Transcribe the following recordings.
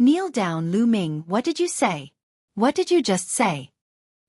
Kneel down, Lu Ming, what did you say? What did you just say?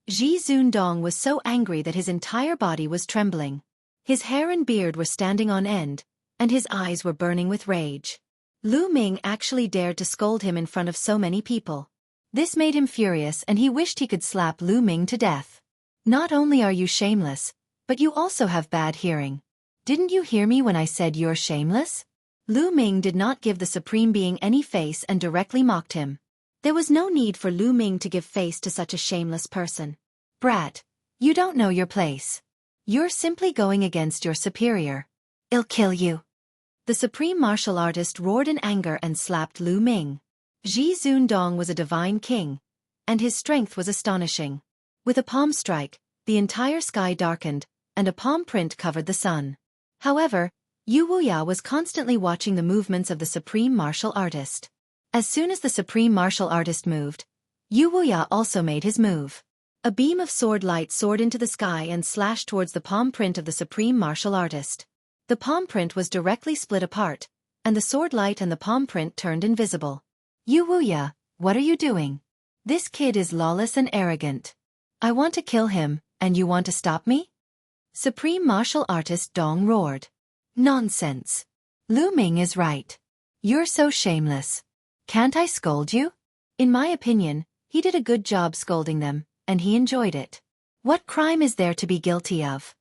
Ji Zundong was so angry that his entire body was trembling. His hair and beard were standing on end, and his eyes were burning with rage. Lu Ming actually dared to scold him in front of so many people. This made him furious and he wished he could slap Lu Ming to death. Not only are you shameless, but you also have bad hearing. Didn't you hear me when I said you're shameless? Lu Ming did not give the Supreme Being any face and directly mocked him. There was no need for Lu Ming to give face to such a shameless person. Brat, you don't know your place. You're simply going against your superior. I'll kill you. The supreme martial artist roared in anger and slapped Lu Ming. Ji Zundong was a divine king, and his strength was astonishing. With a palm strike, the entire sky darkened, and a palm print covered the sun. However, Yu Wuya was constantly watching the movements of the supreme martial artist. As soon as the supreme martial artist moved, Yu Wuya also made his move. A beam of sword light soared into the sky and slashed towards the palm print of the supreme martial artist. The palm print was directly split apart, and the sword light and the palm print turned invisible. Yu Wuya, what are you doing? This kid is lawless and arrogant. I want to kill him, and you want to stop me? Supreme martial artist Dong roared. Nonsense. Lu Ming is right. You're so shameless. Can't I scold you? In my opinion, he did a good job scolding them, and he enjoyed it. What crime is there to be guilty of?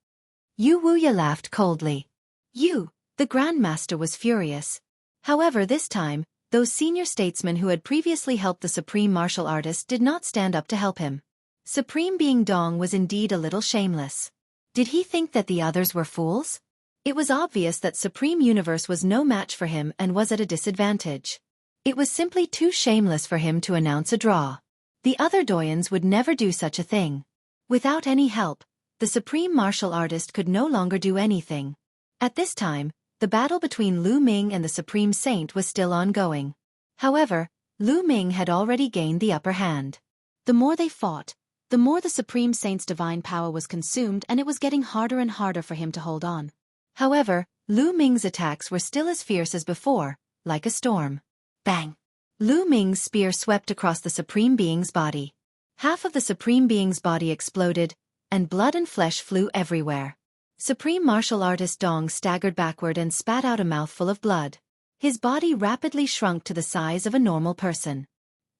Yu Wuya laughed coldly. You, the Grandmaster, was furious. However, this time, those senior statesmen who had previously helped the supreme martial artist did not stand up to help him. Supreme Being Dong was indeed a little shameless. Did he think that the others were fools? It was obvious that Supreme Universe was no match for him and was at a disadvantage. It was simply too shameless for him to announce a draw. The other doyens would never do such a thing. Without any help, the supreme martial artist could no longer do anything. At this time, the battle between Lu Ming and the Supreme Saint was still ongoing. However, Lu Ming had already gained the upper hand. The more they fought, the more the Supreme Saint's divine power was consumed, and it was getting harder and harder for him to hold on. However, Lu Ming's attacks were still as fierce as before, like a storm. Bang! Lu Ming's spear swept across the Supreme Being's body. Half of the Supreme Being's body exploded, and blood and flesh flew everywhere. Supreme martial artist Dong staggered backward and spat out a mouthful of blood. His body rapidly shrunk to the size of a normal person.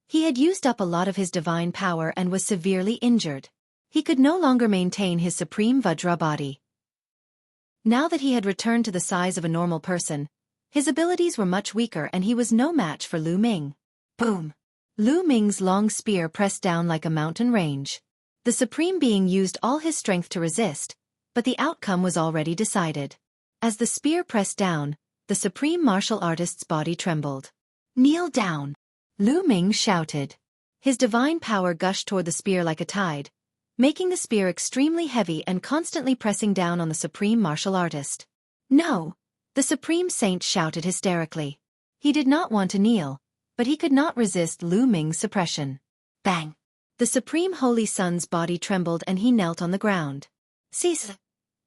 He had used up a lot of his divine power and was severely injured. He could no longer maintain his supreme Vajra body. Now that he had returned to the size of a normal person, his abilities were much weaker and he was no match for Lu Ming. Boom! Lu Ming's long spear pressed down like a mountain range. The Supreme Being used all his strength to resist, but the outcome was already decided. As the spear pressed down, the supreme martial artist's body trembled. Kneel down! Lu Ming shouted. His divine power gushed toward the spear like a tide, making the spear extremely heavy and constantly pressing down on the supreme martial artist. No! The Supreme Saint shouted hysterically. He did not want to kneel, but he could not resist Lu Ming's suppression. Bang! The Supreme Holy Sun's body trembled and he knelt on the ground. Cease!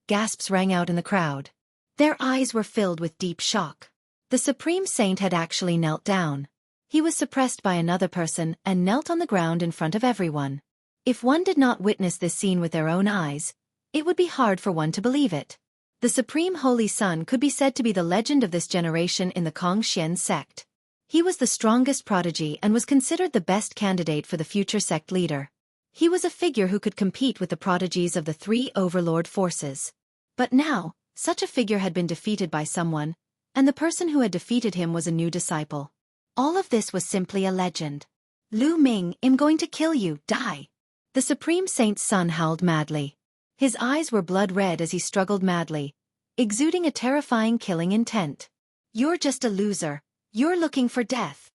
Gasps rang out in the crowd. Their eyes were filled with deep shock. The Supreme Saint had actually knelt down. He was suppressed by another person and knelt on the ground in front of everyone. If one did not witness this scene with their own eyes, it would be hard for one to believe it. The Supreme Holy Sun could be said to be the legend of this generation in the Kongxian sect. He was the strongest prodigy and was considered the best candidate for the future sect leader. He was a figure who could compete with the prodigies of the three overlord forces. But now, such a figure had been defeated by someone, and the person who had defeated him was a new disciple. All of this was simply a legend. Lu Ming, I'm going to kill you, die! The Supreme Saint's son howled madly. His eyes were blood red as he struggled madly, exuding a terrifying killing intent. You're just a loser. You're looking for death.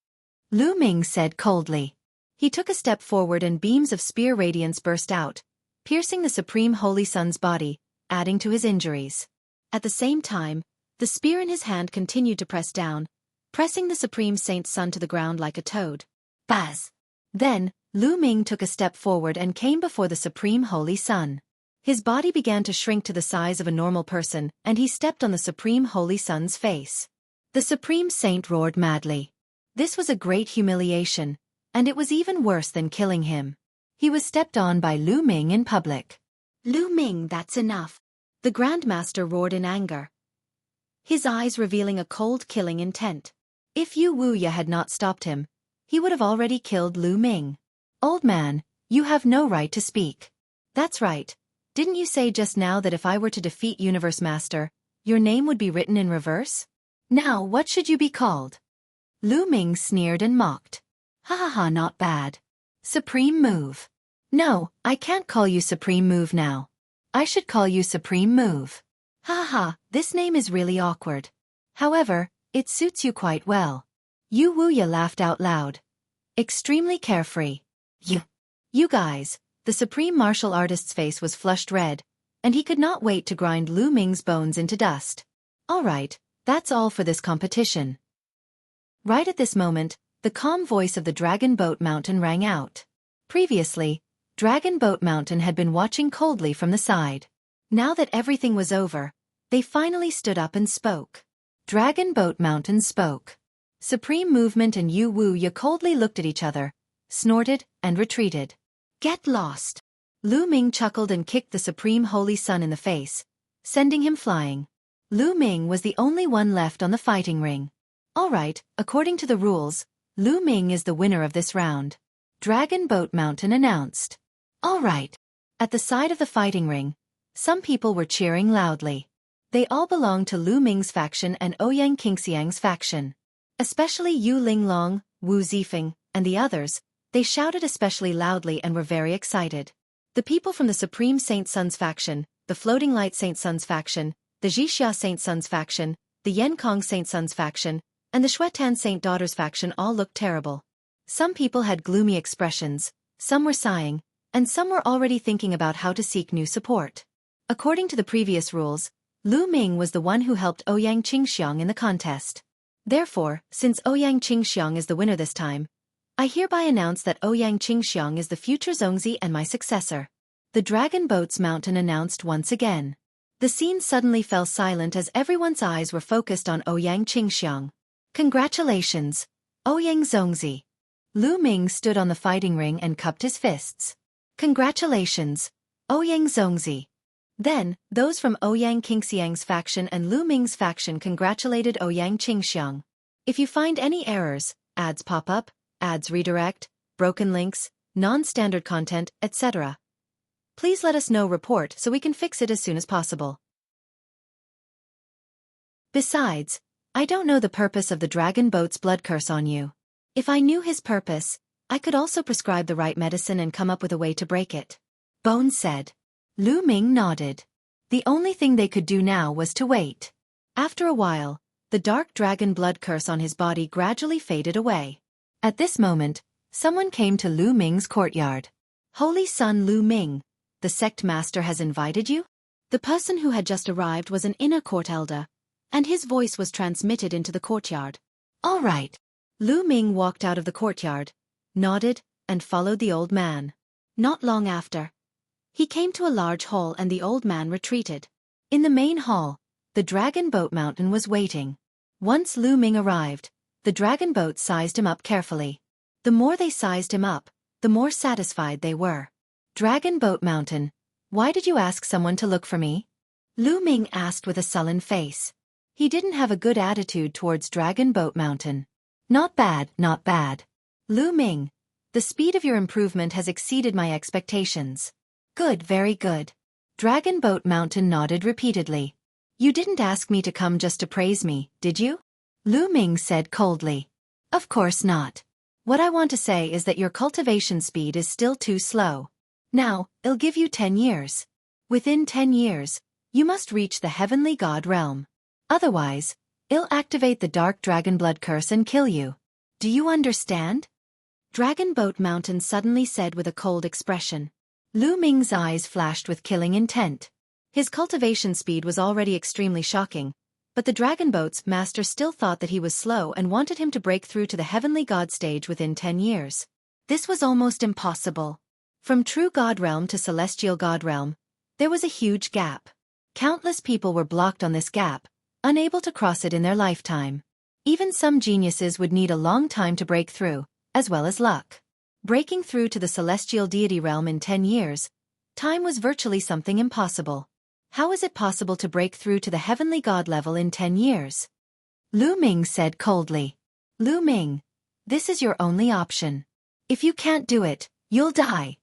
Lu Ming said coldly. He took a step forward and beams of spear radiance burst out, piercing the Supreme Holy Sun's body, adding to his injuries. At the same time, the spear in his hand continued to press down, pressing the Supreme Saint's son to the ground like a toad. Buzz! Then, Lu Ming took a step forward and came before the Supreme Holy Sun. His body began to shrink to the size of a normal person, and he stepped on the Supreme Holy Sun's face. The Supreme Saint roared madly. This was a great humiliation, and it was even worse than killing him. He was stepped on by Lu Ming in public. Lu Ming, that's enough. The Grandmaster roared in anger, his eyes revealing a cold killing intent. If Yu Wuya had not stopped him, he would have already killed Lu Ming. Old man, you have no right to speak. That's right. Didn't you say just now that if I were to defeat Universe Master, your name would be written in reverse? Now what should you be called? Lu Ming sneered and mocked. Ha ha ha, not bad. Supreme Move. No, I can't call you Supreme Move now. I should call you Supreme Move. Ha ha ha, this name is really awkward. However, it suits you quite well. Yu Wuya laughed out loud. Extremely carefree. You guys, the supreme martial artist's face was flushed red, and he could not wait to grind Lu Ming's bones into dust. Alright, that's all for this competition. Right at this moment, the calm voice of the Dragon Boat Mountain rang out. Previously, Dragon Boat Mountain had been watching coldly from the side. Now that everything was over, they finally stood up and spoke. Dragon Boat Mountain spoke. Supreme Movement and Yu Wuya coldly looked at each other, snorted, and retreated. Get lost. Lu Ming chuckled and kicked the Supreme Holy Sun in the face, sending him flying. Lu Ming was the only one left on the fighting ring. Alright, according to the rules, Lu Ming is the winner of this round. Dragon Boat Mountain announced. Alright. At the side of the fighting ring, some people were cheering loudly. They all belonged to Lu Ming's faction and Ouyang Qingxiang's faction. Especially Yu Linglong, Wu Zifeng, and the others, they shouted especially loudly and were very excited. The people from the Supreme Saint Sun's faction, the Floating Light Saint Sun's faction, the Jixia Saint Sun's faction, the Yenkong Saint Sun's faction, and the Xuetan Saint Daughter's faction all looked terrible. Some people had gloomy expressions, some were sighing, and some were already thinking about how to seek new support. According to the previous rules, Lu Ming was the one who helped Ouyang Qingxiang in the contest. Therefore, since Ouyang Qingxiang is the winner this time, I hereby announce that Ouyang Qingxiang is the future Zongzi and my successor. The Dragon Boats Mountain announced once again. The scene suddenly fell silent as everyone's eyes were focused on Ouyang Qingxiang. Congratulations, Ouyang Zongzi. Lu Ming stood on the fighting ring and cupped his fists. Congratulations, Ouyang Zongzi. Then, those from Ouyang Qingxiang's faction and Lu Ming's faction congratulated Ouyang Qingxiang. If you find any errors, ads pop up, ads redirect, broken links, non-standard content, etc., please let us know report so we can fix it as soon as possible. Besides, I don't know the purpose of the Dragon Boat's blood curse on you. If I knew his purpose, I could also prescribe the right medicine and come up with a way to break it. Bones said. Lu Ming nodded. The only thing they could do now was to wait. After a while, the dark dragon blood curse on his body gradually faded away. At this moment, someone came to Lu Ming's courtyard. Holy Son Lu Ming, the sect master has invited you? The person who had just arrived was an inner court elder, and his voice was transmitted into the courtyard. All right. Lu Ming walked out of the courtyard, nodded, and followed the old man. Not long after, he came to a large hall and the old man retreated. In the main hall, the Dragon Boat Mountain was waiting. Once Lu Ming arrived, the dragon boat sized him up carefully. The more they sized him up, the more satisfied they were. Dragon Boat Mountain, why did you ask someone to look for me? Lu Ming asked with a sullen face. He didn't have a good attitude towards Dragon Boat Mountain. Not bad, not bad. Lu Ming, the speed of your improvement has exceeded my expectations. Good, very good. Dragon Boat Mountain nodded repeatedly. You didn't ask me to come just to praise me, did you? Lu Ming said coldly. Of course not. What I want to say is that your cultivation speed is still too slow. Now, I'll give you 10 years. Within 10 years, you must reach the Heavenly God realm. Otherwise, I'll activate the Dark Dragon Blood Curse and kill you. Do you understand? Dragon Boat Mountain suddenly said with a cold expression. Lu Ming's eyes flashed with killing intent. His cultivation speed was already extremely shocking, but the Dragon Boat's master still thought that he was slow and wanted him to break through to the Heavenly God stage within 10 years. This was almost impossible. From True God Realm to Celestial God Realm, there was a huge gap. Countless people were blocked on this gap, unable to cross it in their lifetime. Even some geniuses would need a long time to break through, as well as luck. Breaking through to the celestial deity realm in 10 years, time was virtually something impossible. How is it possible to break through to the heavenly god level in 10 years? Lu Ming said coldly. Lu Ming, this is your only option. If you can't do it, you'll die.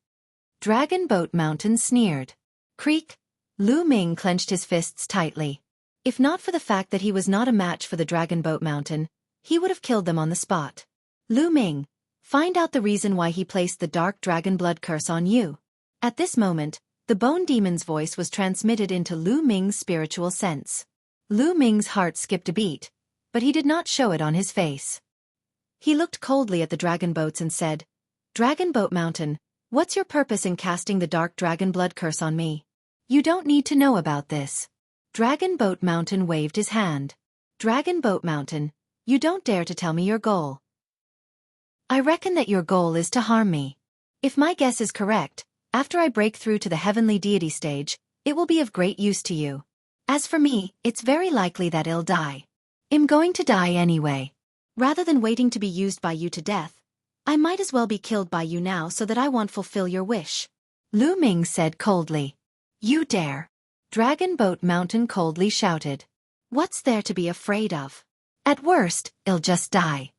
Dragon Boat Mountain sneered. Creak. Lu Ming clenched his fists tightly. If not for the fact that he was not a match for the Dragon Boat Mountain, he would have killed them on the spot. Lu Ming, find out the reason why he placed the dark dragon blood curse on you. At this moment, the Bone Demon's voice was transmitted into Lu Ming's spiritual sense. Lu Ming's heart skipped a beat, but he did not show it on his face. He looked coldly at the dragon boats and said, Dragon Boat Mountain, what's your purpose in casting the dark dragon blood curse on me? You don't need to know about this. Dragon Boat Mountain waved his hand. Dragon Boat Mountain, you don't dare to tell me your goal. I reckon that your goal is to harm me. If my guess is correct, after I break through to the heavenly deity stage, it will be of great use to you. As for me, it's very likely that I'll die. I'm going to die anyway. Rather than waiting to be used by you to death, I might as well be killed by you now so that I won't fulfill your wish. Lu Ming said coldly. You dare. Dragon Boat Mountain coldly shouted. What's there to be afraid of? At worst, I'll just die.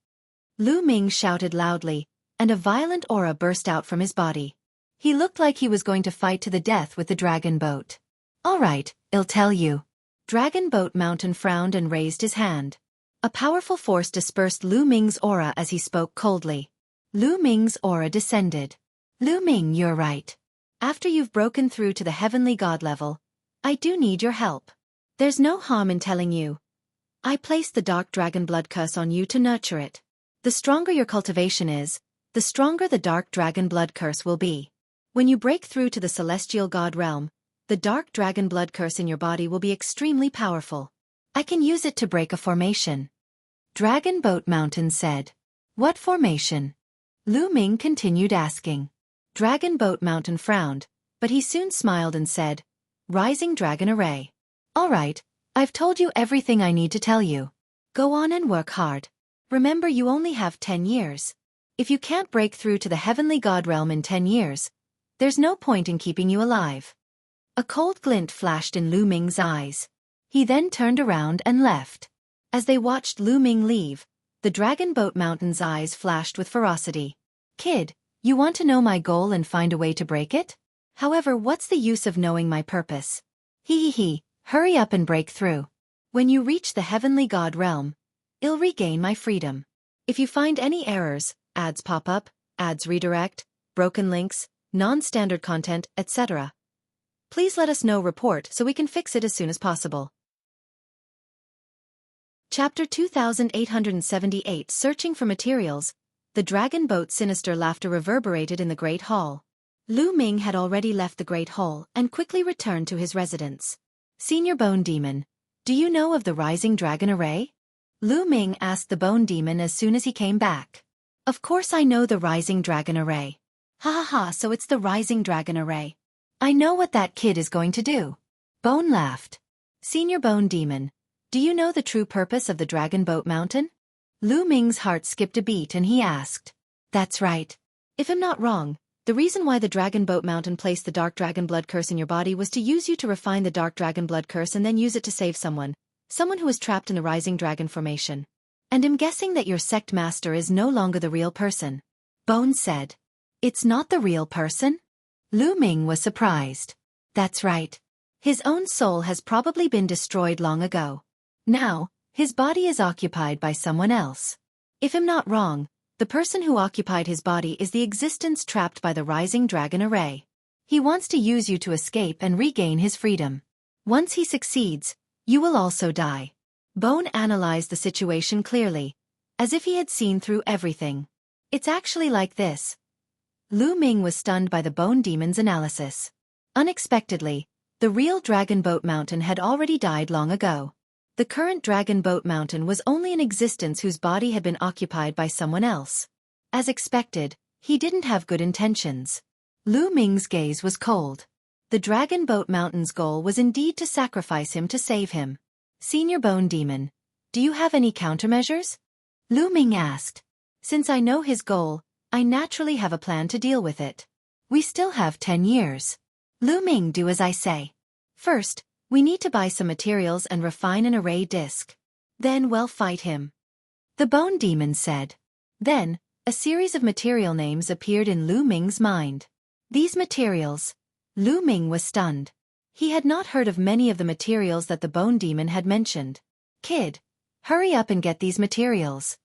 Lu Ming shouted loudly, and a violent aura burst out from his body. He looked like he was going to fight to the death with the dragon boat. All right, I'll tell you. Dragon Boat Mountain frowned and raised his hand. A powerful force dispersed Lu Ming's aura as he spoke coldly. Lu Ming's aura descended. Lu Ming, you're right. After you've broken through to the heavenly god level, I do need your help. There's no harm in telling you. I placed the dark dragon blood curse on you to nurture it. The stronger your cultivation is, the stronger the dark dragon blood curse will be. When you break through to the celestial god realm, the dark dragon blood curse in your body will be extremely powerful. I can use it to break a formation. Dragon Boat Mountain said. What formation? Lu Ming continued asking. Dragon Boat Mountain frowned, but he soon smiled and said, Rising Dragon Array. All right, I've told you everything I need to tell you. Go on and work hard. Remember, you only have 10 years. If you can't break through to the heavenly god realm in 10 years, there's no point in keeping you alive. A cold glint flashed in Lu Ming's eyes. He then turned around and left. As they watched Lu Ming leave, the Dragon Boat Mountain's eyes flashed with ferocity. Kid, you want to know my goal and find a way to break it? However, what's the use of knowing my purpose? Hee, hurry up and break through. When you reach the heavenly god realm, I'll regain my freedom. If you find any errors, ads pop up, ads redirect, broken links, non-standard content, etc., please let us know. Report so we can fix it as soon as possible. Chapter 2878 Searching for Materials. The dragon boat's sinister laughter reverberated in the Great Hall. Lu Ming had already left the Great Hall and quickly returned to his residence. Senior Bone Demon, do you know of the Rising Dragon Array? Lu Ming asked the Bone Demon as soon as he came back. Of course I know the Rising Dragon Array. Ha, so it's the Rising Dragon Array. I know what that kid is going to do. Bone laughed. Senior Bone Demon, do you know the true purpose of the Dragon Boat Mountain? Lu Ming's heart skipped a beat and he asked. That's right. If I'm not wrong, the reason why the Dragon Boat Mountain placed the dark dragon blood curse in your body was to use you to refine the dark dragon blood curse and then use it to save someone who is trapped in the Rising Dragon formation. And I'm guessing that your sect master is no longer the real person. Bone said. It's not the real person? Lu Ming was surprised. That's right. His own soul has probably been destroyed long ago. Now, his body is occupied by someone else. If I'm not wrong, the person who occupied his body is the existence trapped by the Rising Dragon Array. He wants to use you to escape and regain his freedom. Once he succeeds, you will also die. Bone analyzed the situation clearly, as if he had seen through everything. It's actually like this. Lu Ming was stunned by the Bone Demon's analysis. Unexpectedly, the real Dragon Boat Mountain had already died long ago. The current Dragon Boat Mountain was only an existence whose body had been occupied by someone else. As expected, he didn't have good intentions. Lu Ming's gaze was cold. The Dragon Boat Mountain's goal was indeed to sacrifice him to save him. Senior Bone Demon, Do you have any countermeasures? Lu Ming asked. Since I know his goal, I naturally have a plan to deal with it. We still have 10 years. Lu Ming, do as I say. First, we need to buy some materials and refine an array disc. Then we'll fight him. The Bone Demon said. Then, a series of material names appeared in Lu Ming's mind. These materials. Lu Ming was stunned. He had not heard of many of the materials that the Bone Demon had mentioned. Kid, hurry up and get these materials.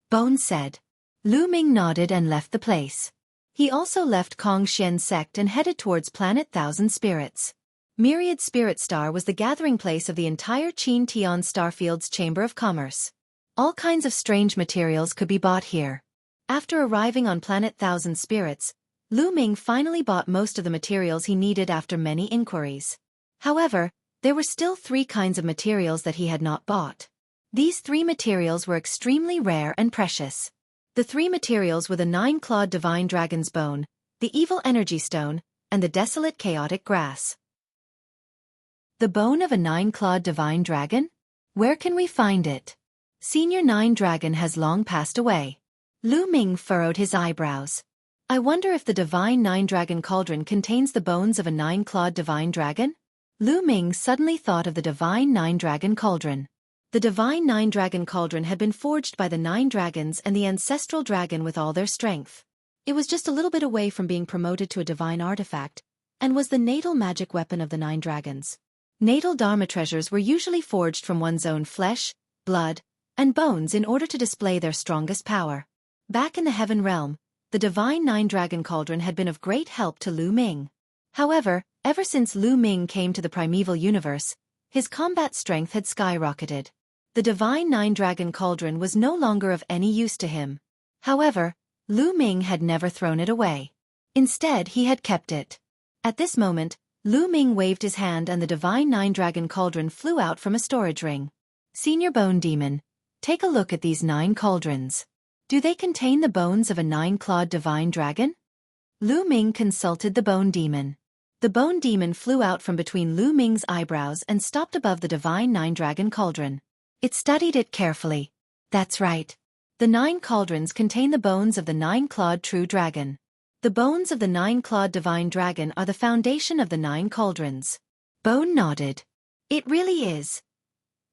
Bone said. Lu Ming nodded and left the place. He also left Kong Xian's sect and headed towards Planet Thousand Spirits. Myriad Spirit Star was the gathering place of the entire Qin Tian Starfield's Chamber of Commerce. All kinds of strange materials could be bought here. After arriving on Planet Thousand Spirits, Lu Ming finally bought most of the materials he needed after many inquiries. However, there were still 3 kinds of materials that he had not bought. These 3 materials were extremely rare and precious. The 3 materials were the 9-clawed divine dragon's bone, the evil energy stone, and the desolate chaotic grass. The bone of a 9-clawed divine dragon? Where can we find it? Senior 9 Dragon has long passed away. Lu Ming furrowed his eyebrows. I wonder if the divine 9 Dragon cauldron contains the bones of a 9-clawed divine dragon? Lu Ming suddenly thought of the divine 9 Dragon cauldron. The divine 9 Dragon cauldron had been forged by the 9 dragons and the ancestral dragon with all their strength. It was just a little bit away from being promoted to a divine artifact, and was the natal magic weapon of the 9 dragons. Natal Dharma treasures were usually forged from one's own flesh, blood, and bones in order to display their strongest power. Back in the Heaven Realm, the divine 9 Dragon cauldron had been of great help to Lu Ming. However, ever since Lu Ming came to the primeval universe, his combat strength had skyrocketed. The divine 9 Dragon cauldron was no longer of any use to him. However, Lu Ming had never thrown it away. Instead, he had kept it. At this moment, Lu Ming waved his hand and the divine 9 Dragon cauldron flew out from a storage ring. Senior Bone Demon, take a look at these 9 cauldrons. Do they contain the bones of a 9-clawed divine dragon? Lu Ming consulted the Bone Demon. The Bone Demon flew out from between Lu Ming's eyebrows and stopped above the divine 9 Dragon cauldron. It studied it carefully. That's right. The 9 cauldrons contain the bones of the 9-clawed true dragon. The bones of the 9-clawed divine dragon are the foundation of the 9 cauldrons. Bone nodded. It really is.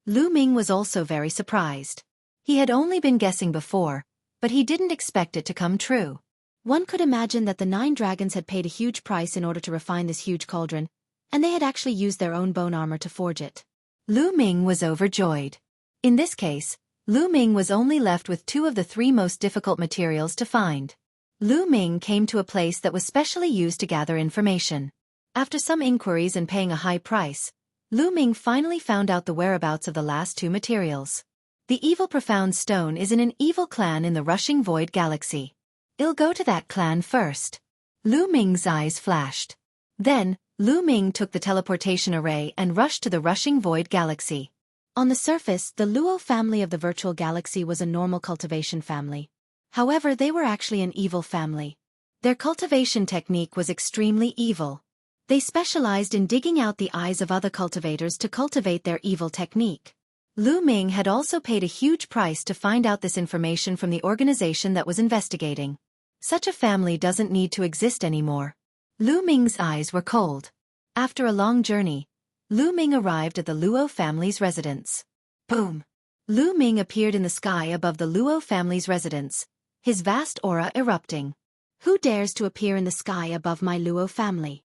Lu Ming was also very surprised. He had only been guessing before, but he didn't expect it to come true. One could imagine that the 9 dragons had paid a huge price in order to refine this huge cauldron, and they had actually used their own bone armor to forge it. Lu Ming was overjoyed. In this case, Lu Ming was only left with 2 of the 3 most difficult materials to find. Lu Ming came to a place that was specially used to gather information. After some inquiries and paying a high price, Lu Ming finally found out the whereabouts of the last 2 materials. The Evil Profound Stone is in an evil clan in the Rushing Void Galaxy. I'll go to that clan first. Lu Ming's eyes flashed. Then, Lu Ming took the teleportation array and rushed to the Rushing Void Galaxy. On the surface, the Luo family of the virtual galaxy was a normal cultivation family. However, they were actually an evil family. Their cultivation technique was extremely evil. They specialized in digging out the eyes of other cultivators to cultivate their evil technique. Lu Ming had also paid a huge price to find out this information from the organization that was investigating. Such a family doesn't need to exist anymore. Lu Ming's eyes were cold. After a long journey, Lu Ming arrived at the Luo family's residence. Boom! Lu Ming appeared in the sky above the Luo family's residence, his vast aura erupting. Who dares to appear in the sky above my Luo family?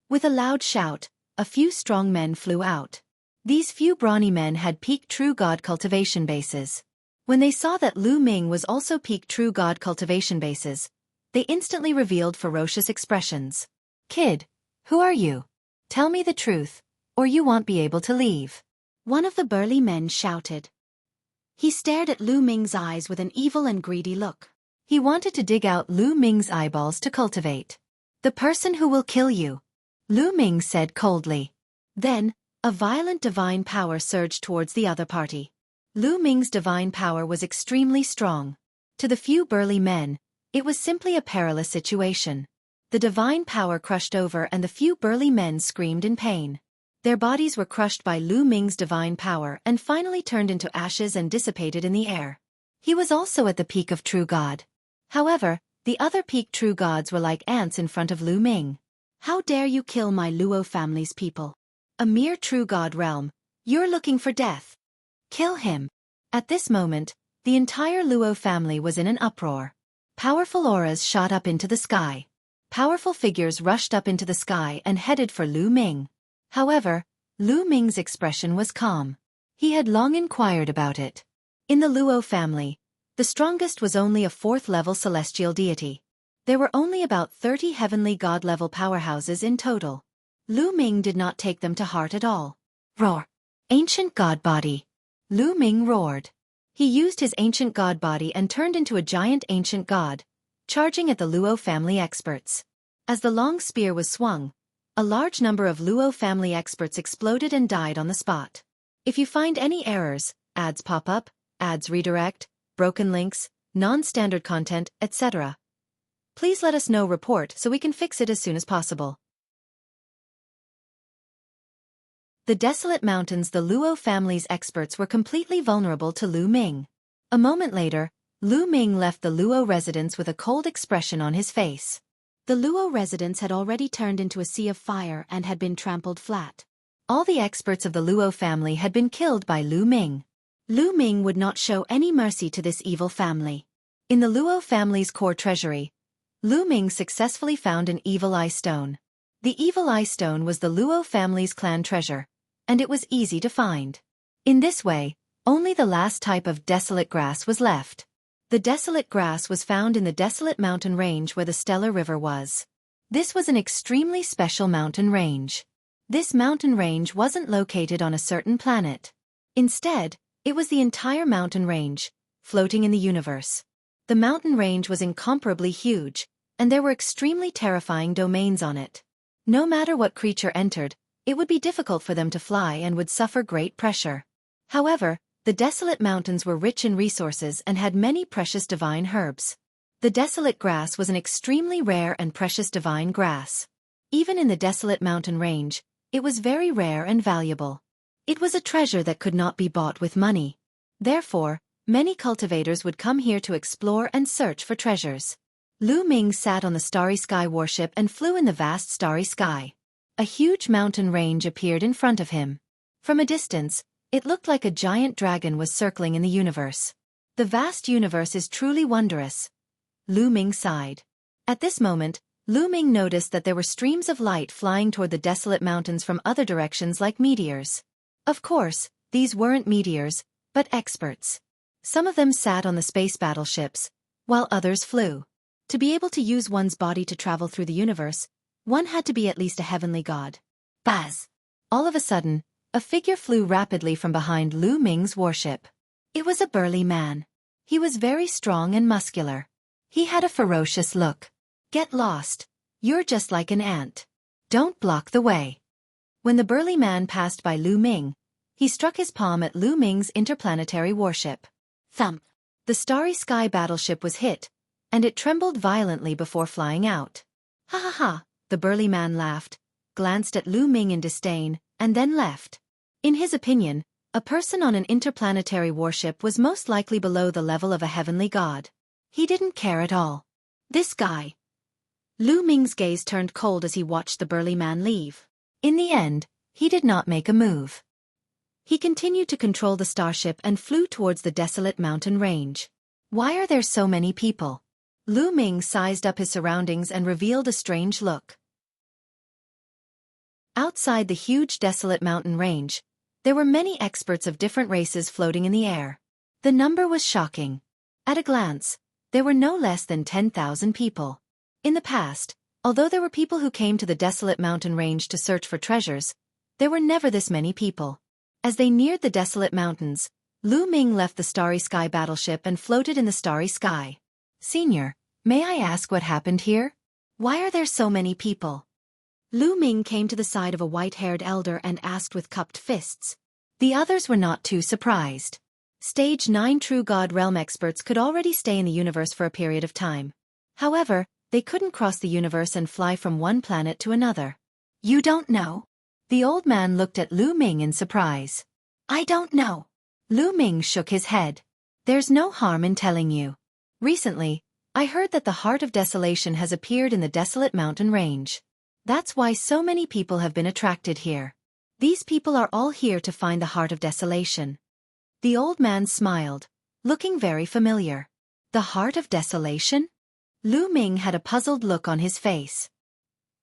With a loud shout, a few strong men flew out. These few brawny men had peak true god cultivation bases. When they saw that Lu Ming was also peak true god cultivation bases, they instantly revealed ferocious expressions. Kid, who are you? Tell me the truth, or you won't be able to leave. One of the burly men shouted. He stared at Lu Ming's eyes with an evil and greedy look. He wanted to dig out Lu Ming's eyeballs to cultivate. The person who will kill you, Lu Ming said coldly. Then, a violent divine power surged towards the other party. Lu Ming's divine power was extremely strong. To the few burly men, it was simply a perilous situation. The divine power crushed over and the few burly men screamed in pain. Their bodies were crushed by Lu Ming's divine power and finally turned into ashes and dissipated in the air. He was also at the peak of true god. However, the other peak true gods were like ants in front of Lu Ming. How dare you kill my Luo family's people? A mere true god realm. You're looking for death. Kill him. At this moment, the entire Luo family was in an uproar. Powerful auras shot up into the sky. Powerful figures rushed up into the sky and headed for Lu Ming. However, Lu Ming's expression was calm. He had long inquired about it. In the Luo family, the strongest was only a 4th-level celestial deity. There were only about 30 heavenly god-level powerhouses in total. Lu Ming did not take them to heart at all. Roar! Ancient god body! Lu Ming roared. He used his ancient god body and turned into a giant ancient god, charging at the Luo family experts. As the long spear was swung, a large number of Luo family experts exploded and died on the spot. If you find any errors, ads pop up, ads redirect, broken links, non-standard content, etc., please let us know report so we can fix it as soon as possible. The desolate mountains. The Luo family's experts were completely vulnerable to Lu Ming. A moment later, Lu Ming left the Luo residence with a cold expression on his face. The Luo residence had already turned into a sea of fire and had been trampled flat. All the experts of the Luo family had been killed by Lu Ming. Lu Ming would not show any mercy to this evil family. In the Luo family's core treasury, Lu Ming successfully found an evil eye stone. The evil eye stone was the Luo family's clan treasure, and it was easy to find. In this way, only the last type of desolate grass was left. The desolate grass was found in the desolate mountain range where the Stellar River was. This was an extremely special mountain range. This mountain range wasn't located on a certain planet. Instead, it was the entire mountain range, floating in the universe. The mountain range was incomparably huge, and there were extremely terrifying domains on it. No matter what creature entered, it would be difficult for them to fly and would suffer great pressure. However, the desolate mountains were rich in resources and had many precious divine herbs. The desolate grass was an extremely rare and precious divine grass. Even in the desolate mountain range, it was very rare and valuable. It was a treasure that could not be bought with money. Therefore, many cultivators would come here to explore and search for treasures. Lu Ming sat on the starry sky warship and flew in the vast starry sky. A huge mountain range appeared in front of him. From a distance, it looked like a giant dragon was circling in the universe. The vast universe is truly wondrous. Lu Ming sighed. At this moment, Lu Ming noticed that there were streams of light flying toward the desolate mountains from other directions like meteors. Of course, these weren't meteors, but experts. Some of them sat on the space battleships, while others flew. To be able to use one's body to travel through the universe, one had to be at least a heavenly god. Buzz! All of a sudden, a figure flew rapidly from behind Lu Ming's warship. It was a burly man. He was very strong and muscular. He had a ferocious look. Get lost. You're just like an ant. Don't block the way. When the burly man passed by Lu Ming, he struck his palm at Lu Ming's interplanetary warship. Thump! The starry sky battleship was hit, and it trembled violently before flying out. Ha ha ha, the burly man laughed, glanced at Lu Ming in disdain, and then left. In his opinion, a person on an interplanetary warship was most likely below the level of a heavenly god. He didn't care at all. This guy. Lu Ming's gaze turned cold as he watched the burly man leave. In the end, he did not make a move. He continued to control the starship and flew towards the desolate mountain range. Why are there so many people? Lu Ming sized up his surroundings and revealed a strange look. Outside the huge desolate mountain range, there were many experts of different races floating in the air. The number was shocking. At a glance, there were no less than 10,000 people. In the past, although there were people who came to the desolate mountain range to search for treasures, there were never this many people. As they neared the desolate mountains, Lu Ming left the starry sky battleship and floated in the starry sky. Senior, may I ask what happened here? Why are there so many people? Lu Ming came to the side of a white-haired elder and asked with cupped fists. The others were not too surprised. Stage 9 True God Realm experts could already stay in the universe for a period of time. However, they couldn't cross the universe and fly from one planet to another. You don't know? The old man looked at Lu Ming in surprise. I don't know. Lu Ming shook his head. There's no harm in telling you. Recently, I heard that the Heart of Desolation has appeared in the desolate mountain range. That's why so many people have been attracted here. These people are all here to find the Heart of Desolation. The old man smiled, looking very familiar. The Heart of Desolation? Lu Ming had a puzzled look on his face.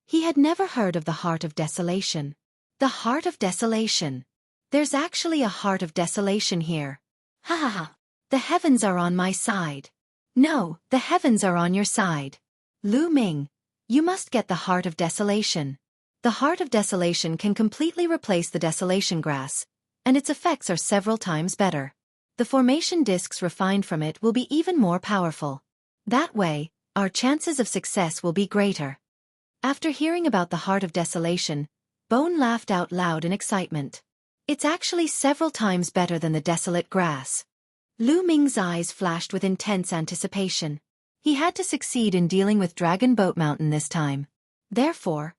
He had never heard of the Heart of Desolation. The Heart of Desolation. There's actually a Heart of Desolation here. Ha ha ha. The heavens are on my side. No, the heavens are on your side. Lu Ming, you must get the Heart of Desolation. The Heart of Desolation can completely replace the desolation grass, and its effects are several times better. The formation discs refined from it will be even more powerful. That way, our chances of success will be greater. After hearing about the Heart of Desolation, Bone laughed out loud in excitement. It's actually several times better than the desolate grass. Lu Ming's eyes flashed with intense anticipation. He had to succeed in dealing with Dragon Boat Mountain this time. Therefore,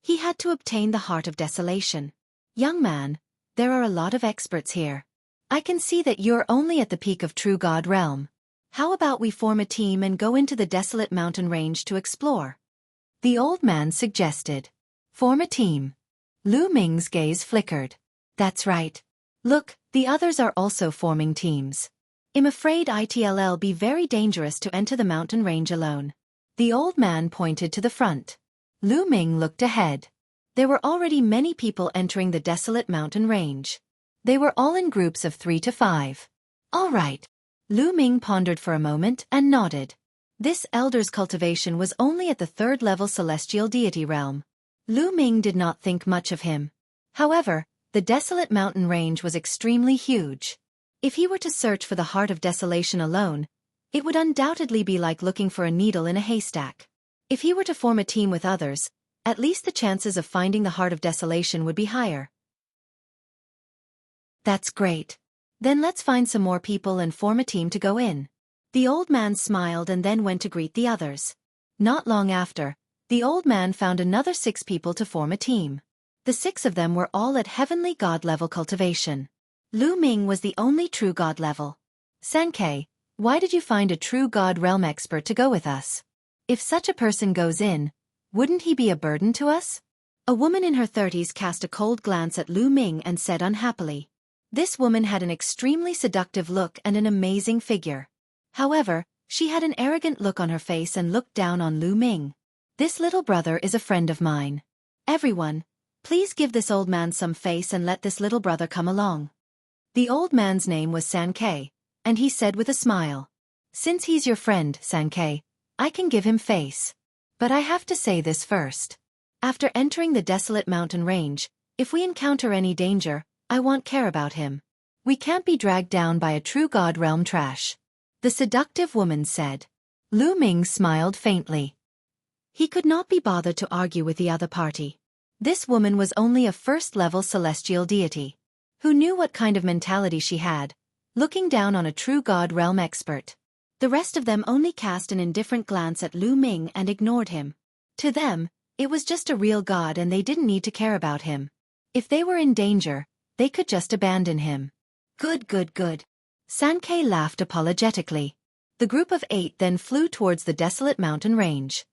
he had to obtain the Heart of Desolation. Young man, there are a lot of experts here. I can see that you're only at the peak of True God Realm. How about we form a team and go into the desolate mountain range to explore? The old man suggested. Form a team. Lu Ming's gaze flickered. That's right. Look, the others are also forming teams. I'm afraid it'll be very dangerous to enter the mountain range alone. The old man pointed to the front. Lu Ming looked ahead. There were already many people entering the desolate mountain range. They were all in groups of 3 to 5. All right. Lu Ming pondered for a moment and nodded. This elder's cultivation was only at the 3rd level celestial deity realm. Lu Ming did not think much of him. However, the desolate mountain range was extremely huge. If he were to search for the Heart of Desolation alone, it would undoubtedly be like looking for a needle in a haystack. If he were to form a team with others, at least the chances of finding the Heart of Desolation would be higher. That's great. Then let's find some more people and form a team to go in. The old man smiled and then went to greet the others. Not long after, the old man found another 6 people to form a team. The 6 of them were all at Heavenly God level cultivation. Lu Ming was the only true God level. Xueqi, why did you find a true God realm expert to go with us? If such a person goes in, wouldn't he be a burden to us? A woman in her 30s cast a cold glance at Lu Ming and said unhappily. This woman had an extremely seductive look and an amazing figure. However, she had an arrogant look on her face and looked down on Lu Ming. This little brother is a friend of mine. Everyone, please give this old man some face and let this little brother come along. The old man's name was Xueqi, and he said with a smile. Since he's your friend, Xueqi, I can give him face. But I have to say this first. After entering the desolate mountain range, if we encounter any danger, I won't care about him. We can't be dragged down by a true God realm trash. The seductive woman said. Lu Ming smiled faintly. He could not be bothered to argue with the other party. This woman was only a 1st-level celestial deity. Who knew what kind of mentality she had, looking down on a true God realm expert. The rest of them only cast an indifferent glance at Lu Ming and ignored him. To them, it was just a real god and they didn't need to care about him. If they were in danger, they could just abandon him. Good. Xueqi laughed apologetically. The group of 8 then flew towards the desolate mountain range.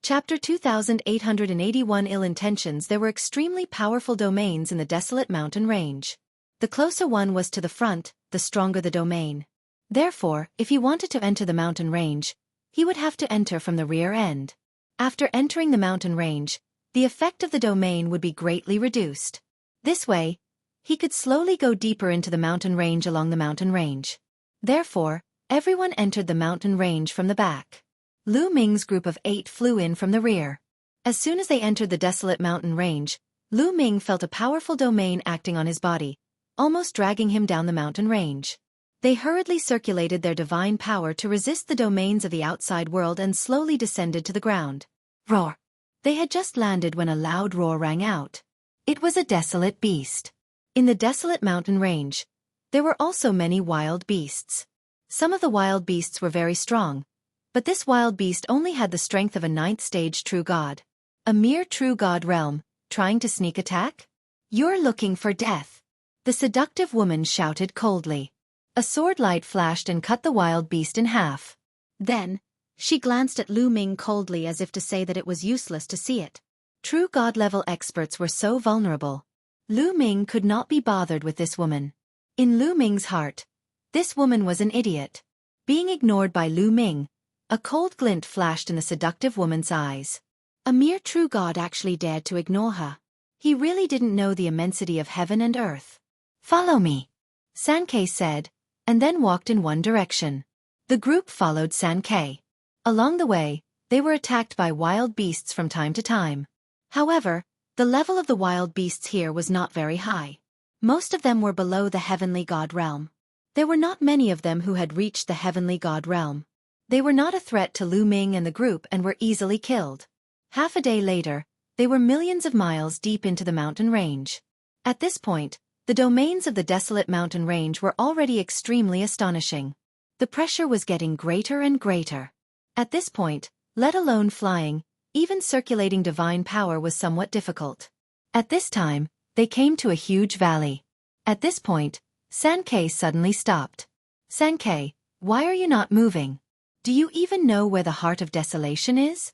Chapter 2881 Ill Intentions. There were extremely powerful domains in the desolate mountain range. The closer one was to the front, the stronger the domain. Therefore, if he wanted to enter the mountain range, he would have to enter from the rear end. After entering the mountain range, the effect of the domain would be greatly reduced. This way, he could slowly go deeper into the mountain range along the mountain range. Therefore, everyone entered the mountain range from the back. Lu Ming's group of 8 flew in from the rear. As soon as they entered the desolate mountain range, Lu Ming felt a powerful domain acting on his body, almost dragging him down the mountain range. They hurriedly circulated their divine power to resist the domains of the outside world and slowly descended to the ground. Roar! They had just landed when a loud roar rang out. It was a desolate beast. In the desolate mountain range, there were also many wild beasts. Some of the wild beasts were very strong, but this wild beast only had the strength of a 9th stage true god. A mere true god realm, trying to sneak attack? You're looking for death. The seductive woman shouted coldly. A sword light flashed and cut the wild beast in half. Then, she glanced at Lu Ming coldly as if to say that it was useless to see it. True god-level experts were so vulnerable. Lu Ming could not be bothered with this woman. In Lu Ming's heart, this woman was an idiot. Being ignored by Lu Ming, a cold glint flashed in the seductive woman's eyes. A mere true god actually dared to ignore her. He really didn't know the immensity of heaven and earth. "Follow me," Xueqi said, and then walked in one direction. The group followed Xueqi. Along the way, they were attacked by wild beasts from time to time. However, the level of the wild beasts here was not very high. Most of them were below the heavenly god realm. There were not many of them who had reached the heavenly god realm. They were not a threat to Lu Ming and the group and were easily killed. Half a day later, they were millions of miles deep into the mountain range. At this point, the domains of the desolate mountain range were already extremely astonishing. The pressure was getting greater and greater. At this point, let alone flying, even circulating divine power was somewhat difficult. At this time, they came to a huge valley. At this point, Xueqi suddenly stopped. "Xueqi, why are you not moving? Do you even know where the heart of desolation is?"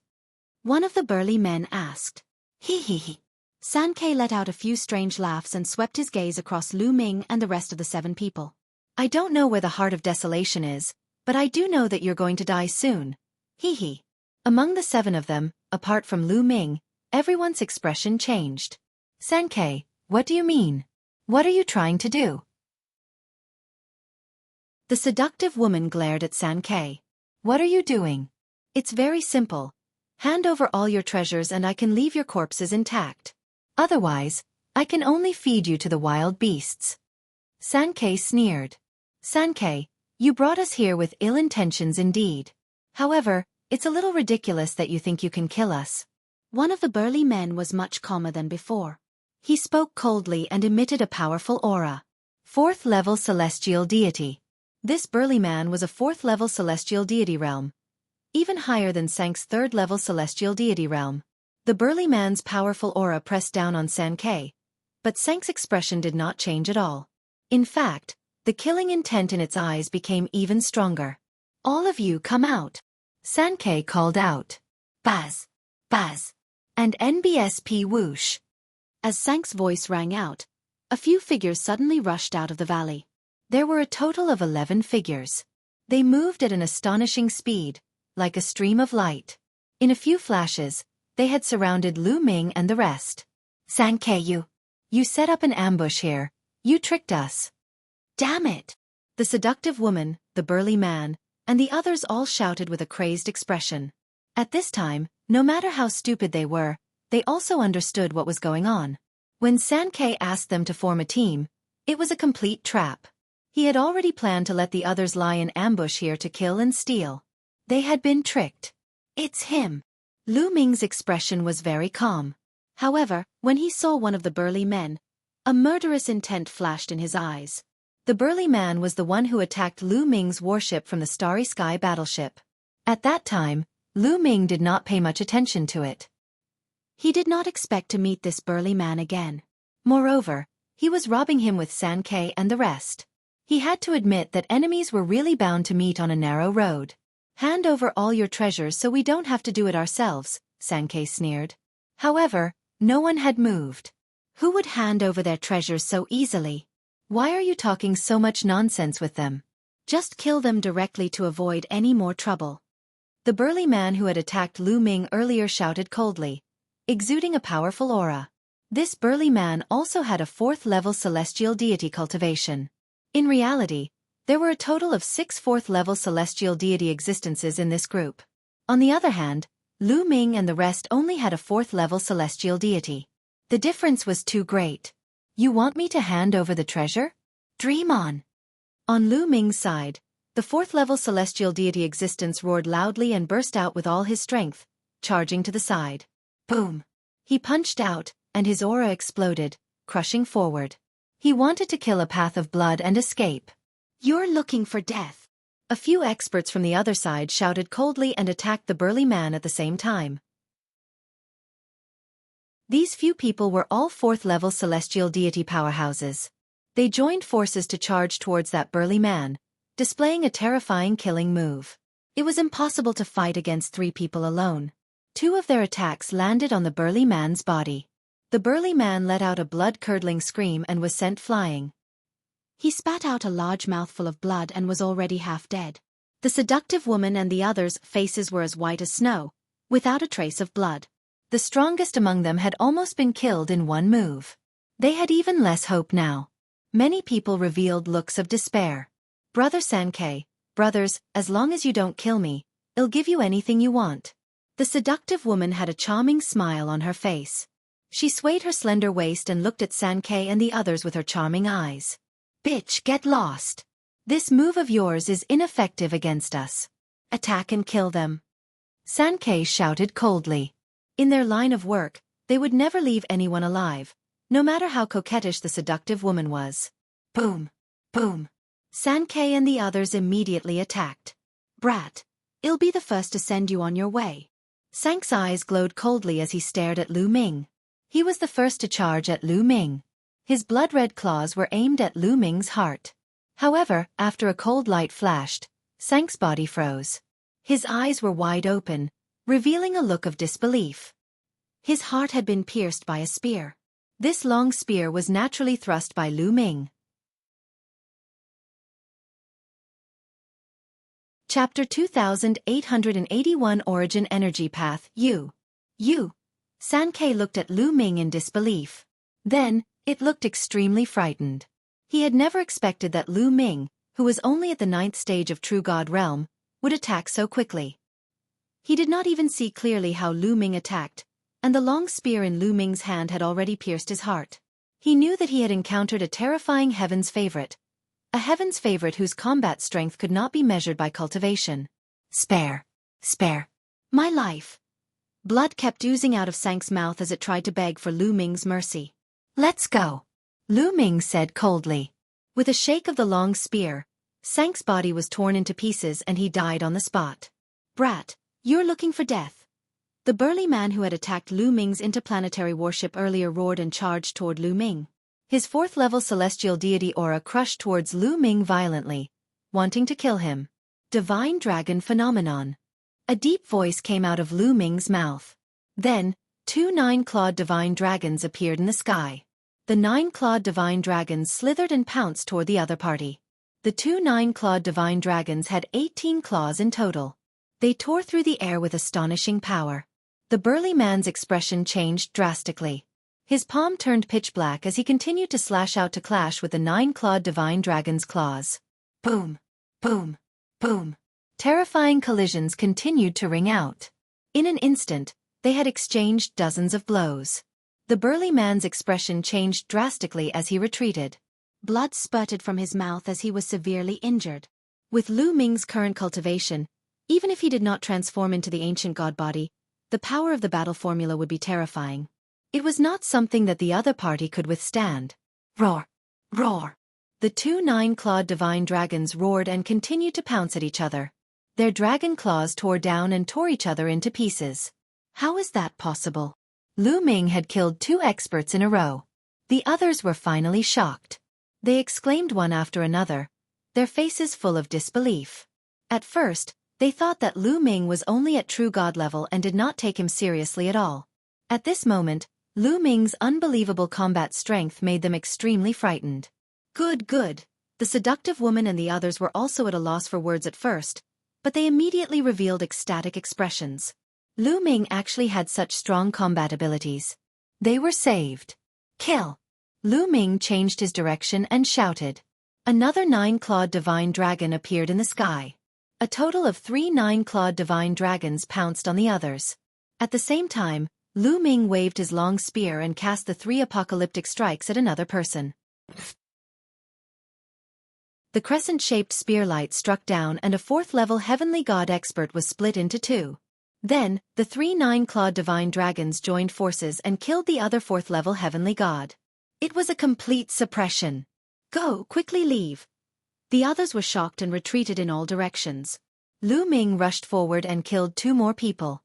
One of the burly men asked. Hee hee hee. Xueqi let out a few strange laughs and swept his gaze across Lu Ming and the rest of the 7 people. "I don't know where the heart of desolation is, but I do know that you're going to die soon. Hee hee." Among the 7 of them, apart from Lu Ming, everyone's expression changed. "Xueqi, what do you mean? What are you trying to do?" The seductive woman glared at Xueqi. "What are you doing? It's very simple. Hand over all your treasures and I can leave your corpses intact. Otherwise, I can only feed you to the wild beasts." Xueqi sneered. "Xueqi, you brought us here with ill intentions indeed. However, it's a little ridiculous that you think you can kill us." One of the burly men was much calmer than before. He spoke coldly and emitted a powerful aura. 4th-level celestial deity. This burly man was a 4th-level celestial deity realm, even higher than Sank's 3rd-level celestial deity realm. The burly man's powerful aura pressed down on Xueqi, but Sank's expression did not change at all. In fact, the killing intent in its eyes became even stronger. "All of you come out," Xueqi called out. "Buzz! Buzz!" and NBSP whoosh. As Sank's voice rang out, a few figures suddenly rushed out of the valley. There were a total of 11 figures. They moved at an astonishing speed, like a stream of light. In a few flashes, they had surrounded Lu Ming and the rest. "Xueqi, you set up an ambush here. You tricked us." "Damn it!" The seductive woman, the burly man, and the others all shouted with a crazed expression. At this time, no matter how stupid they were, they also understood what was going on. When Xueqi asked them to form a team, it was a complete trap. He had already planned to let the others lie in ambush here to kill and steal. They had been tricked. "It's him." Lu Ming's expression was very calm. However, when he saw one of the burly men, a murderous intent flashed in his eyes. The burly man was the one who attacked Lu Ming's warship from the Starry Sky battleship. At that time, Lu Ming did not pay much attention to it. He did not expect to meet this burly man again. Moreover, he was robbing him with Xueqi and the rest. He had to admit that enemies were really bound to meet on a narrow road. "Hand over all your treasures so we don't have to do it ourselves," Xueqi sneered. However, no one had moved. Who would hand over their treasures so easily? Why are you talking so much nonsense with them? Just kill them directly to avoid any more trouble. The burly man who had attacked Lu Ming earlier shouted coldly, exuding a powerful aura. This burly man also had a 4th-level celestial deity cultivation. In reality, there were a total of 6 4th-level celestial deity existences in this group. On the other hand, Lu Ming and the rest only had a 4th-level celestial deity. The difference was too great. "You want me to hand over the treasure? Dream on." On Lu Ming's side, the 4th-level celestial deity existence roared loudly and burst out with all his strength, charging to the side. Boom! He punched out, and his aura exploded, crushing forward. He wanted to kill a path of blood and escape. "You're looking for death." A few experts from the other side shouted coldly and attacked the burly man at the same time. These few people were all 4th-level celestial deity powerhouses. They joined forces to charge towards that burly man, displaying a terrifying killing move. It was impossible to fight against 3 people alone. 2 of their attacks landed on the burly man's body. The burly man let out a blood-curdling scream and was sent flying. He spat out a large mouthful of blood and was already half dead. The seductive woman and the others' faces were as white as snow, without a trace of blood. The strongest among them had almost been killed in one move. They had even less hope now. Many people revealed looks of despair. Brother Xueqi, brothers, as long as you don't kill me, I'll give you anything you want. The seductive woman had a charming smile on her face. She swayed her slender waist and looked at Xueqi and the others with her charming eyes. Bitch, get lost. This move of yours is ineffective against us. Attack and kill them. Xueqi shouted coldly. In their line of work, they would never leave anyone alive, no matter how coquettish the seductive woman was. Boom. Boom. Xueqi and the others immediately attacked. Brat, I'll be the first to send you on your way. Xueqi's eyes glowed coldly as he stared at Lu Ming. He was the first to charge at Lu Ming. His blood-red claws were aimed at Lu Ming's heart. However, after a cold light flashed, Xueqi's body froze. His eyes were wide open, revealing a look of disbelief. His heart had been pierced by a spear. This long spear was naturally thrust by Lu Ming. Chapter 2881 Origin Energy Path, You. Xueqi looked at Lu Ming in disbelief. Then, it looked extremely frightened. He had never expected that Lu Ming, who was only at the 9th stage of True God Realm, would attack so quickly. He did not even see clearly how Lu Ming attacked, and the long spear in Lu Ming's hand had already pierced his heart. He knew that he had encountered a terrifying heaven's favorite. A heaven's favorite whose combat strength could not be measured by cultivation. Spare. My life. Blood kept oozing out of Xueqi's mouth as it tried to beg for Lu Ming's mercy. Let's go. Lu Ming said coldly. With a shake of the long spear, Xueqi's body was torn into pieces and he died on the spot. Brat, you're looking for death. The burly man who had attacked Lu Ming's interplanetary warship earlier roared and charged toward Lu Ming. His 4th-level celestial deity aura crushed towards Lu Ming violently, wanting to kill him. Divine Dragon Phenomenon. A deep voice came out of Lu Ming's mouth. Then, 2 9-clawed divine dragons appeared in the sky. The 9-clawed divine dragons slithered and pounced toward the other party. The 2 9-clawed divine dragons had 18 claws in total. They tore through the air with astonishing power. The burly man's expression changed drastically. His palm turned pitch black as he continued to slash out to clash with the 9-clawed divine dragon's claws. Boom. Boom. Boom. Terrifying collisions continued to ring out. In an instant, they had exchanged dozens of blows. The burly man's expression changed drastically as he retreated. Blood spurted from his mouth as he was severely injured. With Lu Ming's current cultivation, even if he did not transform into the ancient god body, the power of the battle formula would be terrifying. It was not something that the other party could withstand. Roar! Roar! The 2 9-clawed divine dragons roared and continued to pounce at each other. Their dragon claws tore down and tore each other into pieces. How is that possible? Lu Ming had killed 2 experts in a row. The others were finally shocked. They exclaimed one after another, their faces full of disbelief. At first, they thought that Lu Ming was only at true god level and did not take him seriously at all. At this moment, Lu Ming's unbelievable combat strength made them extremely frightened. Good. The seductive woman and the others were also at a loss for words at first, but they immediately revealed ecstatic expressions. Lu Ming actually had such strong combat abilities. They were saved. Kill! Lu Ming changed his direction and shouted. Another 9-clawed divine dragon appeared in the sky. A total of 3 9-clawed divine dragons pounced on the others. At the same time, Lu Ming waved his long spear and cast the 3 apocalyptic strikes at another person. The crescent-shaped spear light struck down and a 4th-level heavenly god expert was split into 2. Then, the 3 9-clawed divine dragons joined forces and killed the other 4th-level heavenly god. It was a complete suppression. Go, quickly leave. The others were shocked and retreated in all directions. Lu Ming rushed forward and killed 2 more people.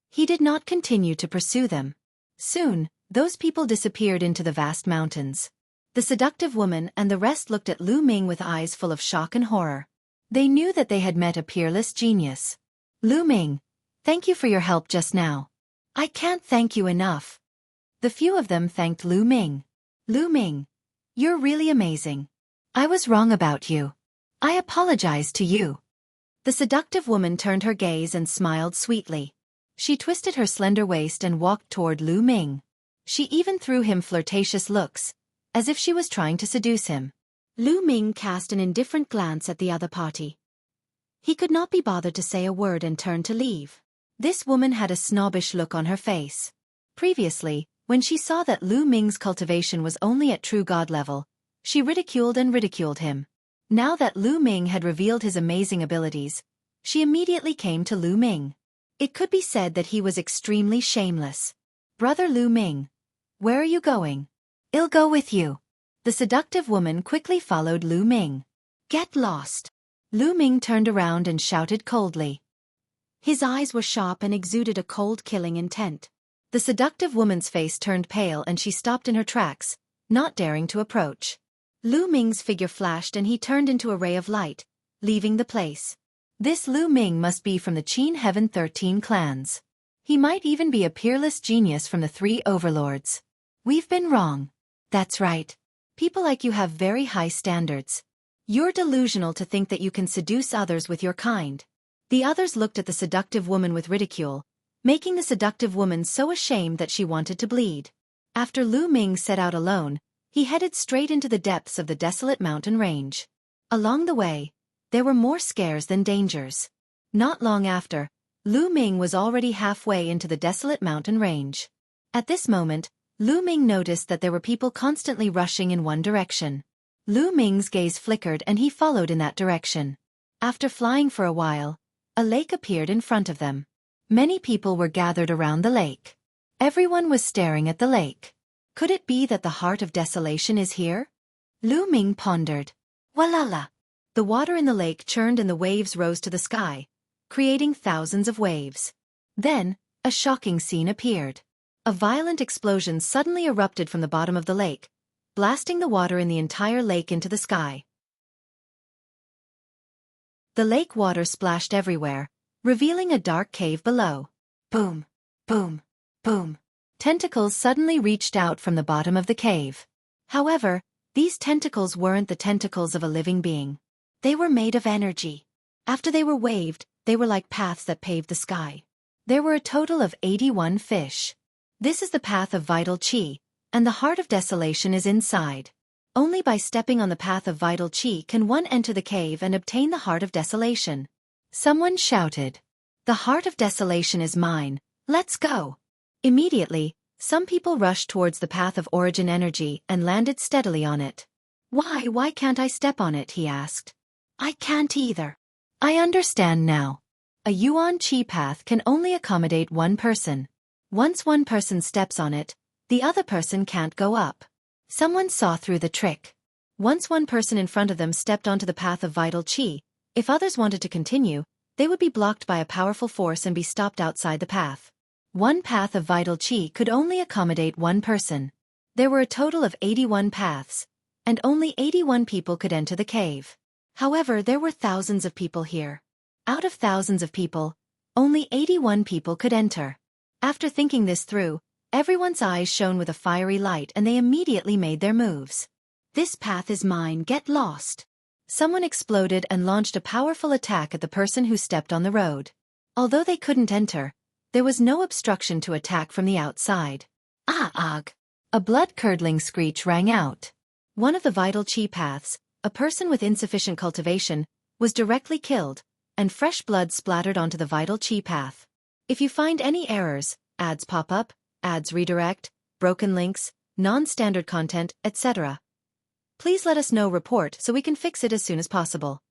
He did not continue to pursue them. Soon, those people disappeared into the vast mountains. The seductive woman and the rest looked at Lu Ming with eyes full of shock and horror. They knew that they had met a peerless genius. Lu Ming, thank you for your help just now. I can't thank you enough. The few of them thanked Lu Ming. Lu Ming, you're really amazing. I was wrong about you. I apologize to you. The seductive woman turned her gaze and smiled sweetly. She twisted her slender waist and walked toward Lu Ming. She even threw him flirtatious looks, as if she was trying to seduce him. Lu Ming cast an indifferent glance at the other party. He could not be bothered to say a word and turned to leave. This woman had a snobbish look on her face. Previously, when she saw that Lu Ming's cultivation was only at true god level, she ridiculed him. Now that Lu Ming had revealed his amazing abilities, she immediately came to Lu Ming. It could be said that he was extremely shameless. Brother Lu Ming, where are you going? I'll go with you. The seductive woman quickly followed Lu Ming. Get lost. Lu Ming turned around and shouted coldly. His eyes were sharp and exuded a cold killing intent. The seductive woman's face turned pale and she stopped in her tracks, not daring to approach. Lu Ming's figure flashed and he turned into a ray of light, leaving the place. This Lu Ming must be from the Qin Heaven 13 clans. He might even be a peerless genius from the 3 overlords. We've been wrong. That's right. People like you have very high standards. You're delusional to think that you can seduce others with your kind. The others looked at the seductive woman with ridicule, making the seductive woman so ashamed that she wanted to bleed. After Lu Ming set out alone, he headed straight into the depths of the desolate mountain range. Along the way, there were more scares than dangers. Not long after, Lu Ming was already halfway into the desolate mountain range. At this moment, Lu Ming noticed that there were people constantly rushing in one direction. Lu Ming's gaze flickered and he followed in that direction. After flying for a while, a lake appeared in front of them. Many people were gathered around the lake. Everyone was staring at the lake. Could it be that the heart of desolation is here? Lu Ming pondered. Walala! The water in the lake churned and the waves rose to the sky, creating thousands of waves. Then, a shocking scene appeared. A violent explosion suddenly erupted from the bottom of the lake, blasting the water in the entire lake into the sky. The lake water splashed everywhere, revealing a dark cave below. Boom! Boom! Boom! Tentacles suddenly reached out from the bottom of the cave. However, these tentacles weren't the tentacles of a living being. They were made of energy. After they were waved, they were like paths that paved the sky. There were a total of 81 fish. This is the path of vital qi, and the heart of desolation is inside. Only by stepping on the path of vital qi can one enter the cave and obtain the heart of desolation. Someone shouted. The heart of desolation is mine, let's go. Immediately, some people rushed towards the path of origin energy and landed steadily on it. Why can't I step on it? He asked. I can't either. I understand now. A Yuan Qi path can only accommodate one person. Once one person steps on it, the other person can't go up. Someone saw through the trick. Once one person in front of them stepped onto the path of vital qi, if others wanted to continue, they would be blocked by a powerful force and be stopped outside the path. One path of vital qi could only accommodate one person. There were a total of 81 paths, and only 81 people could enter the cave. However, there were thousands of people here. Out of thousands of people, only 81 people could enter. After thinking this through, everyone's eyes shone with a fiery light and they immediately made their moves. This path is mine, get lost. Someone exploded and launched a powerful attack at the person who stepped on the road. Although they couldn't enter, there was no obstruction to attack from the outside. Ah-ag! A blood-curdling screech rang out. One of the vital qi paths, a person with insufficient cultivation, was directly killed, and fresh blood splattered onto the vital qi path. If you find any errors, ads pop up, ads redirect, broken links, non-standard content, etc., please let us know report so we can fix it as soon as possible.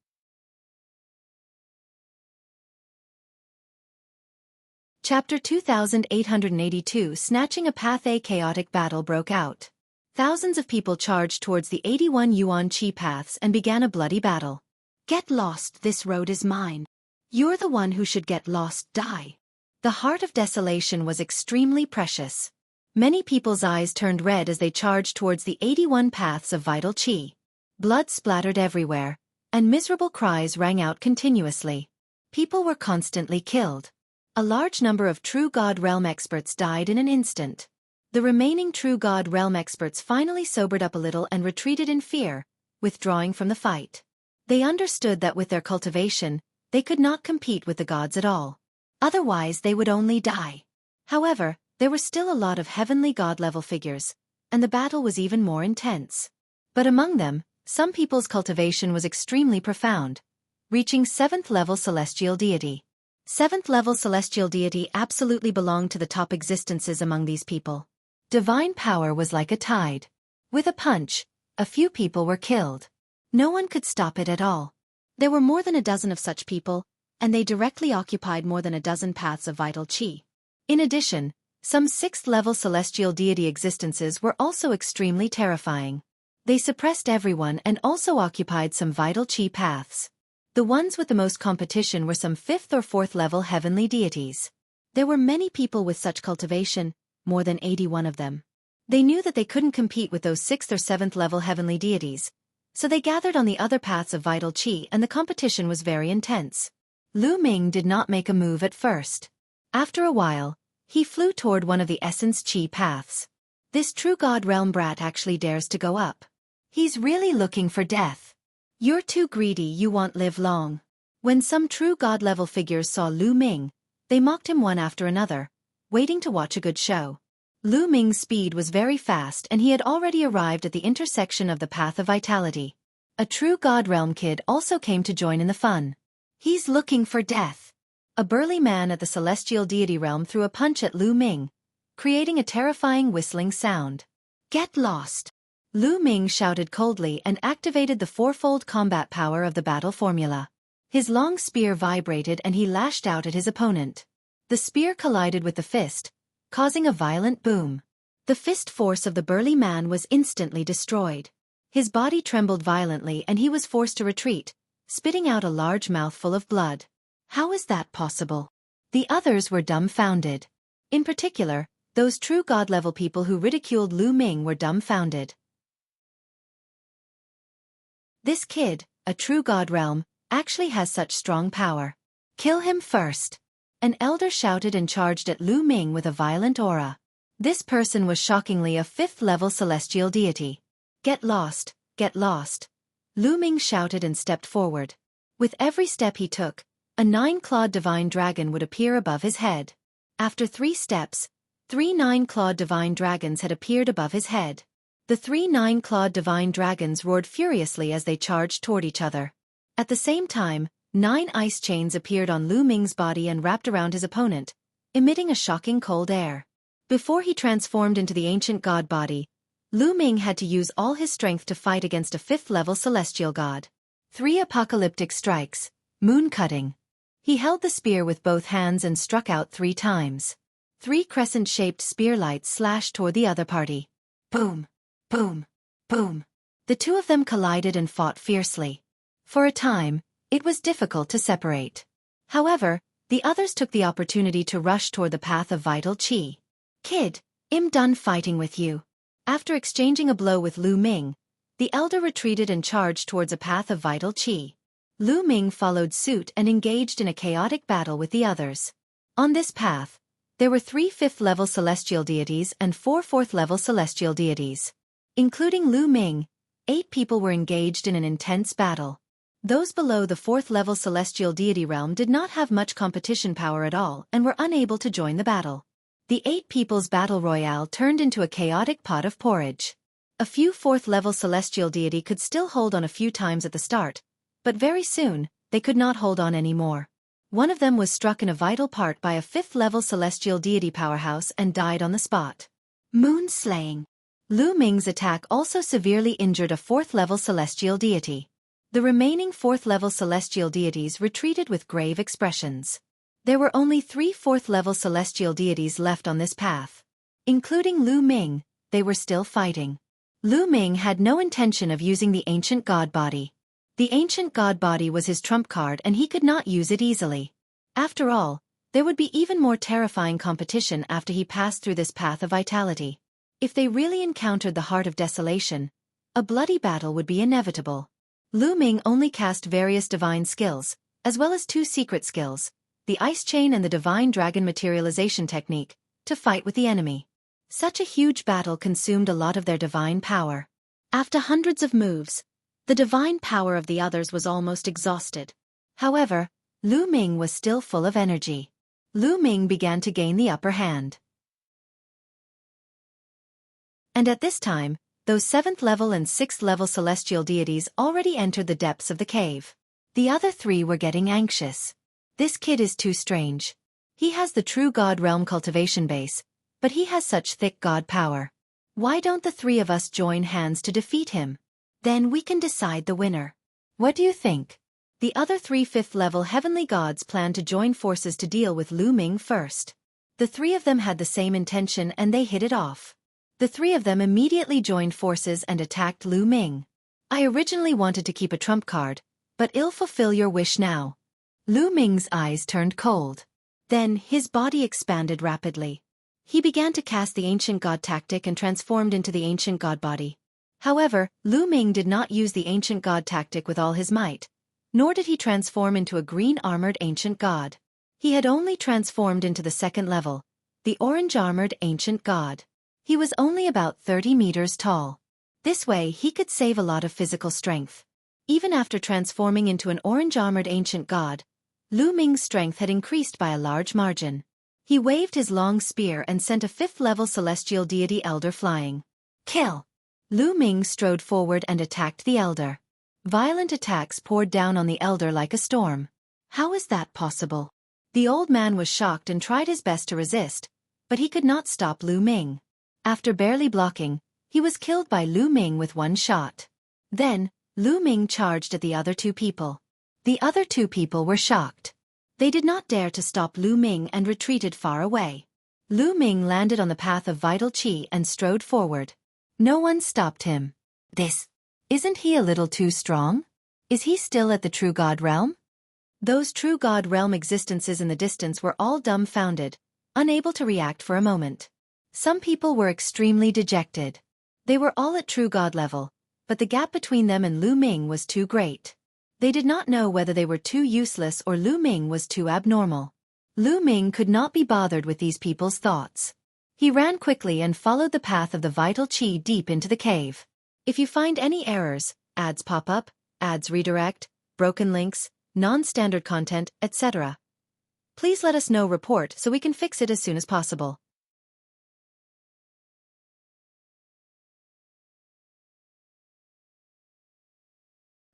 Chapter 2882 Snatching a Path. A chaotic battle broke out. Thousands of people charged towards the 81 Yuan Qi paths and began a bloody battle. Get lost, this road is mine. You're the one who should get lost, die. The heart of desolation was extremely precious. Many people's eyes turned red as they charged towards the 81 paths of vital qi. Blood splattered everywhere, and miserable cries rang out continuously. People were constantly killed. A large number of True God Realm experts died in an instant. The remaining True God Realm experts finally sobered up a little and retreated in fear, withdrawing from the fight. They understood that with their cultivation, they could not compete with the gods at all. Otherwise they would only die. However, there were still a lot of heavenly god-level figures, and the battle was even more intense. But among them, some people's cultivation was extremely profound, reaching 7th level celestial deity. 7th level celestial deity absolutely belonged to the top existences among these people. Divine power was like a tide. With a punch, a few people were killed. No one could stop it at all. There were more than a dozen of such people, and they directly occupied more than a dozen paths of vital qi. In addition, some 6th level celestial deity existences were also extremely terrifying. They suppressed everyone and also occupied some vital qi paths. The ones with the most competition were some 5th or 4th level heavenly deities. There were many people with such cultivation, more than 81 of them. They knew that they couldn't compete with those 6th or 7th level heavenly deities, so they gathered on the other paths of vital qi and the competition was very intense. Lu Ming did not make a move at first. After a while, he flew toward one of the essence qi paths. This True God Realm brat actually dares to go up. He's really looking for death. You're too greedy, you won't live long. When some True God level figures saw Lu Ming, they mocked him one after another, waiting to watch a good show. Lu Ming's speed was very fast and he had already arrived at the intersection of the path of vitality. A True God Realm kid also came to join in the fun. He's looking for death. A burly man at the celestial deity realm threw a punch at Lu Ming, creating a terrifying whistling sound. Get lost! Lu Ming shouted coldly and activated the fourfold combat power of the battle formula. His long spear vibrated and he lashed out at his opponent. The spear collided with the fist, causing a violent boom. The fist force of the burly man was instantly destroyed. His body trembled violently and he was forced to retreat, spitting out a large mouthful of blood. How is that possible? The others were dumbfounded. In particular, those True God level people who ridiculed Lu Ming were dumbfounded. This kid, a True God Realm, actually has such strong power. Kill him first. An elder shouted and charged at Lu Ming with a violent aura. This person was shockingly a 5th level celestial deity. Get lost, get lost. Lu Ming shouted and stepped forward. With every step he took, a 9-clawed divine dragon would appear above his head. After 3 steps, 3 9-clawed divine dragons had appeared above his head. The 3 9-clawed divine dragons roared furiously as they charged toward each other. At the same time, 9 ice chains appeared on Lu Ming's body and wrapped around his opponent, emitting a shocking cold air. Before he transformed into the ancient god body, Lu Ming had to use all his strength to fight against a 5th level celestial god. 3 apocalyptic strikes, moon cutting. He held the spear with both hands and struck out 3 times. 3 crescent-shaped spear lights slashed toward the other party. Boom! Boom! Boom! The two of them collided and fought fiercely. For a time, it was difficult to separate. However, the others took the opportunity to rush toward the path of vital qi. Kid, I'm done fighting with you. After exchanging a blow with Lu Ming, the elder retreated and charged towards a path of vital qi. Lu Ming followed suit and engaged in a chaotic battle with the others. On this path, there were 3 5th-level celestial deities and 4 4th-level celestial deities. Including Lu Ming, 8 people were engaged in an intense battle. Those below the 4th-level celestial deity realm did not have much competition power at all and were unable to join the battle. The 8 people's battle royale turned into a chaotic pot of porridge. A few 4th-level celestial deity could still hold on a few times at the start, but very soon, they could not hold on anymore. One of them was struck in a vital part by a 5th-level celestial deity powerhouse and died on the spot. Moon slaying. Lu Ming's attack also severely injured a 4th-level celestial deity. The remaining 4th-level celestial deities retreated with grave expressions. There were only 3 4th-level celestial deities left on this path. Including Lu Ming, they were still fighting. Lu Ming had no intention of using the ancient god body. The ancient god body was his trump card and he could not use it easily. After all, There would be even more terrifying competition after he passed through this path of vitality. If they really encountered the Heart of Desolation, a bloody battle would be inevitable. Lu Ming only cast various divine skills, as well as 2 secret skills, the Ice Chain and the Divine Dragon Materialization Technique, to fight with the enemy. Such a huge battle consumed a lot of their divine power. After hundreds of moves, the divine power of the others was almost exhausted. However, Lu Ming was still full of energy. Lu Ming began to gain the upper hand. And at this time, those 7th level and 6th level celestial deities already entered the depths of the cave. The other 3 were getting anxious. This kid is too strange. He has the true God realm cultivation base, but he has such thick God power. Why don't the 3 of us join hands to defeat him? Then we can decide the winner. What do you think? The other 3 5th level heavenly gods planned to join forces to deal with Lu Ming first. The 3 of them had the same intention and they hit it off. The 3 of them immediately joined forces and attacked Lu Ming. I originally wanted to keep a trump card, but I'll fulfill your wish now. Lu Ming's eyes turned cold. Then, his body expanded rapidly. He began to cast the Ancient God tactic and transformed into the Ancient God body. However, Lu Ming did not use the Ancient God tactic with all his might, nor did he transform into a green-armored Ancient God. He had only transformed into the 2nd level, the orange-armored Ancient God. He was only about 30 meters tall. This way he could save a lot of physical strength. Even after transforming into an orange-armored Ancient God, Lu Ming's strength had increased by a large margin. He waved his long spear and sent a 5th-level celestial deity elder flying. Kill! Lu Ming strode forward and attacked the elder. Violent attacks poured down on the elder like a storm. How is that possible? The old man was shocked and tried his best to resist, but he could not stop Lu Ming. After barely blocking, he was killed by Lu Ming with 1 shot. Then, Lu Ming charged at the other 2 people. The other 2 people were shocked. They did not dare to stop Lu Ming and retreated far away. Lu Ming landed on the path of vital qi and strode forward. No one stopped him. Isn't he a little too strong? Is he still at the true God realm? Those true God realm existences in the distance were all dumbfounded, unable to react for a moment. Some people were extremely dejected. They were all at true God level, but the gap between them and Lu Ming was too great. They did not know whether they were too useless or Lu Ming was too abnormal. Lu Ming could not be bothered with these people's thoughts. He ran quickly and followed the path of the vital qi deep into the cave. If you find any errors, ads pop up, ads redirect, broken links, non-standard content, etc., please let us know report so we can fix it as soon as possible.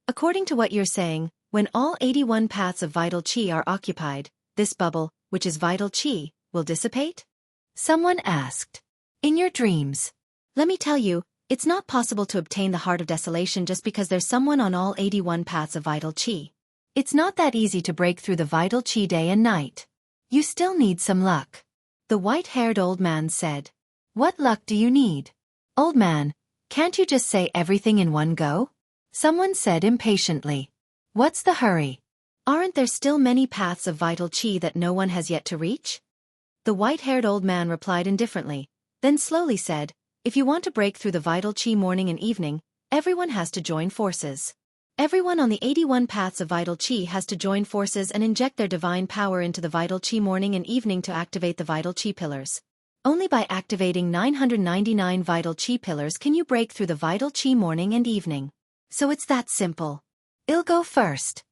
According to what you're saying, when all 81 paths of vital qi are occupied, this bubble, which is vital qi, will dissipate? Someone asked. In your dreams. Let me tell you, it's not possible to obtain the Heart of Desolation just because there's someone on all 81 paths of vital qi. It's not that easy to break through the vital qi day and night. You still need some luck. The white-haired old man said. What luck do you need? Old man, can't you just say everything in one go? Someone said impatiently. What's the hurry? Aren't there still many paths of vital qi that no one has yet to reach? The white-haired old man replied indifferently, then slowly said, if you want to break through the vital qi morning and evening, everyone has to join forces. Everyone on the 81 paths of vital qi has to join forces and inject their divine power into the vital qi morning and evening to activate the vital qi pillars. Only by activating 999 vital qi pillars can you break through the vital qi morning and evening. So it's that simple. I'll go first.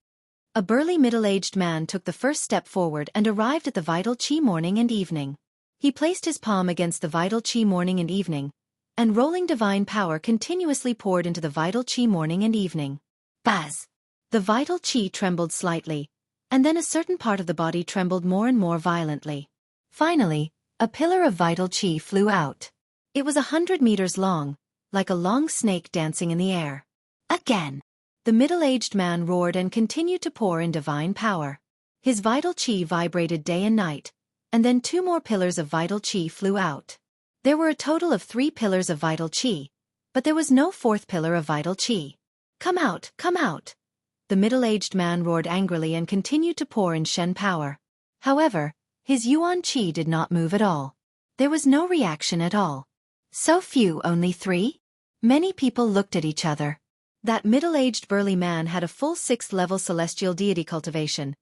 A burly middle-aged man took the first step forward and arrived at the vital qi morning and evening. He placed his palm against the vital qi morning and evening, and rolling divine power continuously poured into the vital qi morning and evening. Buzz! The vital qi trembled slightly, and then a certain part of the body trembled more and more violently. Finally, a pillar of vital qi flew out. It was 100 meters long, like a long snake dancing in the air. Again! The middle-aged man roared and continued to pour in divine power. His vital qi vibrated day and night, and then 2 more pillars of vital qi flew out. There were a total of 3 pillars of vital qi, but there was no 4th pillar of vital qi. Come out, come out! The middle-aged man roared angrily and continued to pour in Shen power. However, His yuan qi did not move at all. There was no reaction at all. So few, only 3? Many people looked at each other. That middle-aged burly man had a full 6th level celestial deity cultivation,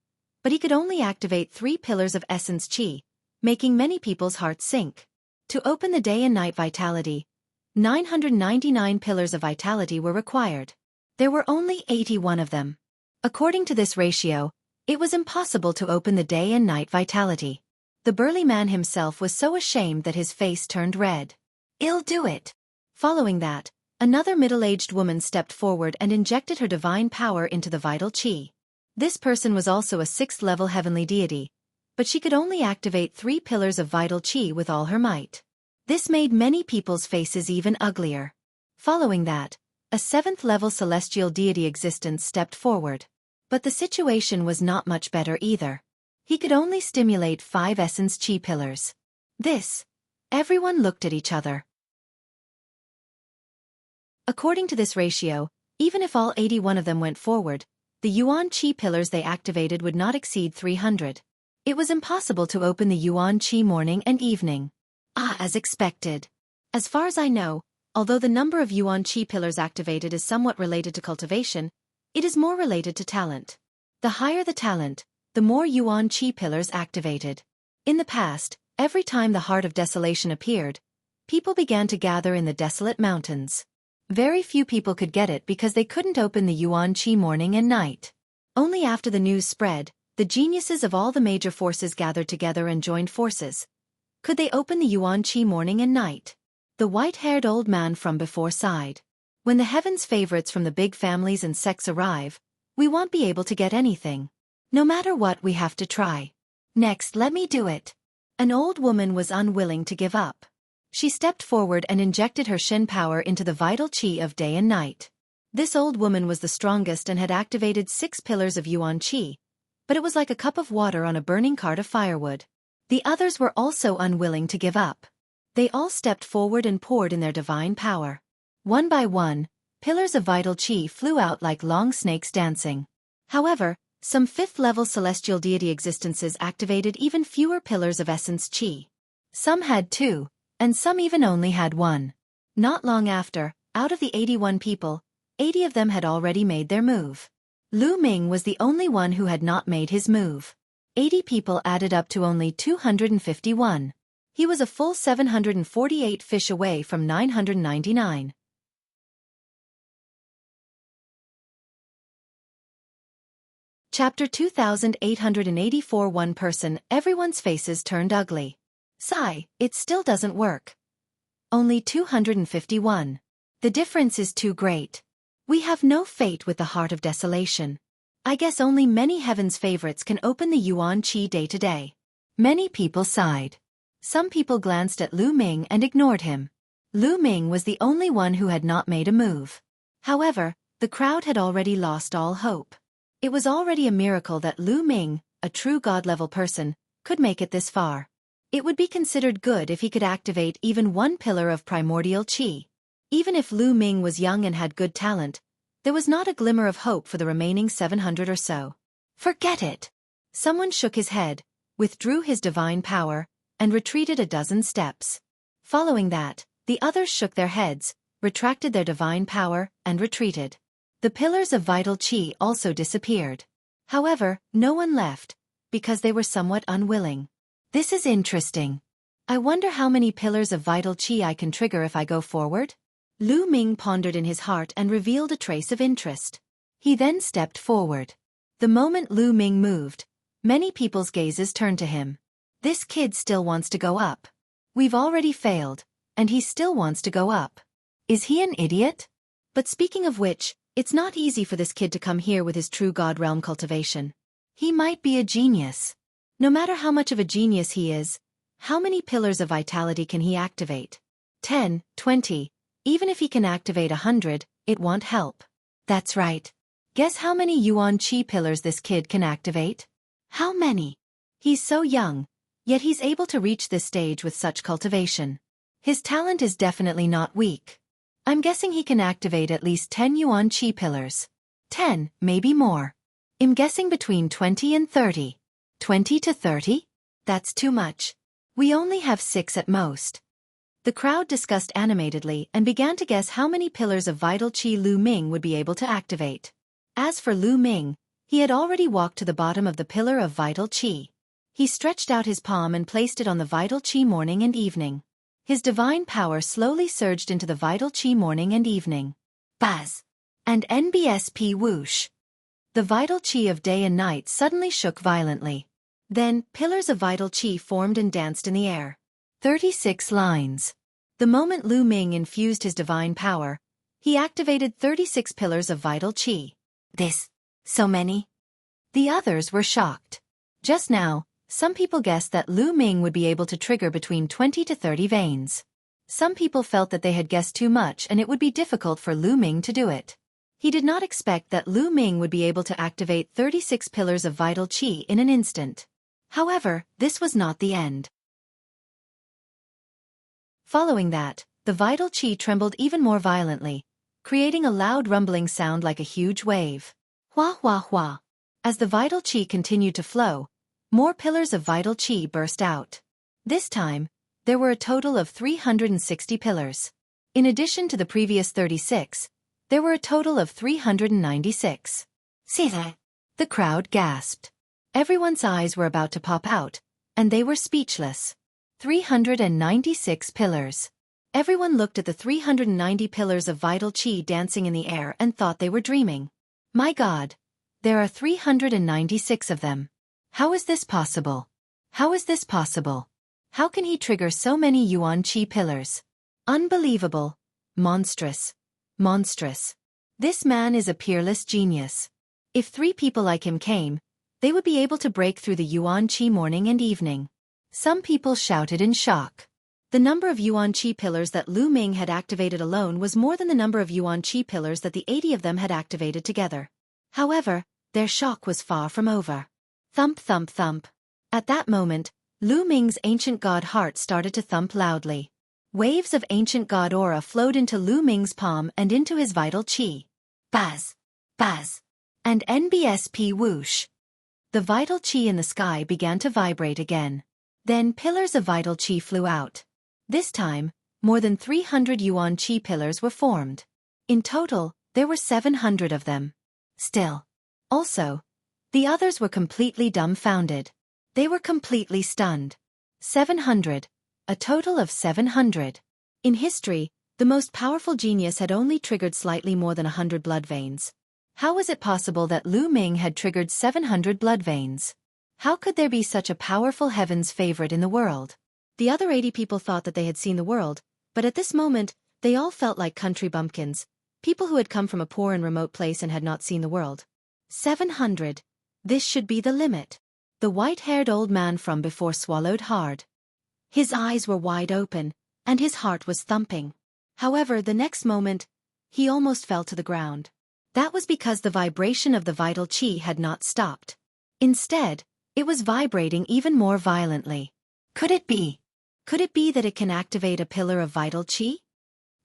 but he could only activate 3 pillars of essence qi, making many people's hearts sink. To open the day and night vitality, 999 pillars of vitality were required. There were only 81 of them. According to this ratio, it was impossible to open the day and night vitality. The burly man himself was so ashamed that his face turned red. "I'll do it." Following that, another middle-aged woman stepped forward and injected her divine power into the vital qi. This person was also a 6th level heavenly deity, but she could only activate 3 pillars of vital qi with all her might. This made many people's faces even uglier. Following that, a 7th level celestial deity existence stepped forward. But the situation was not much better either. He could only stimulate 5 essence qi pillars. Everyone looked at each other. According to this ratio, even if all 81 of them went forward, the yuan qi pillars they activated would not exceed 300. It was impossible to open the yuan qi morning and evening. As expected. As far as I know, although the number of yuan qi pillars activated is somewhat related to cultivation, it is more related to talent. The higher the talent, the more yuan qi pillars activated. In the past, every time the Heart of Desolation appeared, people began to gather in the desolate mountains. Very few people could get it because they couldn't open the yuan qi morning and night. Only after the news spread, the geniuses of all the major forces gathered together and joined forces. Could they open the yuan qi morning and night? The white-haired old man from before sighed. When the heavens' favorites from the big families and sects arrive, we won't be able to get anything. No matter what, we have to try. Next, let me do it. An old woman was unwilling to give up. She stepped forward and injected her Shen power into the vital qi of day and night. This old woman was the strongest and had activated 6 pillars of yuan qi, but it was like a cup of water on a burning cart of firewood. The others were also unwilling to give up. They all stepped forward and poured in their divine power. One by one, pillars of vital qi flew out like long snakes dancing. However, some 5th level celestial deity existences activated even fewer pillars of essence qi. Some had 2, and some even only had 1. Not long after, out of the 81 people, 80 of them had already made their move. Lu Ming was the only one who had not made his move. 80 people added up to only 251. He was a full 748 fish away from 999. Chapter 2884. One person, everyone's faces turned ugly. Sigh, it still doesn't work. Only 251. The difference is too great. We have no fate with the Heart of Desolation. I guess only many heaven's favorites can open the yuan qi day to day. Many people sighed. Some people glanced at Lu Ming and ignored him. Lu Ming was the only one who had not made a move. However, the crowd had already lost all hope. It was already a miracle that Lu Ming, a true god-level person, could make it this far. It would be considered good if he could activate even 1 pillar of primordial qi. Even if Lu Ming was young and had good talent, there was not a glimmer of hope for the remaining 700 or so. Forget it! Someone shook his head, withdrew his divine power, and retreated a dozen steps. Following that, the others shook their heads, retracted their divine power, and retreated. The pillars of vital qi also disappeared. However, no one left, because they were somewhat unwilling. This is interesting. I wonder how many pillars of vital qi I can trigger if I go forward? Lu Ming pondered in his heart and revealed a trace of interest. He then stepped forward. The moment Lu Ming moved, many people's gazes turned to him. This kid still wants to go up. We've already failed, and he still wants to go up. Is he an idiot? But speaking of which, it's not easy for this kid to come here with his true god realm cultivation. He might be a genius. No matter how much of a genius he is, how many pillars of vitality can he activate? 10, 20, even if he can activate 100, it won't help. That's right. Guess how many yuan qi pillars this kid can activate? How many? He's so young, yet he's able to reach this stage with such cultivation. His talent is definitely not weak. I'm guessing he can activate at least 10 yuan qi pillars. 10, maybe more. I'm guessing between 20 and 30. 20 to 30? That's too much. We only have 6 at most. The crowd discussed animatedly and began to guess how many pillars of vital qi Lu Ming would be able to activate. As for Lu Ming, he had already walked to the bottom of the pillar of vital qi. He stretched out his palm and placed it on the vital qi morning and evening. His divine power slowly surged into the vital qi morning and evening. Buzz! And NBSP whoosh! The vital qi of day and night suddenly shook violently. Then, pillars of vital qi formed and danced in the air. 36 lines. The moment Lu Ming infused his divine power, he activated 36 pillars of vital qi. So many? The others were shocked. Just now, some people guessed that Lu Ming would be able to trigger between 20 to 30 veins. Some people felt that they had guessed too much and it would be difficult for Lu Ming to do it. He did not expect that Lu Ming would be able to activate 36 pillars of vital qi in an instant. However, this was not the end. Following that, the vital qi trembled even more violently, creating a loud rumbling sound like a huge wave. Hua hua hua. As the vital qi continued to flow, more pillars of vital qi burst out. This time, there were a total of 360 pillars. In addition to the previous 36, there were a total of 396. See that? The crowd gasped. Everyone's eyes were about to pop out, and they were speechless. 396 pillars. Everyone looked at the 390 pillars of vital qi dancing in the air and thought they were dreaming. My God! There are 396 of them. How is this possible? How is this possible? How can he trigger so many yuan qi pillars? Unbelievable. Monstrous. Monstrous. This man is a peerless genius. If 3 people like him came, they would be able to break through the yuan qi morning and evening. Some people shouted in shock. The number of yuan qi pillars that Lu Ming had activated alone was more than the number of yuan qi pillars that the 80 of them had activated together. However, their shock was far from over. Thump thump thump. At that moment, Lu Ming's ancient god heart started to thump loudly. Waves of ancient god aura flowed into Lu Ming's palm and into his vital qi. Buzz! Buzz! And NBSP whoosh! The vital qi in the sky began to vibrate again. Then pillars of vital qi flew out. This time, more than 300 yuan qi pillars were formed. In total, there were 700 of them. Still. Also, the others were completely dumbfounded. They were completely stunned. 700. A total of 700. In history, the most powerful genius had only triggered slightly more than 100 blood veins. How was it possible that Lu Ming had triggered 700 blood veins? How could there be such a powerful heaven's favorite in the world? The other 80 people thought that they had seen the world, but at this moment, they all felt like country bumpkins, people who had come from a poor and remote place and had not seen the world. 700. This should be the limit. The white-haired old man from before swallowed hard. His eyes were wide open, and his heart was thumping. However, the next moment, he almost fell to the ground. That was because the vibration of the vital qi had not stopped. Instead, it was vibrating even more violently. Could it be? Could it be that it can activate a pillar of vital qi?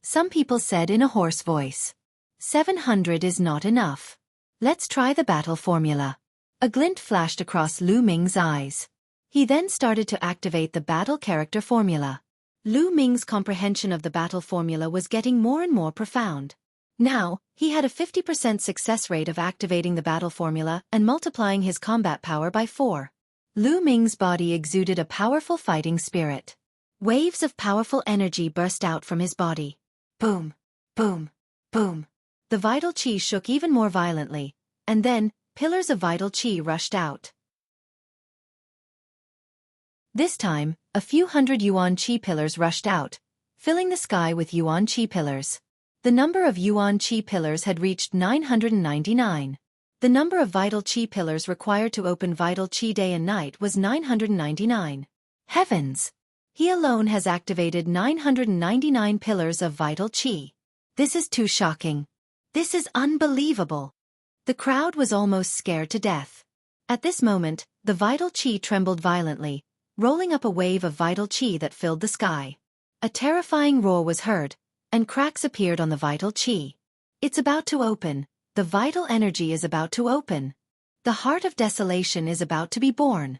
Some people said in a hoarse voice. 700 is not enough. Let's try the battle formula. A glint flashed across Lu Ming's eyes. He then started to activate the battle character formula. Lu Ming's comprehension of the battle formula was getting more and more profound. Now, he had a 50% success rate of activating the battle formula and multiplying his combat power by 4. Lu Ming's body exuded a powerful fighting spirit. Waves of powerful energy burst out from his body. Boom, boom, boom. The vital qi shook even more violently, and then, pillars of vital qi rushed out. This time, a few hundred yuan qi pillars rushed out, filling the sky with yuan qi pillars. The number of yuan qi pillars had reached 999. The number of vital qi pillars required to open vital qi day and night was 999. Heavens! He alone has activated 999 pillars of vital qi. This is too shocking. This is unbelievable. The crowd was almost scared to death. At this moment, the vital qi trembled violently, rolling up a wave of vital qi that filled the sky. A terrifying roar was heard, and cracks appeared on the vital qi. It's about to open. The vital energy is about to open. The heart of desolation is about to be born.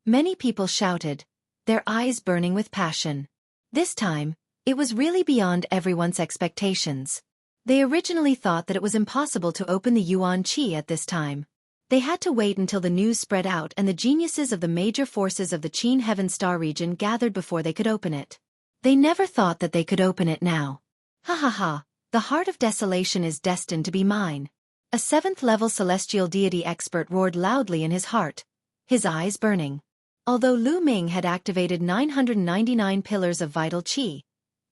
Many people shouted, their eyes burning with passion. This time, it was really beyond everyone's expectations. They originally thought that it was impossible to open the Yuan Qi at this time. They had to wait until the news spread out and the geniuses of the major forces of the Qin Heaven Star region gathered before they could open it. They never thought that they could open it now. Ha ha ha, the Heart of Desolation is destined to be mine. A 7th-level celestial deity expert roared loudly in his heart, his eyes burning. Although Lu Ming had activated 999 pillars of vital qi,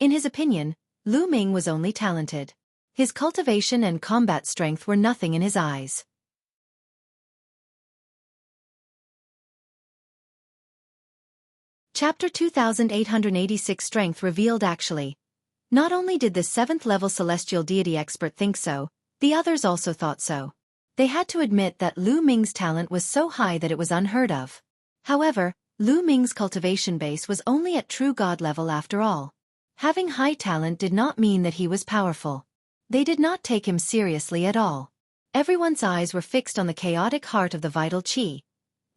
in his opinion, Lu Ming was only talented. His cultivation and combat strength were nothing in his eyes. Chapter 2886 Strength revealed actually. Not only did this 7th-level celestial deity expert think so, the others also thought so. They had to admit that Lu Ming's talent was so high that it was unheard of. However, Lu Ming's cultivation base was only at true god level after all. Having high talent did not mean that he was powerful. They did not take him seriously at all. Everyone's eyes were fixed on the chaotic heart of the vital qi,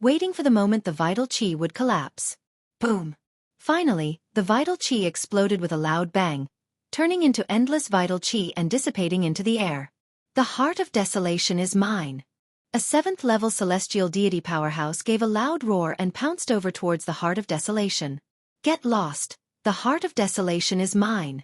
waiting for the moment the vital qi would collapse. Boom! Finally, the vital qi exploded with a loud bang, turning into endless vital qi and dissipating into the air. The Heart of Desolation is mine. A 7th-level celestial deity powerhouse gave a loud roar and pounced over towards the Heart of Desolation. Get lost, the Heart of Desolation is mine.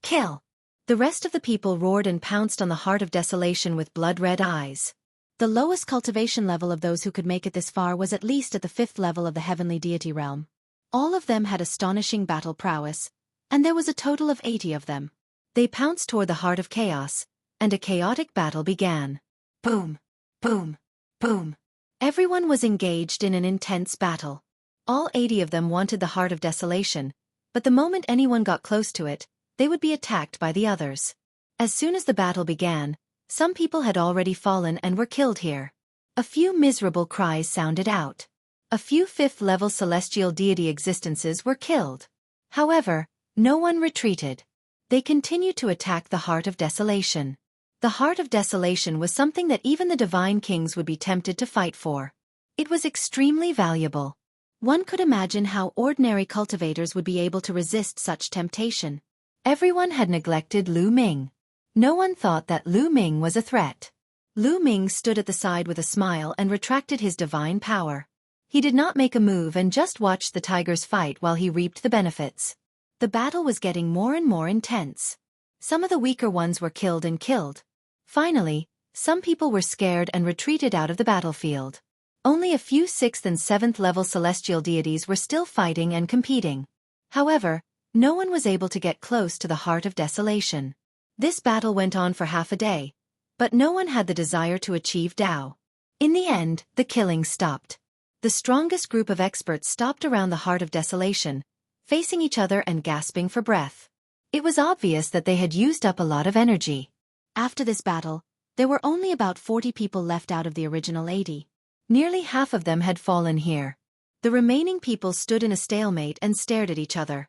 Kill! The rest of the people roared and pounced on the Heart of Desolation with blood-red eyes. The lowest cultivation level of those who could make it this far was at least at the 5th level of the heavenly deity realm. All of them had astonishing battle prowess, and there was a total of 80 of them. They pounced toward the Heart of Chaos, and a chaotic battle began. Boom! Boom! Boom! Everyone was engaged in an intense battle. All 80 of them wanted the Heart of Desolation, but the moment anyone got close to it, they would be attacked by the others. As soon as the battle began, some people had already fallen and were killed here. A few miserable cries sounded out. A few 5th-level celestial deity existences were killed. However, no one retreated. They continued to attack the Heart of Desolation. The Heart of Desolation was something that even the divine kings would be tempted to fight for. It was extremely valuable. One could imagine how ordinary cultivators would be able to resist such temptation. Everyone had neglected Lu Ming. No one thought that Lu Ming was a threat. Lu Ming stood at the side with a smile and retracted his divine power. He did not make a move and just watched the tigers fight while he reaped the benefits. The battle was getting more and more intense. Some of the weaker ones were killed and killed. Finally, some people were scared and retreated out of the battlefield. Only a few 6th and 7th level celestial deities were still fighting and competing. However, no one was able to get close to the Heart of Desolation. This battle went on for half a day, but no one had the desire to achieve Dao. In the end, the killing stopped. The strongest group of experts stopped around the Heart of Desolation, facing each other and gasping for breath. It was obvious that they had used up a lot of energy. After this battle, there were only about 40 people left out of the original 80. Nearly half of them had fallen here. The remaining people stood in a stalemate and stared at each other.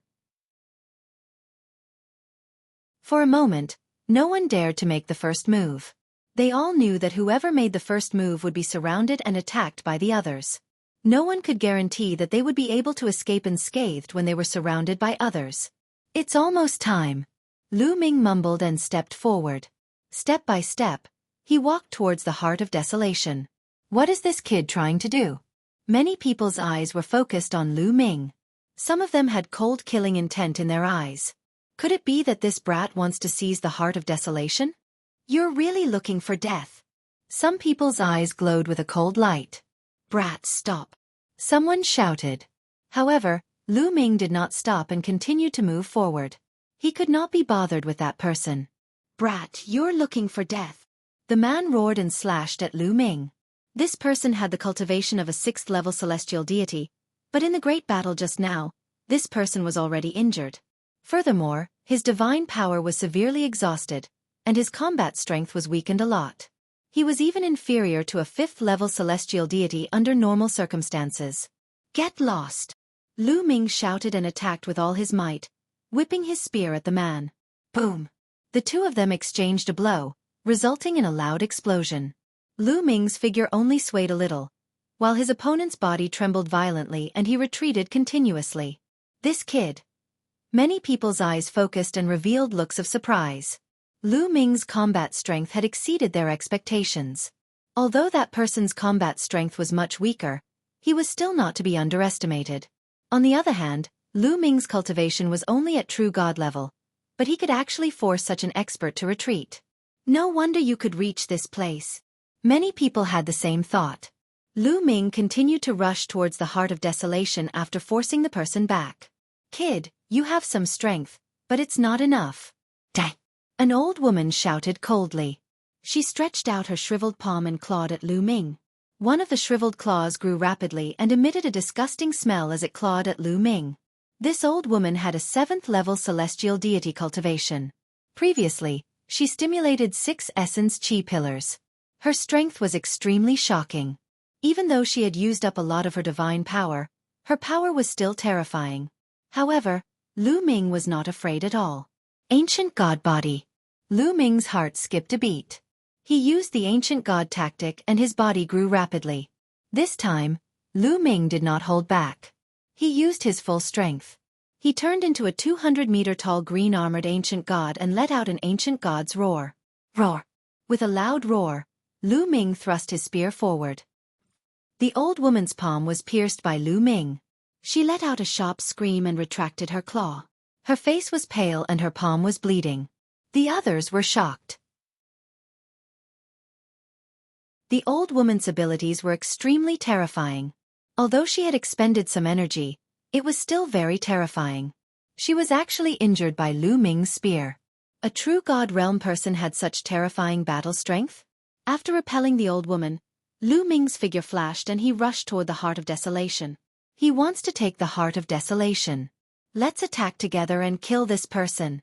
For a moment, no one dared to make the first move. They all knew that whoever made the first move would be surrounded and attacked by the others. No one could guarantee that they would be able to escape unscathed when they were surrounded by others. It's almost time. Lu Ming mumbled and stepped forward. Step by step, he walked towards the Heart of Desolation. What is this kid trying to do? Many people's eyes were focused on Lu Ming. Some of them had cold killing intent in their eyes. Could it be that this brat wants to seize the Heart of Desolation? You're really looking for death. Some people's eyes glowed with a cold light. Brat, stop. Someone shouted. However, Lu Ming did not stop and continued to move forward. He could not be bothered with that person. Brat, you're looking for death. The man roared and slashed at Lu Ming. This person had the cultivation of a 6th-level celestial deity, but in the great battle just now, this person was already injured. Furthermore, his divine power was severely exhausted, and his combat strength was weakened a lot. He was even inferior to a 5th-level celestial deity under normal circumstances. Get lost! Lu Ming shouted and attacked with all his might, whipping his spear at the man. Boom! The two of them exchanged a blow, resulting in a loud explosion. Lu Ming's figure only swayed a little, while his opponent's body trembled violently and he retreated continuously. This kid. Many people's eyes focused and revealed looks of surprise. Lu Ming's combat strength had exceeded their expectations. Although that person's combat strength was much weaker, he was still not to be underestimated. On the other hand, Lu Ming's cultivation was only at true god level, but he could actually force such an expert to retreat. No wonder you could reach this place. Many people had the same thought. Lu Ming continued to rush towards the Heart of Desolation after forcing the person back. Kid, you have some strength, but it's not enough. Dang! An old woman shouted coldly. She stretched out her shriveled palm and clawed at Lu Ming. One of the shriveled claws grew rapidly and emitted a disgusting smell as it clawed at Lu Ming. This old woman had a 7th-level celestial deity cultivation. Previously, she stimulated 6 essence chi pillars. Her strength was extremely shocking. Even though she had used up a lot of her divine power, her power was still terrifying. However, Lu Ming was not afraid at all. Ancient God Body. Lu Ming's heart skipped a beat. He used the ancient god tactic and his body grew rapidly. This time, Lu Ming did not hold back. He used his full strength. He turned into a 200-meter-tall green-armored ancient god and let out an ancient god's roar. Roar! With a loud roar, Lu Ming thrust his spear forward. The old woman's palm was pierced by Lu Ming. She let out a sharp scream and retracted her claw. Her face was pale and her palm was bleeding. The others were shocked. The old woman's abilities were extremely terrifying. Although she had expended some energy, it was still very terrifying. She was actually injured by Lu Ming's spear. A true God Realm person had such terrifying battle strength? After repelling the old woman, Lu Ming's figure flashed and he rushed toward the Heart of Desolation. He wants to take the Heart of Desolation. Let's attack together and kill this person.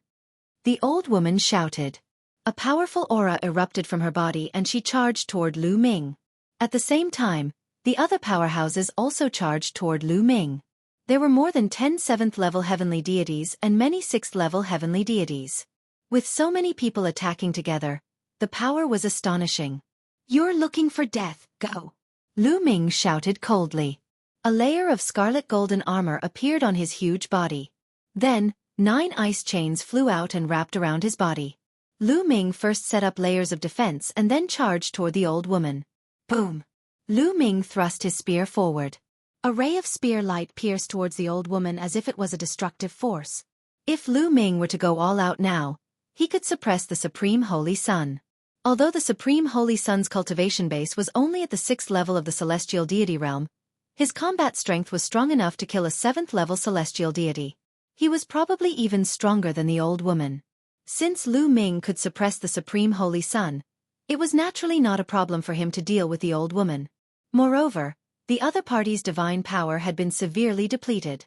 The old woman shouted. A powerful aura erupted from her body and she charged toward Lu Ming. At the same time, the other powerhouses also charged toward Lu Ming. There were more than 10 7th-level heavenly deities and many 6th-level heavenly deities. With so many people attacking together, the power was astonishing. You're looking for death, go! Lu Ming shouted coldly. A layer of scarlet golden armor appeared on his huge body. Then, 9 ice chains flew out and wrapped around his body. Lu Ming first set up layers of defense and then charged toward the old woman. Boom! Lu Ming thrust his spear forward. A ray of spear light pierced towards the old woman as if it was a destructive force. If Lu Ming were to go all out now, he could suppress the Supreme Holy Sun. Although the Supreme Holy Sun's cultivation base was only at the 6th level of the celestial deity realm, his combat strength was strong enough to kill a 7th-level celestial deity. He was probably even stronger than the old woman. Since Lu Ming could suppress the Supreme Holy Sun, it was naturally not a problem for him to deal with the old woman. Moreover, the other party's divine power had been severely depleted.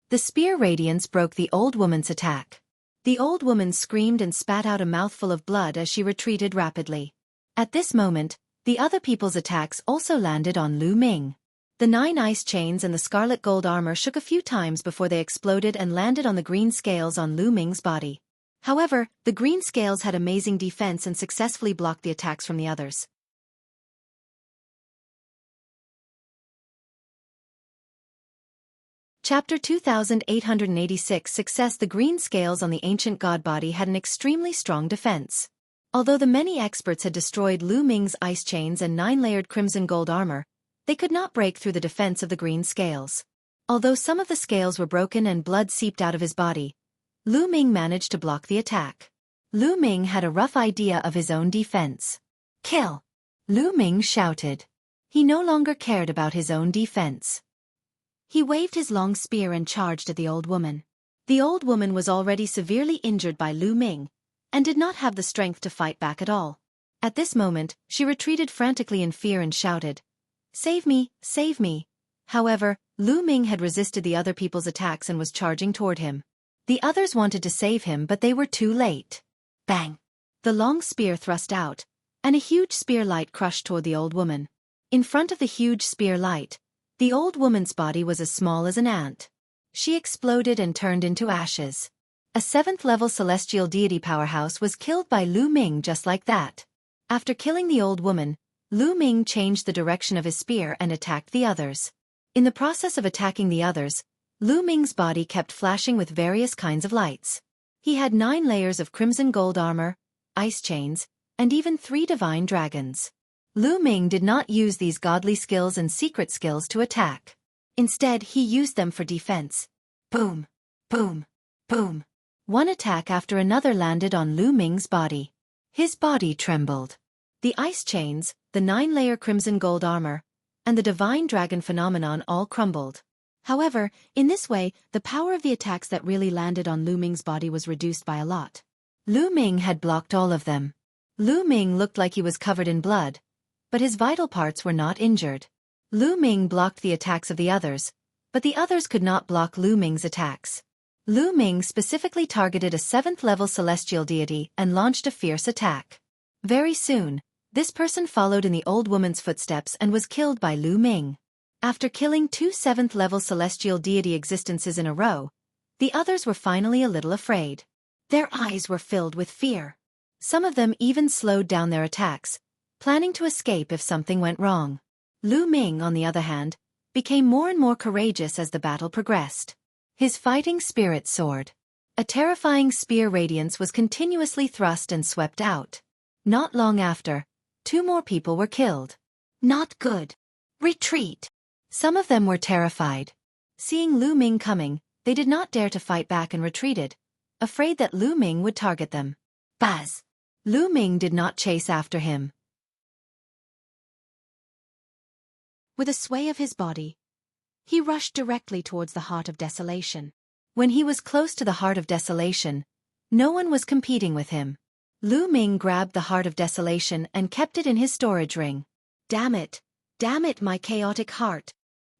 The spear radiance broke the old woman's attack. The old woman screamed and spat out a mouthful of blood as she retreated rapidly. At this moment, the other people's attacks also landed on Lu Ming. The 9 ice chains and the scarlet gold armor shook a few times before they exploded and landed on the green scales on Lu Ming's body. However, the green scales had amazing defense and successfully blocked the attacks from the others. Chapter 2886 Success. The green scales on the ancient god body had an extremely strong defense. Although the many experts had destroyed Lu Ming's ice chains and 9-layered crimson gold armor, they could not break through the defense of the green scales. Although some of the scales were broken and blood seeped out of his body, Lu Ming managed to block the attack. Lu Ming had a rough idea of his own defense. Kill! Lu Ming shouted. He no longer cared about his own defense. He waved his long spear and charged at the old woman. The old woman was already severely injured by Lu Ming, and did not have the strength to fight back at all. At this moment, she retreated frantically in fear and shouted, "Save me, save me!" However, Lu Ming had resisted the other people's attacks and was charging toward him. The others wanted to save him but they were too late. Bang! The long spear thrust out, and a huge spear light crushed toward the old woman. In front of the huge spear light, the old woman's body was as small as an ant. She exploded and turned into ashes. A 7th-level celestial deity powerhouse was killed by Lu Ming just like that. After killing the old woman, Lu Ming changed the direction of his spear and attacked the others. In the process of attacking the others, Lu Ming's body kept flashing with various kinds of lights. He had 9 layers of crimson gold armor, ice chains, and even 3 divine dragons. Lu Ming did not use these godly skills and secret skills to attack. Instead, he used them for defense. Boom! Boom! Boom! One attack after another landed on Lu Ming's body. His body trembled. The ice chains, the 9-layer crimson gold armor, and the divine dragon phenomenon all crumbled. However, in this way, the power of the attacks that really landed on Lu Ming's body was reduced by a lot. Lu Ming had blocked all of them. Lu Ming looked like he was covered in blood, but his vital parts were not injured. Lu Ming blocked the attacks of the others, but the others could not block Lu Ming's attacks. Lu Ming specifically targeted a 7th-level celestial deity and launched a fierce attack. Very soon, this person followed in the old woman's footsteps and was killed by Lu Ming. After killing 2 7th-level celestial deity existences in a row, the others were finally a little afraid. Their eyes were filled with fear. Some of them even slowed down their attacks, planning to escape if something went wrong. Lu Ming, on the other hand, became more and more courageous as the battle progressed. His fighting spirit soared. A terrifying spear radiance was continuously thrust and swept out. Not long after, 2 more people were killed. Not good. Retreat. Some of them were terrified. Seeing Lu Ming coming, they did not dare to fight back and retreated, afraid that Lu Ming would target them. Buzz! Lu Ming did not chase after him. With a sway of his body, he rushed directly towards the Heart of Desolation. When he was close to the Heart of Desolation, no one was competing with him. Lu Ming grabbed the Heart of Desolation and kept it in his storage ring. Damn it, my chaotic heart.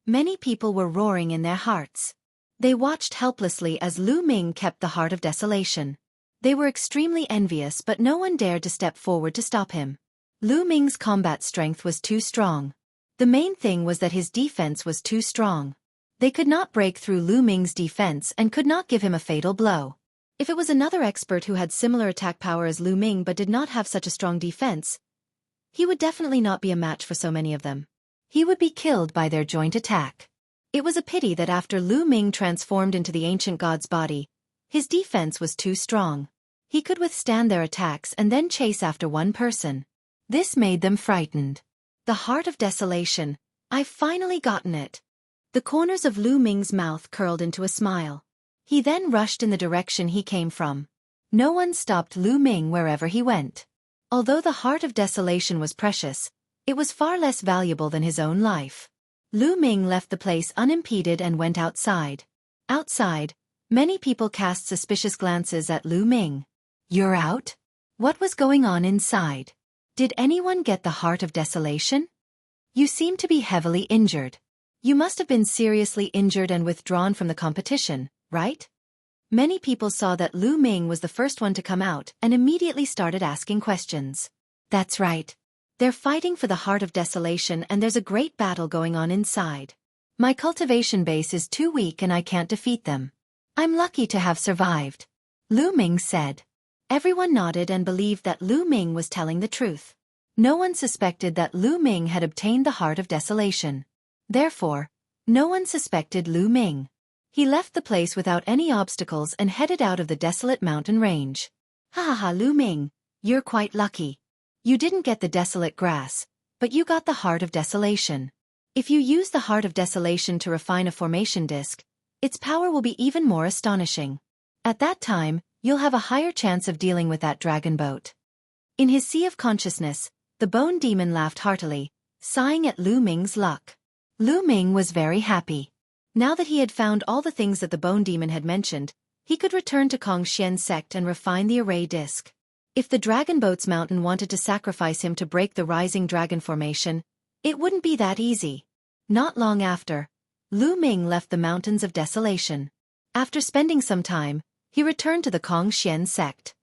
Many people were roaring in their hearts. They watched helplessly as Lu Ming kept the Heart of Desolation. They were extremely envious, but no one dared to step forward to stop him. Lu Ming's combat strength was too strong. The main thing was that his defense was too strong. They could not break through Lu Ming's defense and could not give him a fatal blow. If it was another expert who had similar attack power as Lu Ming but did not have such a strong defense, he would definitely not be a match for so many of them. He would be killed by their joint attack. It was a pity that after Lu Ming transformed into the ancient god's body, his defense was too strong. He could withstand their attacks and then chase after one person. This made them frightened. The Heart of Desolation. I've finally gotten it. The corners of Lu Ming's mouth curled into a smile. He then rushed in the direction he came from. No one stopped Lu Ming wherever he went. Although the Heart of Desolation was precious, it was far less valuable than his own life. Lu Ming left the place unimpeded and went outside. Outside, many people cast suspicious glances at Lu Ming. You're out? What was going on inside? Did anyone get the Heart of Desolation? You seem to be heavily injured. You must have been seriously injured and withdrawn from the competition, right? Many people saw that Lu Ming was the first one to come out and immediately started asking questions. That's right. They're fighting for the Heart of Desolation and there's a great battle going on inside. My cultivation base is too weak and I can't defeat them. I'm lucky to have survived. Lu Ming said. Everyone nodded and believed that Lu Ming was telling the truth. No one suspected that Lu Ming had obtained the Heart of Desolation. Therefore, no one suspected Lu Ming. He left the place without any obstacles and headed out of the desolate mountain range. Ha ha ha, Lu Ming, you're quite lucky. You didn't get the desolate grass, but you got the Heart of Desolation. If you use the Heart of Desolation to refine a formation disc, its power will be even more astonishing. At that time, you'll have a higher chance of dealing with that dragon boat. In his sea of consciousness, the bone demon laughed heartily, sighing at Lu Ming's luck. Lu Ming was very happy. Now that he had found all the things that the bone demon had mentioned, he could return to Kongxian's sect and refine the array disc. If the Dragon Boat's mountain wanted to sacrifice him to break the rising dragon formation, it wouldn't be that easy. Not long after, Lu Ming left the Mountains of Desolation. After spending some time, he returned to the Kongxian sect.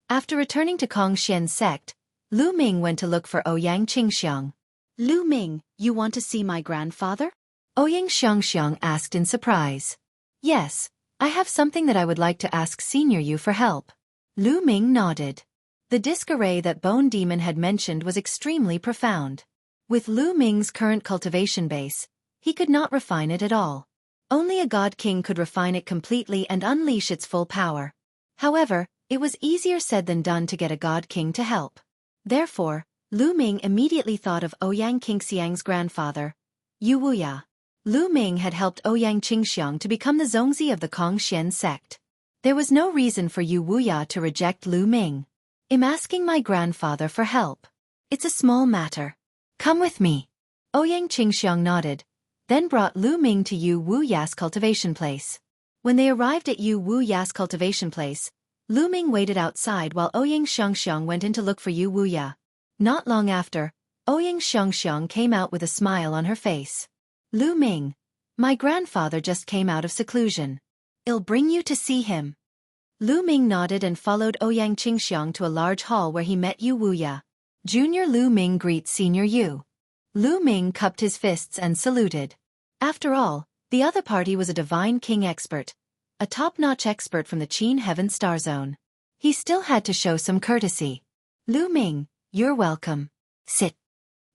After returning to Kongxian's sect, Lu Ming went to look for Ouyang Qingxiang. Lu Ming, you want to see my grandfather? Ouyang Xiangxiang asked in surprise. Yes, I have something that I would like to ask Senior Yu for help. Lu Ming nodded. The disarray that Bone Demon had mentioned was extremely profound. With Lu Ming's current cultivation base, he could not refine it at all. Only a God King could refine it completely and unleash its full power. However, it was easier said than done to get a God King to help. Therefore, Lu Ming immediately thought of Ouyang Qingxiang's grandfather, Yu Wuya. Lu Ming had helped Ouyang Qingxiang to become the Zongzi of the Kongxian sect. There was no reason for Yu Wuya to reject Lu Ming. "I'm asking my grandfather for help. It's a small matter. Come with me." Ouyang Qingxiang nodded, then brought Lu Ming to Yu Wuya's cultivation place. When they arrived at Yu Wuya's cultivation place, Lu Ming waited outside while Ouyang Xiangxiang went in to look for Yu Wuya. Not long after, Ouyang Xiangxiang came out with a smile on her face. "Lu Ming, my grandfather just came out of seclusion. I'll bring you to see him." Lu Ming nodded and followed Ouyang Qingxiang to a large hall where he met Yu Wuya. Junior Lu Ming greets Senior Yu. Lu Ming cupped his fists and saluted. After all, the other party was a Divine King expert, a top-notch expert from the Qin Heaven Star Zone. He still had to show some courtesy. "Lu Ming, you're welcome. Sit."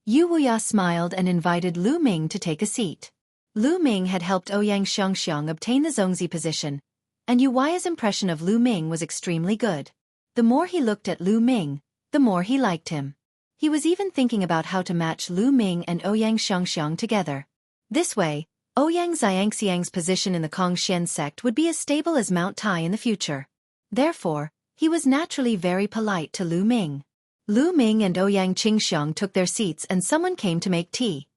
Yu Wuya smiled and invited Lu Ming to take a seat. Lu Ming had helped Ouyang Xiangxiang obtain the Zongzi position, and Yu Wuya's impression of Lu Ming was extremely good. The more he looked at Lu Ming, the more he liked him. He was even thinking about how to match Lu Ming and Ouyang Xiangxiang together. This way, Ouyang Xiangxiang's position in the Kongxian sect would be as stable as Mount Tai in the future. Therefore, he was naturally very polite to Lu Ming. Lu Ming and Ouyang Qingxiang took their seats and someone came to make tea.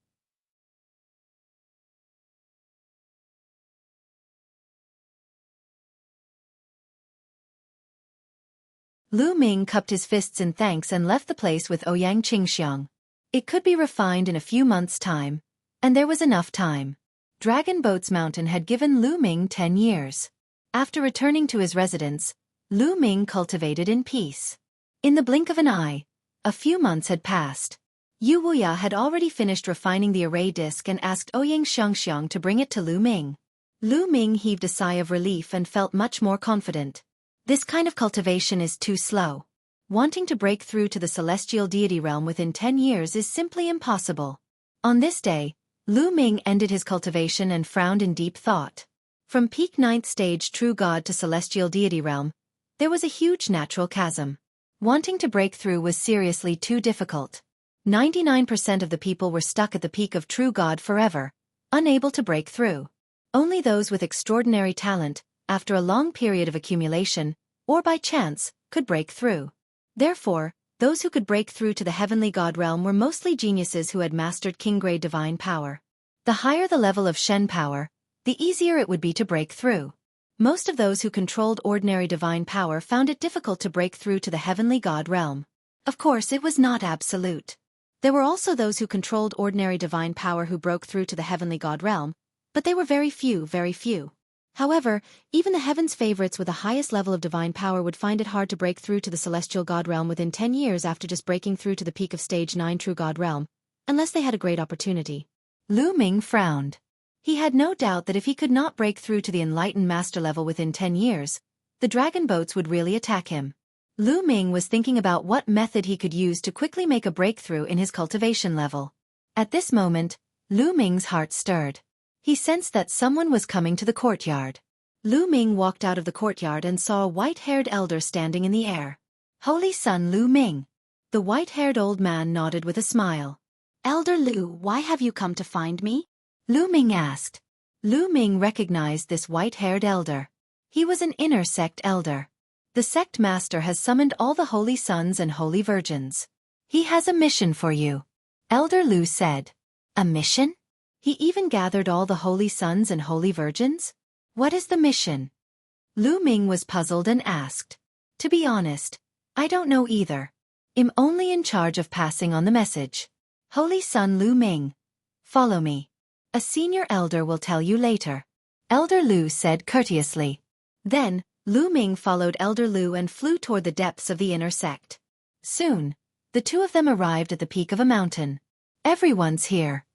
Lu Ming cupped his fists in thanks and left the place with Ouyang Qingxiang. It could be refined in a few months' time, and there was enough time. Dragon Boats Mountain had given Lu Ming 10 years. After returning to his residence, Lu Ming cultivated in peace. In the blink of an eye, a few months had passed. Yu Wuya had already finished refining the array disc and asked Ouyang Xiangxiang to bring it to Lu Ming. Lu Ming heaved a sigh of relief and felt much more confident. This kind of cultivation is too slow. Wanting to break through to the celestial deity realm within 10 years is simply impossible. On this day, Lu Ming ended his cultivation and frowned in deep thought. From peak 9th stage true god to celestial deity realm, there was a huge natural chasm. Wanting to break through was seriously too difficult. 99% of the people were stuck at the peak of true god forever, unable to break through. Only those with extraordinary talent, after a long period of accumulation, or by chance, could break through. Therefore, those who could break through to the heavenly god realm were mostly geniuses who had mastered king-grade divine power. The higher the level of Shen power, the easier it would be to break through. Most of those who controlled ordinary divine power found it difficult to break through to the heavenly god realm. Of course, it was not absolute. There were also those who controlled ordinary divine power who broke through to the heavenly god realm, but they were very few, very few. However, even the heavens' favorites with the highest level of divine power would find it hard to break through to the celestial god realm within 10 years after just breaking through to the peak of stage 9 true god realm, unless they had a great opportunity. Lu Ming frowned. He had no doubt that if he could not break through to the enlightened master level within 10 years, the dragon boats would really attack him. Lu Ming was thinking about what method he could use to quickly make a breakthrough in his cultivation level. At this moment, Lu Ming's heart stirred. He sensed that someone was coming to the courtyard. Lu Ming walked out of the courtyard and saw a white-haired elder standing in the air. "Holy Son Lu Ming." The white-haired old man nodded with a smile. "Elder Lu, why have you come to find me?" Lu Ming asked. Lu Ming recognized this white-haired elder. He was an inner sect elder. The sect master has summoned all the holy sons and holy virgins. He has a mission for you. Elder Lu said. A mission? He even gathered all the holy sons and holy virgins? What is the mission? Lu Ming was puzzled and asked. To be honest, I don't know either. I'm only in charge of passing on the message. Holy Son Lu Ming, follow me. A senior elder will tell you later. Elder Lu said courteously. Then, Lu Ming followed Elder Lu and flew toward the depths of the inner sect. Soon, the two of them arrived at the peak of a mountain. Everyone's here.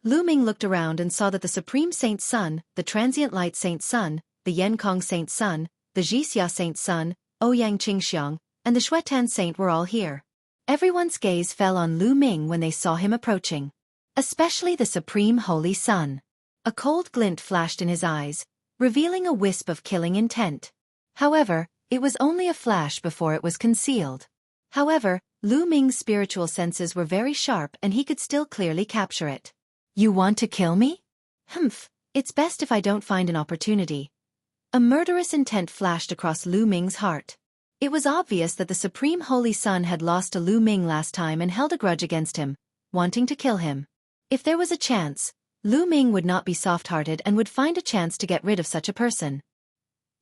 Lu Ming looked around and saw that the Supreme Saint Sun, the Transient Light Saint Sun, the Yenkong Saint Sun, the Jixia Saint's son, Ouyang Qingxiang, and the Xuetan Saint were all here. Everyone's gaze fell on Lu Ming when they saw him approaching. Especially the Supreme Holy Sun. A cold glint flashed in his eyes, revealing a wisp of killing intent. However, it was only a flash before it was concealed. However, Lu Ming's spiritual senses were very sharp and he could still clearly capture it. You want to kill me? Humph, it's best if I don't find an opportunity. A murderous intent flashed across Lu Ming's heart. It was obvious that the Supreme Holy Sun had lost to Lu Ming last time and held a grudge against him, wanting to kill him. If there was a chance, Lu Ming would not be soft-hearted and would find a chance to get rid of such a person.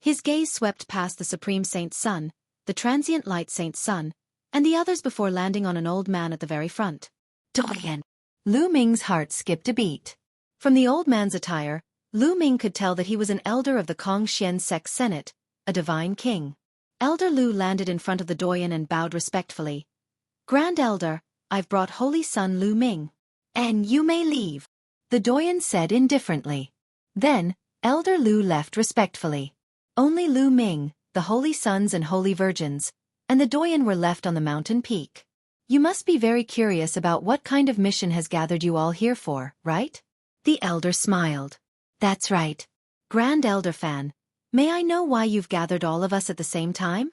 His gaze swept past the Supreme Saint's son, the Transient Light Saint's son, and the others before landing on an old man at the very front. Doyen! Lu Ming's heart skipped a beat. From the old man's attire, Lu Ming could tell that he was an elder of the Kongxian Sect Senate, a divine king. Elder Lu landed in front of the Doyen and bowed respectfully. Grand Elder, I've brought Holy Son Lu Ming. And you may leave, the Doyen said indifferently. Then, Elder Lu left respectfully. Only Lu Ming, the Holy Sons and Holy Virgins, and the Doyen were left on the mountain peak. You must be very curious about what kind of mission has gathered you all here for, right? The elder smiled. That's right. Grand Elder Fan, may I know why you've gathered all of us at the same time?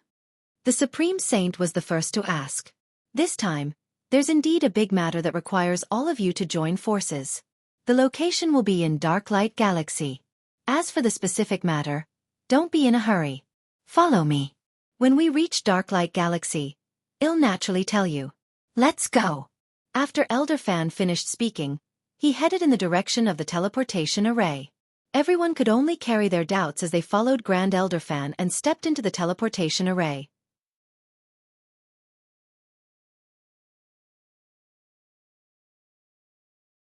The Supreme Saint was the first to ask. This time, there's indeed a big matter that requires all of you to join forces. The location will be in Dark Light Galaxy. As for the specific matter, don't be in a hurry. Follow me. When we reach Dark Light Galaxy, I'll naturally tell you. Let's go. After Elder Fan finished speaking, he headed in the direction of the teleportation array. Everyone could only carry their doubts as they followed Grand Elder Fan and stepped into the teleportation array.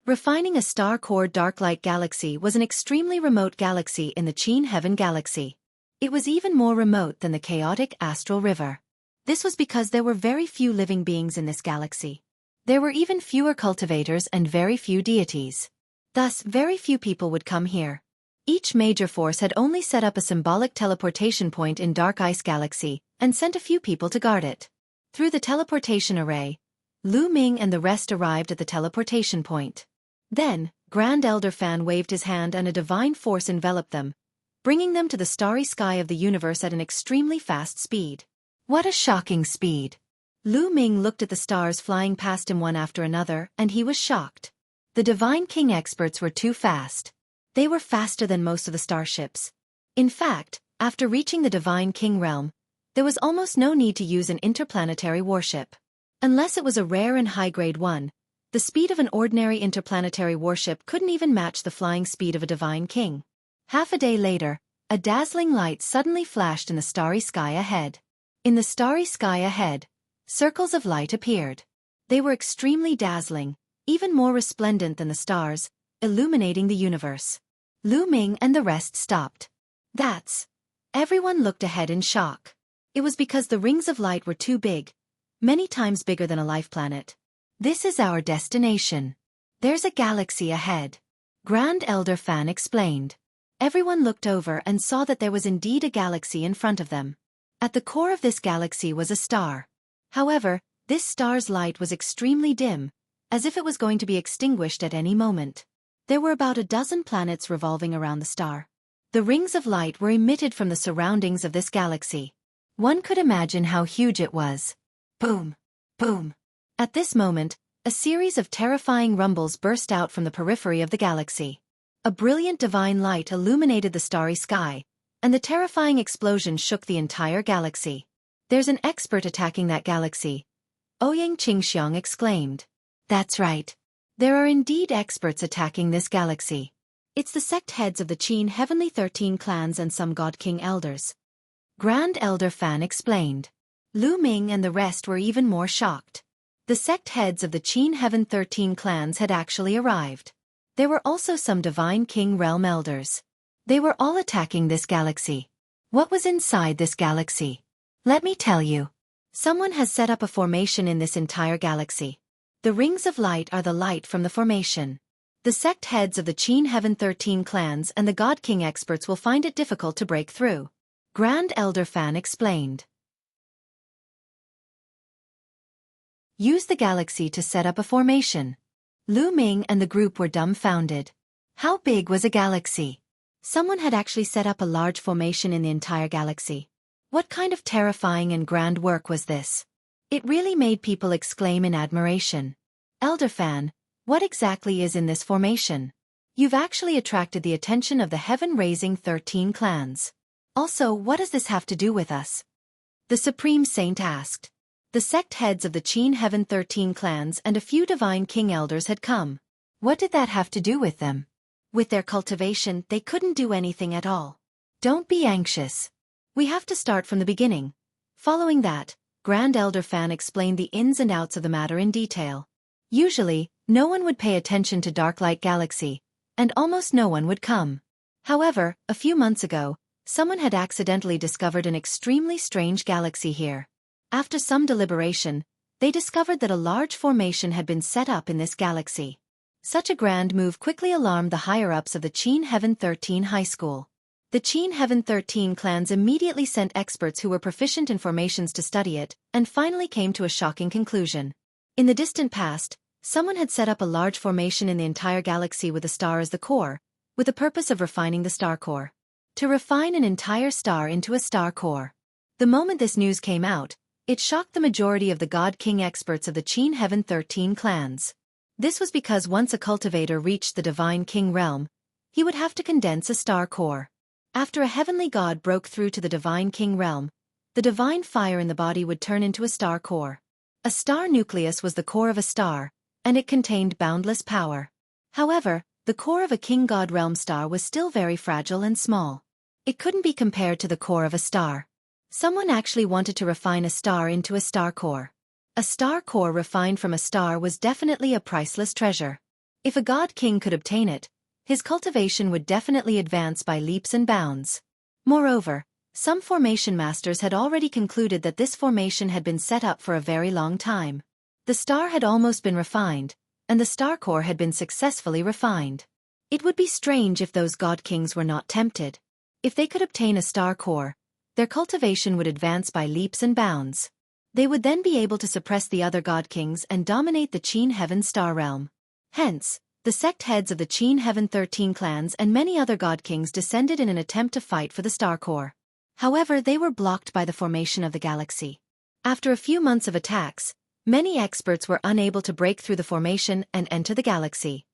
Refining a star-core Dark Light Galaxy was an extremely remote galaxy in the Qin Heaven Galaxy. It was even more remote than the chaotic Astral River. This was because there were very few living beings in this galaxy. There were even fewer cultivators and very few deities. Thus, very few people would come here. Each major force had only set up a symbolic teleportation point in Dark Ice Galaxy and sent a few people to guard it. Through the teleportation array, Lu Ming and the rest arrived at the teleportation point. Then, Grand Elder Fan waved his hand and a divine force enveloped them, bringing them to the starry sky of the universe at an extremely fast speed. What a shocking speed! Lu Ming looked at the stars flying past him one after another, and he was shocked. The Divine King experts were too fast. They were faster than most of the starships. In fact, after reaching the Divine King realm, there was almost no need to use an interplanetary warship. Unless it was a rare and high-grade one, the speed of an ordinary interplanetary warship couldn't even match the flying speed of a Divine King. Half a day later, a dazzling light suddenly flashed in the starry sky ahead. In the starry sky ahead, circles of light appeared. They were extremely dazzling, even more resplendent than the stars, illuminating the universe. Lu Ming and the rest stopped. Everyone looked ahead in shock. It was because the rings of light were too big, many times bigger than a life planet. This is our destination. There's a galaxy ahead. Grand Elder Fan explained. Everyone looked over and saw that there was indeed a galaxy in front of them. At the core of this galaxy was a star. However, this star's light was extremely dim, as if it was going to be extinguished at any moment. There were about a dozen planets revolving around the star. The rings of light were emitted from the surroundings of this galaxy. One could imagine how huge it was. Boom! Boom! At this moment, a series of terrifying rumbles burst out from the periphery of the galaxy. A brilliant divine light illuminated the starry sky, and the terrifying explosion shook the entire galaxy. There's an expert attacking that galaxy, Ouyang Qingxiang exclaimed. That's right. There are indeed experts attacking this galaxy. It's the sect heads of the Qin Heavenly 13 clans and some God King elders. Grand Elder Fan explained. Lu Ming and the rest were even more shocked. The sect heads of the Qin Heaven 13 clans had actually arrived. There were also some Divine King realm elders. They were all attacking this galaxy. What was inside this galaxy? Let me tell you. Someone has set up a formation in this entire galaxy. The rings of light are the light from the formation. The sect heads of the Qin Heaven 13 clans and the God King experts will find it difficult to break through. Grand Elder Fan explained. Use the galaxy to set up a formation. Lu Ming and the group were dumbfounded. How big was a galaxy? Someone had actually set up a large formation in the entire galaxy. What kind of terrifying and grand work was this? It really made people exclaim in admiration. Elder Fan, what exactly is in this formation? You've actually attracted the attention of the heaven-raising 13 clans. Also, what does this have to do with us? The Supreme Saint asked. The sect heads of the Qin Heaven 13 clans and a few divine king elders had come. What did that have to do with them? With their cultivation, they couldn't do anything at all. Don't be anxious. We have to start from the beginning. Following that, Grand Elder Fan explained the ins and outs of the matter in detail. Usually, no one would pay attention to Dark Light Galaxy, and almost no one would come. However, a few months ago, someone had accidentally discovered an extremely strange galaxy here. After some deliberation, they discovered that a large formation had been set up in this galaxy. Such a grand move quickly alarmed the higher-ups of the Qin Heaven 13 High School. The Qin Heaven 13 clans immediately sent experts who were proficient in formations to study it, and finally came to a shocking conclusion. In the distant past, someone had set up a large formation in the entire galaxy with a star as the core, with the purpose of refining the star core. To refine an entire star into a star core. The moment this news came out, it shocked the majority of the God King experts of the Qin Heaven 13 clans. This was because once a cultivator reached the Divine King realm, he would have to condense a star core. After a heavenly god broke through to the Divine King realm, the divine fire in the body would turn into a star core. A star nucleus was the core of a star, and it contained boundless power. However, the core of a king god realm star was still very fragile and small. It couldn't be compared to the core of a star. Someone actually wanted to refine a star into a star core. A star core refined from a star was definitely a priceless treasure. If a god king could obtain it, his cultivation would definitely advance by leaps and bounds. Moreover, some formation masters had already concluded that this formation had been set up for a very long time. The star had almost been refined, and the star core had been successfully refined. It would be strange if those god kings were not tempted. If they could obtain a star core, their cultivation would advance by leaps and bounds. They would then be able to suppress the other god kings and dominate the Qin Heaven star realm. Hence, the sect heads of the Qin Heaven 13 clans and many other god kings descended in an attempt to fight for the star core. However, they were blocked by the formation of the galaxy. After a few months of attacks, many experts were unable to break through the formation and enter the galaxy.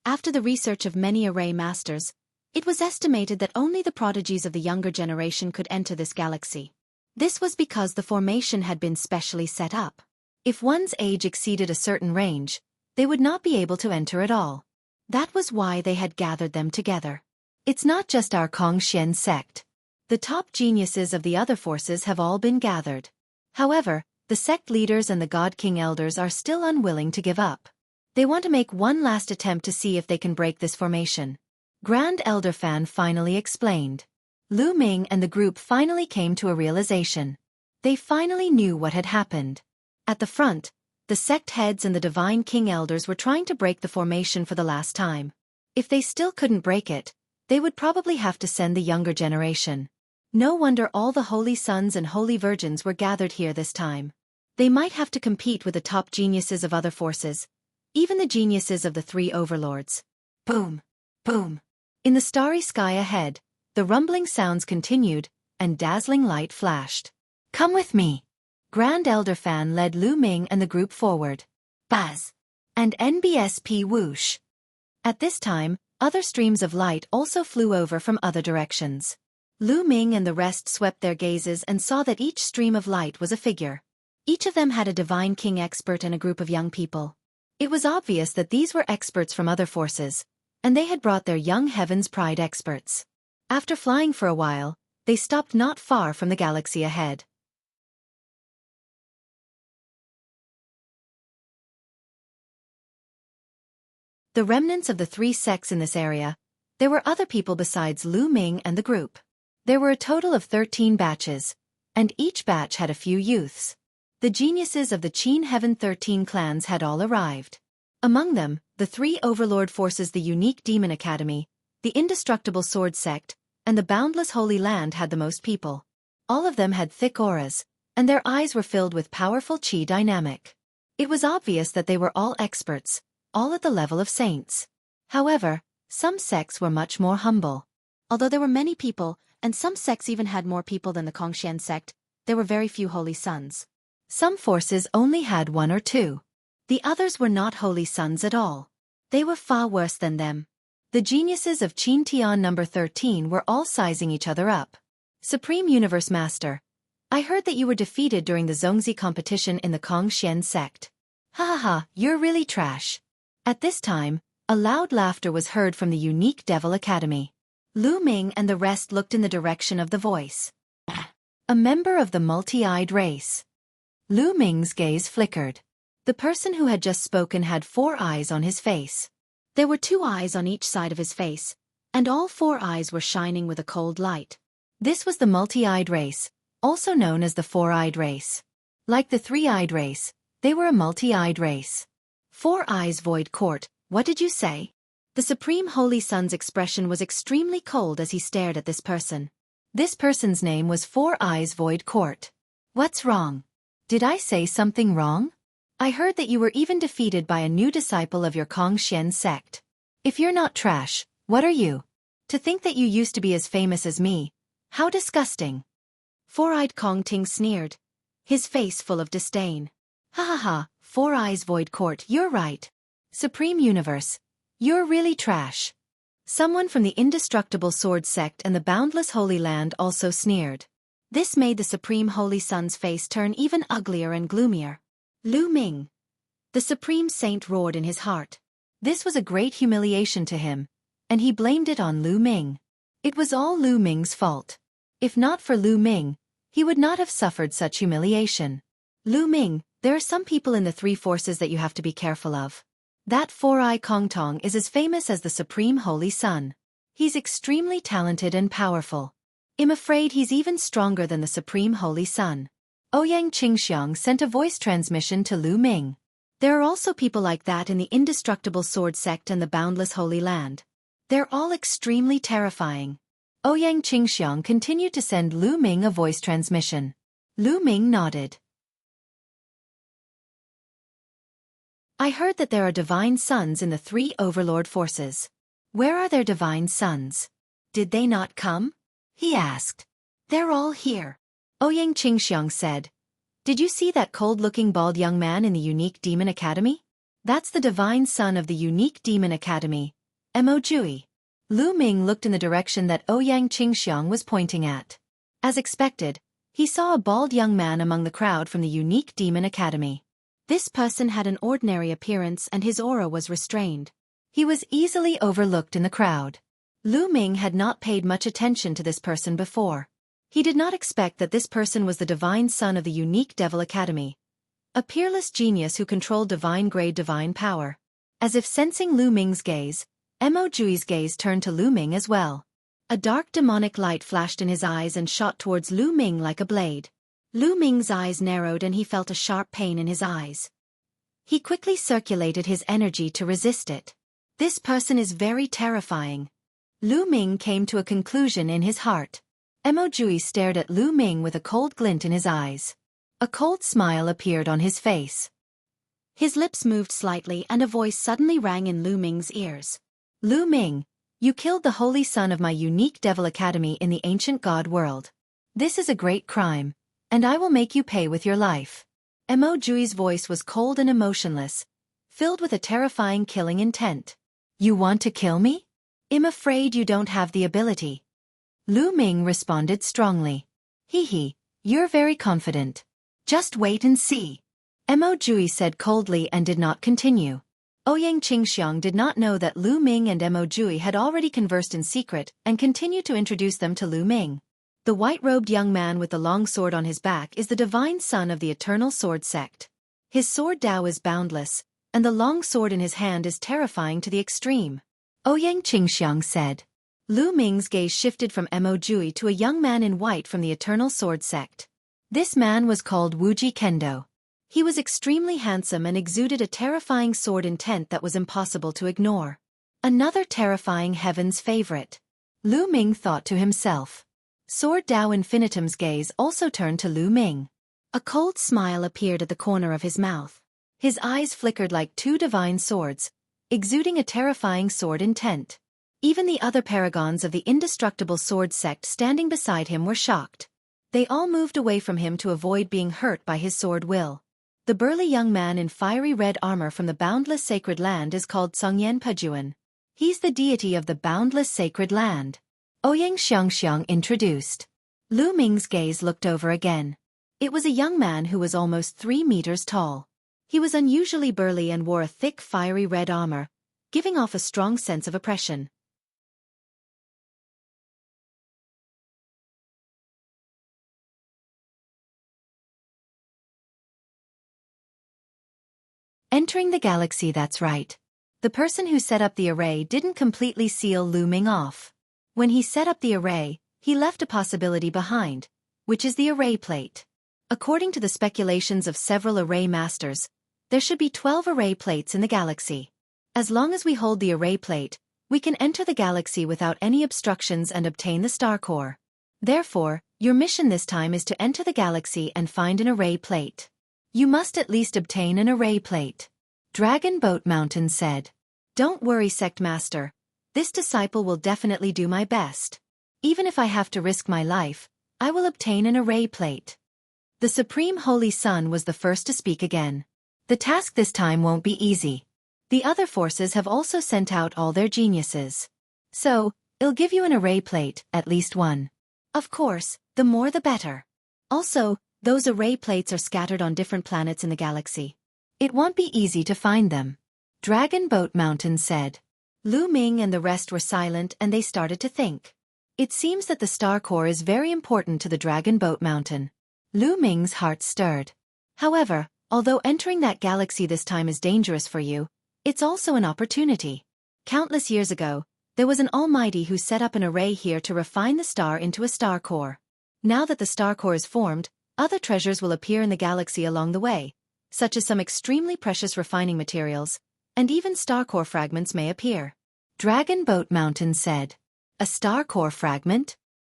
After the research of many array masters, it was estimated that only the prodigies of the younger generation could enter this galaxy. This was because the formation had been specially set up. If one's age exceeded a certain range, they would not be able to enter at all. That was why they had gathered them together. It's not just our Kongxian sect. The top geniuses of the other forces have all been gathered. However, the sect leaders and the God King elders are still unwilling to give up. They want to make one last attempt to see if they can break this formation. Grand Elder Fan finally explained. Lu Ming and the group finally came to a realization. They finally knew what had happened. At the front, the sect heads and the Divine King elders were trying to break the formation for the last time. If they still couldn't break it, they would probably have to send the younger generation. No wonder all the holy sons and holy virgins were gathered here this time. They might have to compete with the top geniuses of other forces, even the geniuses of the three overlords. Boom! Boom! In the starry sky ahead, the rumbling sounds continued, and dazzling light flashed. Come with me! Grand Elder Fan led Lu Ming and the group forward. Buzz! And NBSP whoosh! At this time, other streams of light also flew over from other directions. Lu Ming and the rest swept their gazes and saw that each stream of light was a figure. Each of them had a Divine King expert and a group of young people. It was obvious that these were experts from other forces, and they had brought their young Heaven's Pride experts. After flying for a while, they stopped not far from the galaxy ahead. The remnants of the three sects in this area, there were other people besides Lu Ming and the group. There were a total of 13 batches, and each batch had a few youths. The geniuses of the Qin Heaven 13 clans had all arrived. Among them, the three overlord forces, the unique Demon Academy, the indestructible sword sect, and the boundless Holy Land had the most people. All of them had thick auras, and their eyes were filled with powerful chi dynamic. It was obvious that they were all experts, all at the level of saints. However, some sects were much more humble. Although there were many people, and some sects even had more people than the Kongxian sect, there were very few holy sons. Some forces only had 1 or 2. The others were not holy sons at all. They were far worse than them. The geniuses of Qin Tian number 13 were all sizing each other up. Supreme Universe Master, I heard that you were defeated during the Zongzi competition in the Kongxian sect. Ha ha ha, you're really trash. At this time, a loud laughter was heard from the unique Devil Academy. Lu Ming and the rest looked in the direction of the voice. A member of the multi-eyed race. Lu Ming's gaze flickered. The person who had just spoken had 4 eyes on his face. There were 2 eyes on each side of his face, and all 4 eyes were shining with a cold light. This was the multi-eyed race, also known as the 4-eyed race. Like the 3-eyed race, they were a multi-eyed race. 4 eyes void court, what did you say? The Supreme Holy Son's expression was extremely cold as he stared at this person. This person's name was 4 eyes void court. What's wrong? Did I say something wrong? I heard that you were even defeated by a new disciple of your Kongxian sect. If you're not trash, what are you? To think that you used to be as famous as me. How disgusting. 4-eyed Kong Ting sneered, his face full of disdain. Ha ha ha, 4 eyes void court, you're right. Supreme Universe, you're really trash. Someone from the indestructible sword sect and the boundless Holy Land also sneered. This made the Supreme Holy Son's face turn even uglier and gloomier. Lu Ming. The Supreme Saint roared in his heart. This was a great humiliation to him, and he blamed it on Lu Ming. It was all Lu Ming's fault. If not for Lu Ming, he would not have suffered such humiliation. Lu Ming, there are some people in the 3 forces that you have to be careful of. That 4-eye Kong Tong is as famous as the Supreme Holy Son. He's extremely talented and powerful. I'm afraid he's even stronger than the Supreme Holy Son. Ouyang Qingxiang sent a voice transmission to Lu Ming. There are also people like that in the indestructible sword sect and the boundless Holy Land. They're all extremely terrifying. Ouyang Qingxiang continued to send Lu Ming a voice transmission. Lu Ming nodded. I heard that there are divine sons in the 3 overlord forces. Where are their divine sons? Did they not come? He asked. They're all here. Ouyang Qingxiang said. Did you see that cold-looking bald young man in the Unique Demon Academy? That's the divine son of the Unique Demon Academy, Mo Jui. Lu Ming looked in the direction that Ouyang Qingxiang was pointing at. As expected, he saw a bald young man among the crowd from the Unique Demon Academy. This person had an ordinary appearance and his aura was restrained. He was easily overlooked in the crowd. Lu Ming had not paid much attention to this person before. He did not expect that this person was the divine son of the Unique Devil Academy, a peerless genius who controlled divine-grade divine power. As if sensing Lu Ming's gaze, Mo Jui's gaze turned to Lu Ming as well. A dark demonic light flashed in his eyes and shot towards Lu Ming like a blade. Lu Ming's eyes narrowed and he felt a sharp pain in his eyes. He quickly circulated his energy to resist it. This person is very terrifying. Lu Ming came to a conclusion in his heart. Mo Jui stared at Lu Ming with a cold glint in his eyes. A cold smile appeared on his face. His lips moved slightly and a voice suddenly rang in Lu Ming's ears. Lu Ming, you killed the holy son of my Unique Devil Academy in the ancient god world. This is a great crime, and I will make you pay with your life. Mo Jui's voice was cold and emotionless, filled with a terrifying killing intent. You want to kill me? I'm afraid you don't have the ability. Lu Ming responded strongly. Hee, you're very confident. Just wait and see. Mo Jui said coldly and did not continue. Ouyang Qingxiang did not know that Lu Ming and Mo Jui had already conversed in secret and continued to introduce them to Lu Ming. The white-robed young man with the long sword on his back is the divine son of the Eternal Sword Sect. His sword Dao is boundless, and the long sword in his hand is terrifying to the extreme. Ouyang Qingxiang said. Lu Ming's gaze shifted from Mo Jui to a young man in white from the Eternal Sword Sect. This man was called Wuji Kendo. He was extremely handsome and exuded a terrifying sword intent that was impossible to ignore. Another terrifying heaven's favorite. Lu Ming thought to himself. Sword Dao Infinitum's gaze also turned to Lu Ming. A cold smile appeared at the corner of his mouth. His eyes flickered like two divine swords, exuding a terrifying sword intent. Even the other paragons of the indestructible sword sect standing beside him were shocked. They all moved away from him to avoid being hurt by his sword will. The burly young man in fiery red armor from the boundless sacred land is called Songyan Pajuan. He's the deity of the boundless sacred land. Ouyang Xiangxiang introduced. Lu Ming's gaze looked over again. It was a young man who was almost 3 meters tall. He was unusually burly and wore a thick fiery red armor, giving off a strong sense of oppression. Entering the galaxy, that's right. The person who set up the array didn't completely seal Lu Ming off. When he set up the array, he left a possibility behind, which is the array plate. According to the speculations of several array masters, there should be 12 array plates in the galaxy. As long as we hold the array plate, we can enter the galaxy without any obstructions and obtain the star core. Therefore, your mission this time is to enter the galaxy and find an array plate. You must at least obtain an array plate. Dragon Boat Mountain said. Don't worry, Sect Master. This disciple will definitely do my best. Even if I have to risk my life, I will obtain an array plate. The Supreme Holy Sun was the first to speak again. The task this time won't be easy. The other forces have also sent out all their geniuses. So, I'll give you an array plate, at least one. Of course, the more the better. Also, those array plates are scattered on different planets in the galaxy. It won't be easy to find them. Dragon Boat Mountain said. Lu Ming and the rest were silent and they started to think. It seems that the star core is very important to the Dragon Boat Mountain. Lu Ming's heart stirred. However, although entering that galaxy this time is dangerous for you, it's also an opportunity. Countless years ago, there was an almighty who set up an array here to refine the star into a star core. Now that the star core is formed, other treasures will appear in the galaxy along the way, such as some extremely precious refining materials, and even star core fragments may appear. Dragon Boat Mountain said. A star core fragment?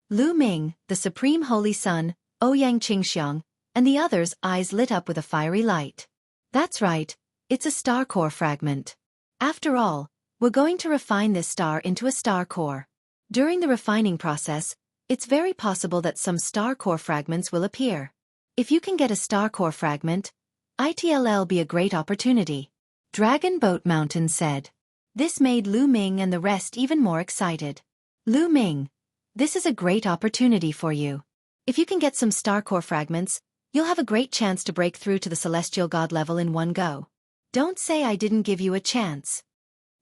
Lu Ming, the Supreme Holy Sun, Ouyang Qingxiang, and the others' eyes lit up with a fiery light. That's right, it's a star core fragment. After all, we're going to refine this star into a star core. During the refining process, it's very possible that some star core fragments will appear. If you can get a star core fragment, it'll be a great opportunity. Dragon Boat Mountain said. This made Lu Ming and the rest even more excited. Lu Ming, this is a great opportunity for you. If you can get some star core fragments, you'll have a great chance to break through to the celestial god level in one go. Don't say I didn't give you a chance.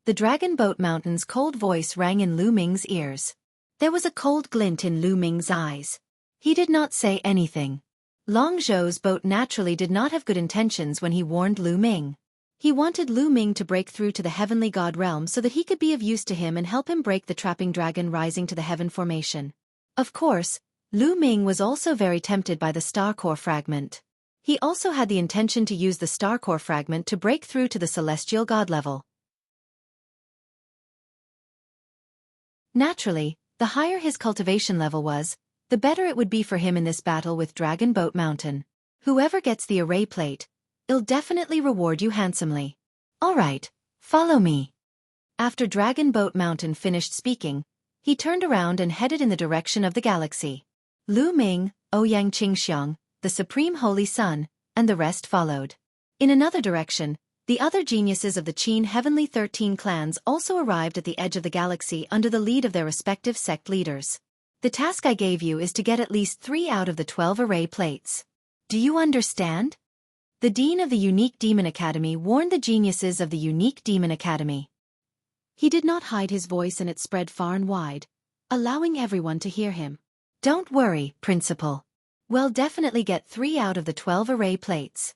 The Dragon Boat Mountain's cold voice rang in Lu Ming's ears. There was a cold glint in Lu Ming's eyes. He did not say anything. Long Zhou's boat naturally did not have good intentions when he warned Lu Ming. He wanted Lu Ming to break through to the heavenly god realm so that he could be of use to him and help him break the trapping dragon rising to the heaven formation. Of course, Lu Ming was also very tempted by the star core fragment. He also had the intention to use the star core fragment to break through to the celestial god level. Naturally, the higher his cultivation level was, the better it would be for him in this battle with Dragon Boat Mountain. Whoever gets the array plate, I'll definitely reward you handsomely. Alright, follow me. After Dragon Boat Mountain finished speaking, he turned around and headed in the direction of the galaxy. Lu Ming, Ouyang Qingxiang, the Supreme Holy Sun, and the rest followed. In another direction, the other geniuses of the Qin Heavenly 13 clans also arrived at the edge of the galaxy under the lead of their respective sect leaders. The task I gave you is to get at least 3 out of the 12 array plates. Do you understand? The Dean of the Unique Demon Academy warned the geniuses of the Unique Demon Academy. He did not hide his voice and it spread far and wide, allowing everyone to hear him. Don't worry, Principal. We'll definitely get 3 out of the 12 array plates.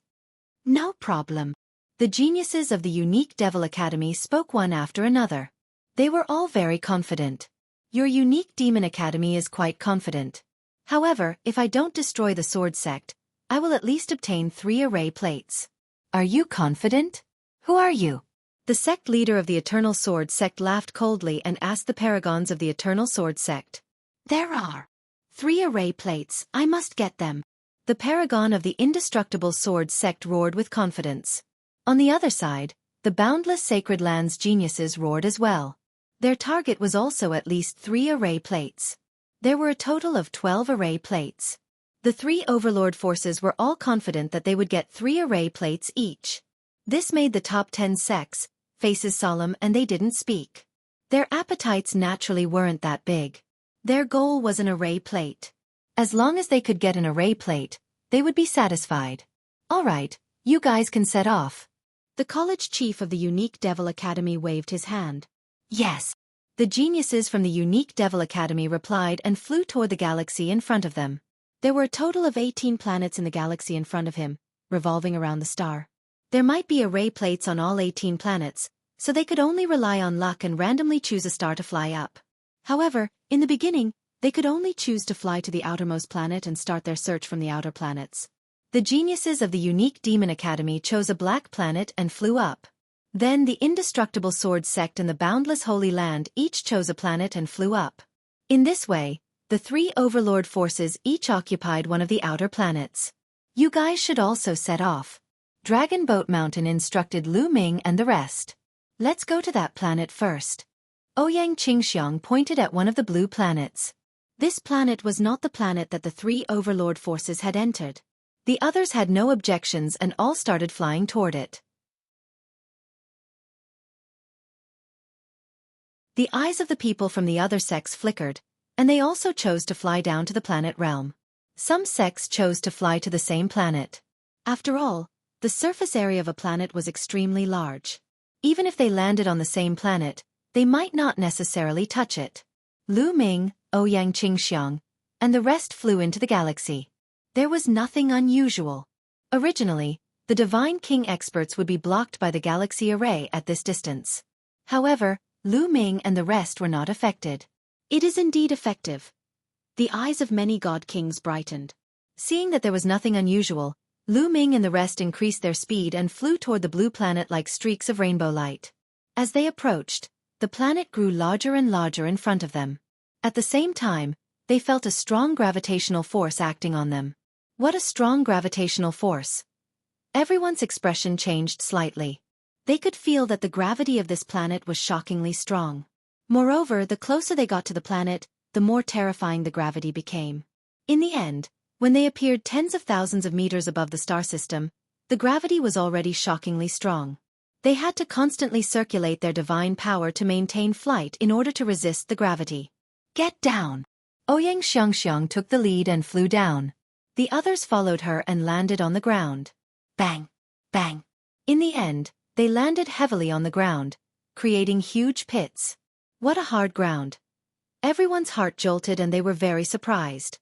No problem. The geniuses of the Unique Devil Academy spoke one after another. They were all very confident. Your Unique Demon Academy is quite confident. However, if I don't destroy the Sword Sect, I will at least obtain 3 array plates. Are you confident? Who are you? The sect leader of the Eternal Sword sect laughed coldly and asked the paragons of the Eternal Sword sect. There are 3 array plates, I must get them. The paragon of the Indestructible Sword sect roared with confidence. On the other side, the Boundless Sacred Lands geniuses roared as well. Their target was also at least 3 array plates. There were a total of 12 array plates. The 3 overlord forces were all confident that they would get 3 array plates each. This made the top 10 sects faces solemn, and they didn't speak. Their appetites naturally weren't that big. Their goal was an array plate. As long as they could get an array plate, they would be satisfied. All right, you guys can set off. The college chief of the Unique Devil Academy waved his hand. Yes. The geniuses from the Unique Devil Academy replied and flew toward the galaxy in front of them. There were a total of 18 planets in the galaxy in front of him, revolving around the star. There might be array plates on all 18 planets, so they could only rely on luck and randomly choose a star to fly up. However, in the beginning, they could only choose to fly to the outermost planet and start their search from the outer planets. The geniuses of the Unique Demon Academy chose a black planet and flew up. Then the Indestructible Sword sect and the Boundless Holy Land each chose a planet and flew up. In this way, the 3 overlord forces each occupied one of the outer planets. You guys should also set off. Dragon Boat Mountain instructed Lu Ming and the rest. Let's go to that planet first. Ouyang Qingxiang pointed at one of the blue planets. This planet was not the planet that the 3 overlord forces had entered. The others had no objections and all started flying toward it. The eyes of the people from the other sects flickered, and they also chose to fly down to the planet realm. Some sects chose to fly to the same planet. After all, the surface area of a planet was extremely large. Even if they landed on the same planet, they might not necessarily touch it. Lu Ming, Ouyang Qingxiang, and the rest flew into the galaxy. There was nothing unusual. Originally, the Divine King experts would be blocked by the galaxy array at this distance. However, Lu Ming and the rest were not affected. It is indeed effective. The eyes of many god kings brightened. Seeing that there was nothing unusual, Lu Ming and the rest increased their speed and flew toward the blue planet like streaks of rainbow light. As they approached, the planet grew larger and larger in front of them. At the same time, they felt a strong gravitational force acting on them. What a strong gravitational force! Everyone's expression changed slightly. They could feel that the gravity of this planet was shockingly strong. Moreover, the closer they got to the planet, the more terrifying the gravity became. In the end, when they appeared tens of thousands of meters above the star system, the gravity was already shockingly strong. They had to constantly circulate their divine power to maintain flight in order to resist the gravity. Get down! Ouyang Xiangxiang took the lead and flew down. The others followed her and landed on the ground. Bang! Bang! In the end, they landed heavily on the ground, creating huge pits. What a hard ground! Everyone's heart jolted and they were very surprised.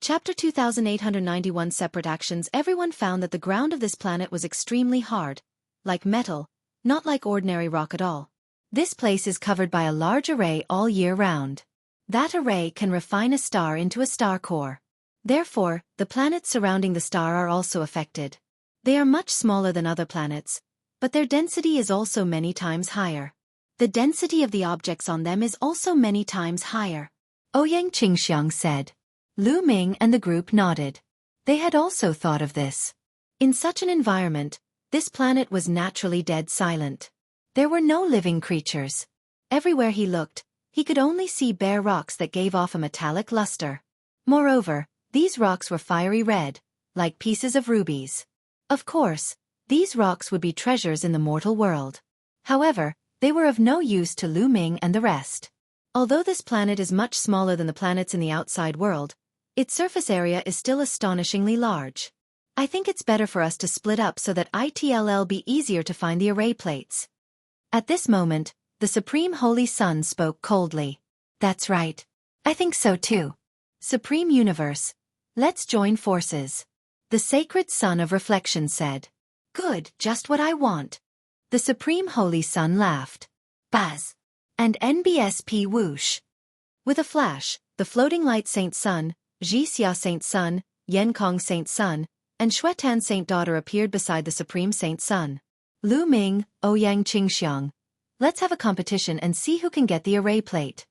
Chapter 2891 Separate Actions. Everyone found that the ground of this planet was extremely hard, like metal, not like ordinary rock at all. This place is covered by a large array all year round. That array can refine a star into a star core. Therefore, the planets surrounding the star are also affected. They are much smaller than other planets, but their density is also many times higher. The density of the objects on them is also many times higher. Ouyang Qingxiang said. Lu Ming and the group nodded. They had also thought of this. In such an environment, this planet was naturally dead silent. There were no living creatures. Everywhere he looked, he could only see bare rocks that gave off a metallic luster. Moreover, these rocks were fiery red, like pieces of rubies. Of course, these rocks would be treasures in the mortal world. However, they were of no use to Lu Ming and the rest. Although this planet is much smaller than the planets in the outside world, its surface area is still astonishingly large. I think it's better for us to split up so that it'll be easier to find the array plates. At this moment, the Supreme Holy Sun spoke coldly. That's right. I think so too. Supreme Universe, let's join forces. The Sacred Sun of Reflection said. Good, just what I want. The Supreme Holy Sun laughed. Buzz. And NBSP whoosh. With a flash, the floating light Saint Sun, Xia Saint Sun, Yenkong Saint Sun, and Xuetan Saint Daughter appeared beside the Supreme Saint Sun. Lu Ming, Ouyang Qingxiang. Let's have a competition and see who can get the array plate.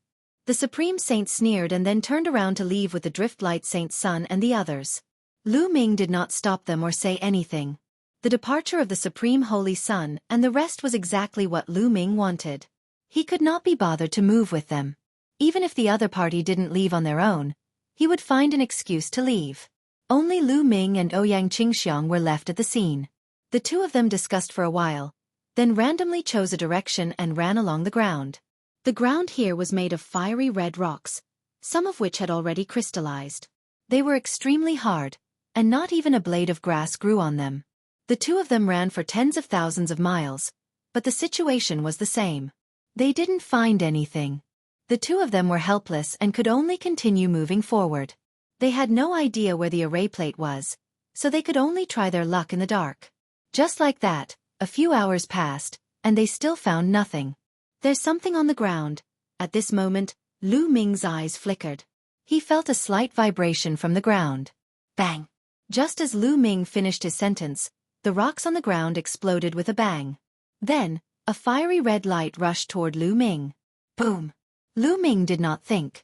The Supreme Saint sneered and then turned around to leave with the Driftlight Saint Sun and the others. Lu Ming did not stop them or say anything. The departure of the Supreme Holy Sun and the rest was exactly what Lu Ming wanted. He could not be bothered to move with them. Even if the other party didn't leave on their own, he would find an excuse to leave. Only Lu Ming and Ouyang Qingxiang were left at the scene. The two of them discussed for a while, then randomly chose a direction and ran along the ground. The ground here was made of fiery red rocks, some of which had already crystallized. They were extremely hard, and not even a blade of grass grew on them. The two of them ran for tens of thousands of miles, but the situation was the same. They didn't find anything. The two of them were helpless and could only continue moving forward. They had no idea where the array plate was, so they could only try their luck in the dark. Just like that, a few hours passed, and they still found nothing. There's something on the ground. At this moment, Lu Ming's eyes flickered. He felt a slight vibration from the ground. Bang! Just as Lu Ming finished his sentence, the rocks on the ground exploded with a bang. Then, a fiery red light rushed toward Lu Ming. Boom! Lu Ming did not think.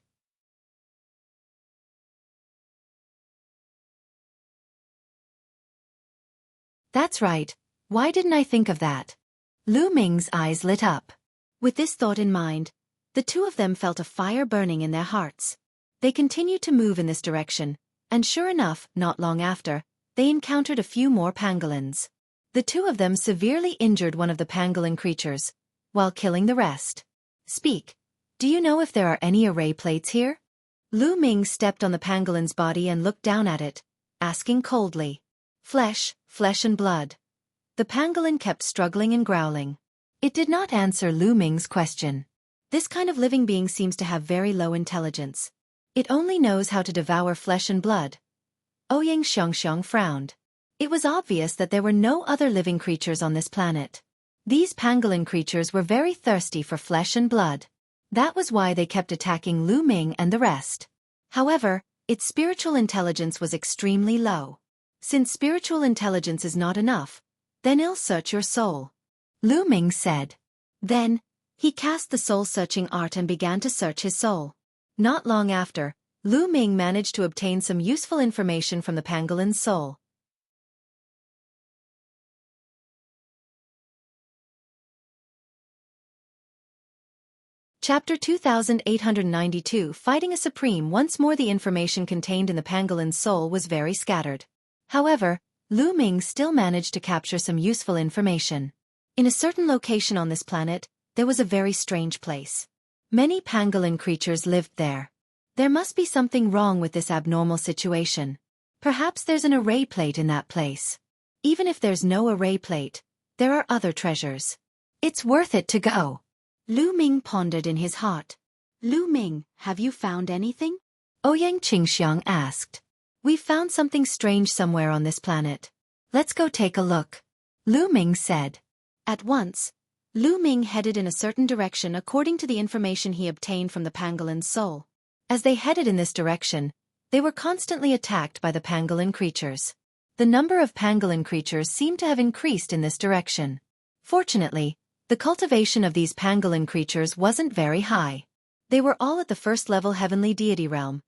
That's right, why didn't I think of that? Lu Ming's eyes lit up. With this thought in mind, the two of them felt a fire burning in their hearts. They continued to move in this direction, and sure enough, not long after, they encountered a few more pangolins. The two of them severely injured one of the pangolin creatures, while killing the rest. Speak. Do you know if there are any array plates here? Lu Ming stepped on the pangolin's body and looked down at it, asking coldly. Flesh, flesh and blood. The pangolin kept struggling and growling. It did not answer Lu Ming's question. This kind of living being seems to have very low intelligence. It only knows how to devour flesh and blood. Ouyang Xiangxiang frowned. It was obvious that there were no other living creatures on this planet. These pangolin creatures were very thirsty for flesh and blood. That was why they kept attacking Lu Ming and the rest. However, its spiritual intelligence was extremely low. Since spiritual intelligence is not enough, then it'll search your soul. Lu Ming said. Then, he cast the soul-searching art and began to search his soul. Not long after, Lu Ming managed to obtain some useful information from the pangolin's soul. Chapter 2892 Fighting a Supreme. Once more the information contained in the pangolin's soul was very scattered. However, Lu Ming still managed to capture some useful information. In a certain location on this planet, there was a very strange place. Many pangolin creatures lived there. There must be something wrong with this abnormal situation. Perhaps there's an array plate in that place. Even if there's no array plate, there are other treasures. It's worth it to go. Lu Ming pondered in his heart. Lu Ming, have you found anything? Ouyang Qingxiang asked. We've found something strange somewhere on this planet. Let's go take a look. Lu Ming said. At once, Lu Ming headed in a certain direction according to the information he obtained from the pangolin's soul. As they headed in this direction, they were constantly attacked by the pangolin creatures. The number of pangolin creatures seemed to have increased in this direction. Fortunately, the cultivation of these pangolin creatures wasn't very high. They were all at the first-level heavenly deity realm,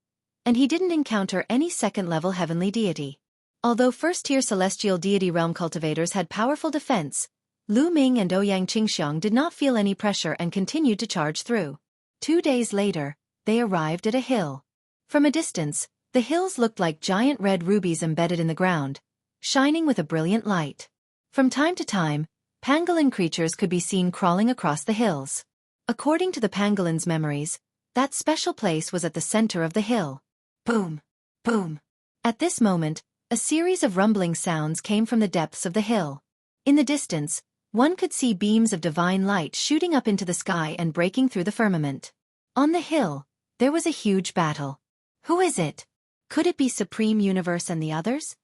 and he didn't encounter any second-level heavenly deity. Although first-tier celestial deity realm cultivators had powerful defense, Lu Ming and Ouyang Qingxiang did not feel any pressure and continued to charge through. 2 days later, they arrived at a hill. From a distance, the hills looked like giant red rubies embedded in the ground, shining with a brilliant light. From time to time, pangolin creatures could be seen crawling across the hills. According to the pangolin's memories, that special place was at the center of the hill. Boom! Boom! At this moment, a series of rumbling sounds came from the depths of the hill. In the distance, one could see beams of divine light shooting up into the sky and breaking through the firmament. On the hill, there was a huge battle. Who is it? Could it be Supreme Universe and the others?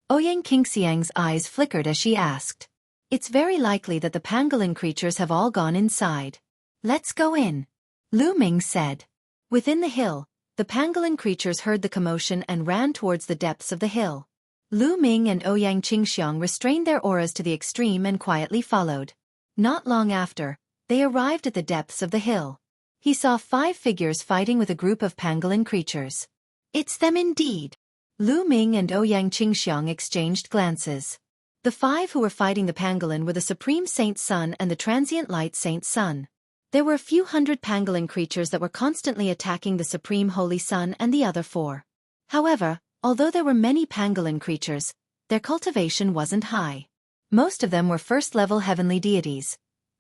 Ouyang Qingxiang's eyes flickered as she asked. It's very likely that the pangolin creatures have all gone inside. Let's go in. Lu Ming said. Within the hill, the The pangolin creatures heard the commotion and ran towards the depths of the hill. Lu Ming and Ouyang Qingxiang restrained their auras to the extreme and quietly followed. Not long after, they arrived at the depths of the hill. He saw 5 figures fighting with a group of pangolin creatures. It's them indeed. Lu Ming and Ouyang Qingxiang exchanged glances. The 5 who were fighting the pangolin were the Supreme Saint Sun and the Transient Light Saint Sun. There were a few hundred pangolin creatures that were constantly attacking the Supreme Holy Sun and the other 4. However, although there were many pangolin creatures, their cultivation wasn't high. Most of them were first-level heavenly deities.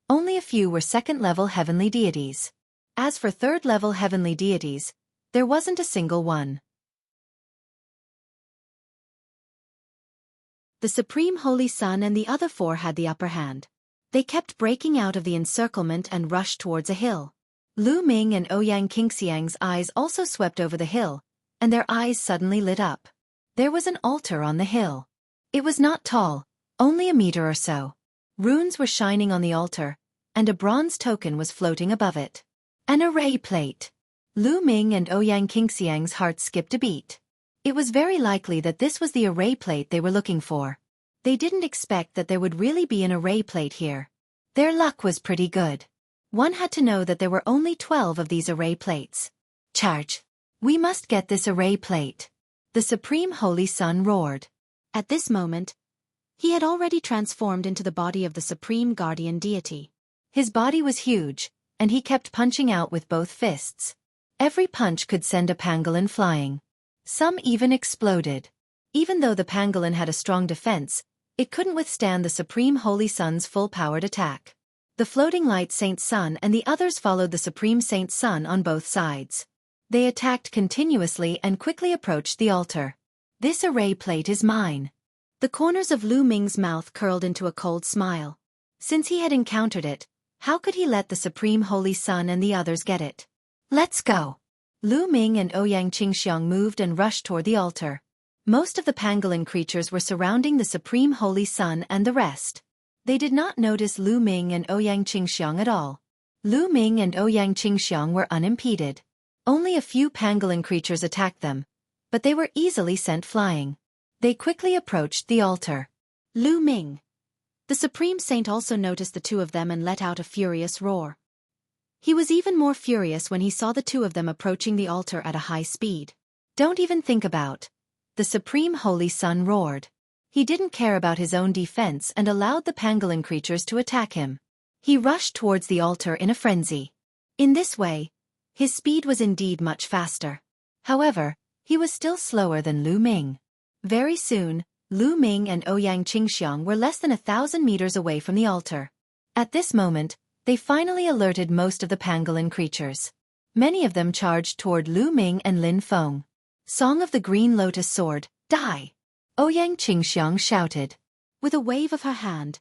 Only a few were second-level heavenly deities. As for third-level heavenly deities, there wasn't a single one. The Supreme Holy Sun and the other 4 had the upper hand. They kept breaking out of the encirclement and rushed towards a hill. Lu Ming and Ouyang Qingxiang's eyes also swept over the hill, and their eyes suddenly lit up. There was an altar on the hill. It was not tall, only a meter or so. Runes were shining on the altar, and a bronze token was floating above it. An array plate. Lu Ming and Ouyang Qingxiang's hearts skipped a beat. It was very likely that this was the array plate they were looking for. They didn't expect that there would really be an array plate here. Their luck was pretty good. One had to know that there were only 12 of these array plates. Charge! We must get this array plate. The Supreme Holy Sun roared. At this moment, he had already transformed into the body of the Supreme Guardian Deity. His body was huge, and he kept punching out with both fists. Every punch could send a pangolin flying. Some even exploded. Even though the pangolin had a strong defense, it couldn't withstand the Supreme Holy Sun's full-powered attack. The Floating Light Saint Sun and the others followed the Supreme Saint Sun on both sides. They attacked continuously and quickly approached the altar. This array plate is mine. The corners of Lu Ming's mouth curled into a cold smile. Since he had encountered it, how could he let the Supreme Holy Sun and the others get it? Let's go. Lu Ming and Ouyang Qingxiang moved and rushed toward the altar. Most of the pangolin creatures were surrounding the Supreme Holy Sun and the rest. They did not notice Lu Ming and Ouyang Qingxiang at all. Lu Ming and Ouyang Qingxiang were unimpeded. Only a few pangolin creatures attacked them, but they were easily sent flying. They quickly approached the altar. Lu Ming. The Supreme Saint also noticed the 2 of them and let out a furious roar. He was even more furious when he saw the 2 of them approaching the altar at a high speed. Don't even think about. The Supreme Holy Sun roared. He didn't care about his own defense and allowed the pangolin creatures to attack him. He rushed towards the altar in a frenzy. In this way, his speed was indeed much faster. However, he was still slower than Lu Ming. Very soon, Lu Ming and Ouyang Qingxiang were less than 1,000 meters away from the altar. At this moment, they finally alerted most of the pangolin creatures. Many of them charged toward Lu Ming and Lin Feng. Song of the Green Lotus Sword, die! Ouyang Qingxiang shouted. With a wave of her hand,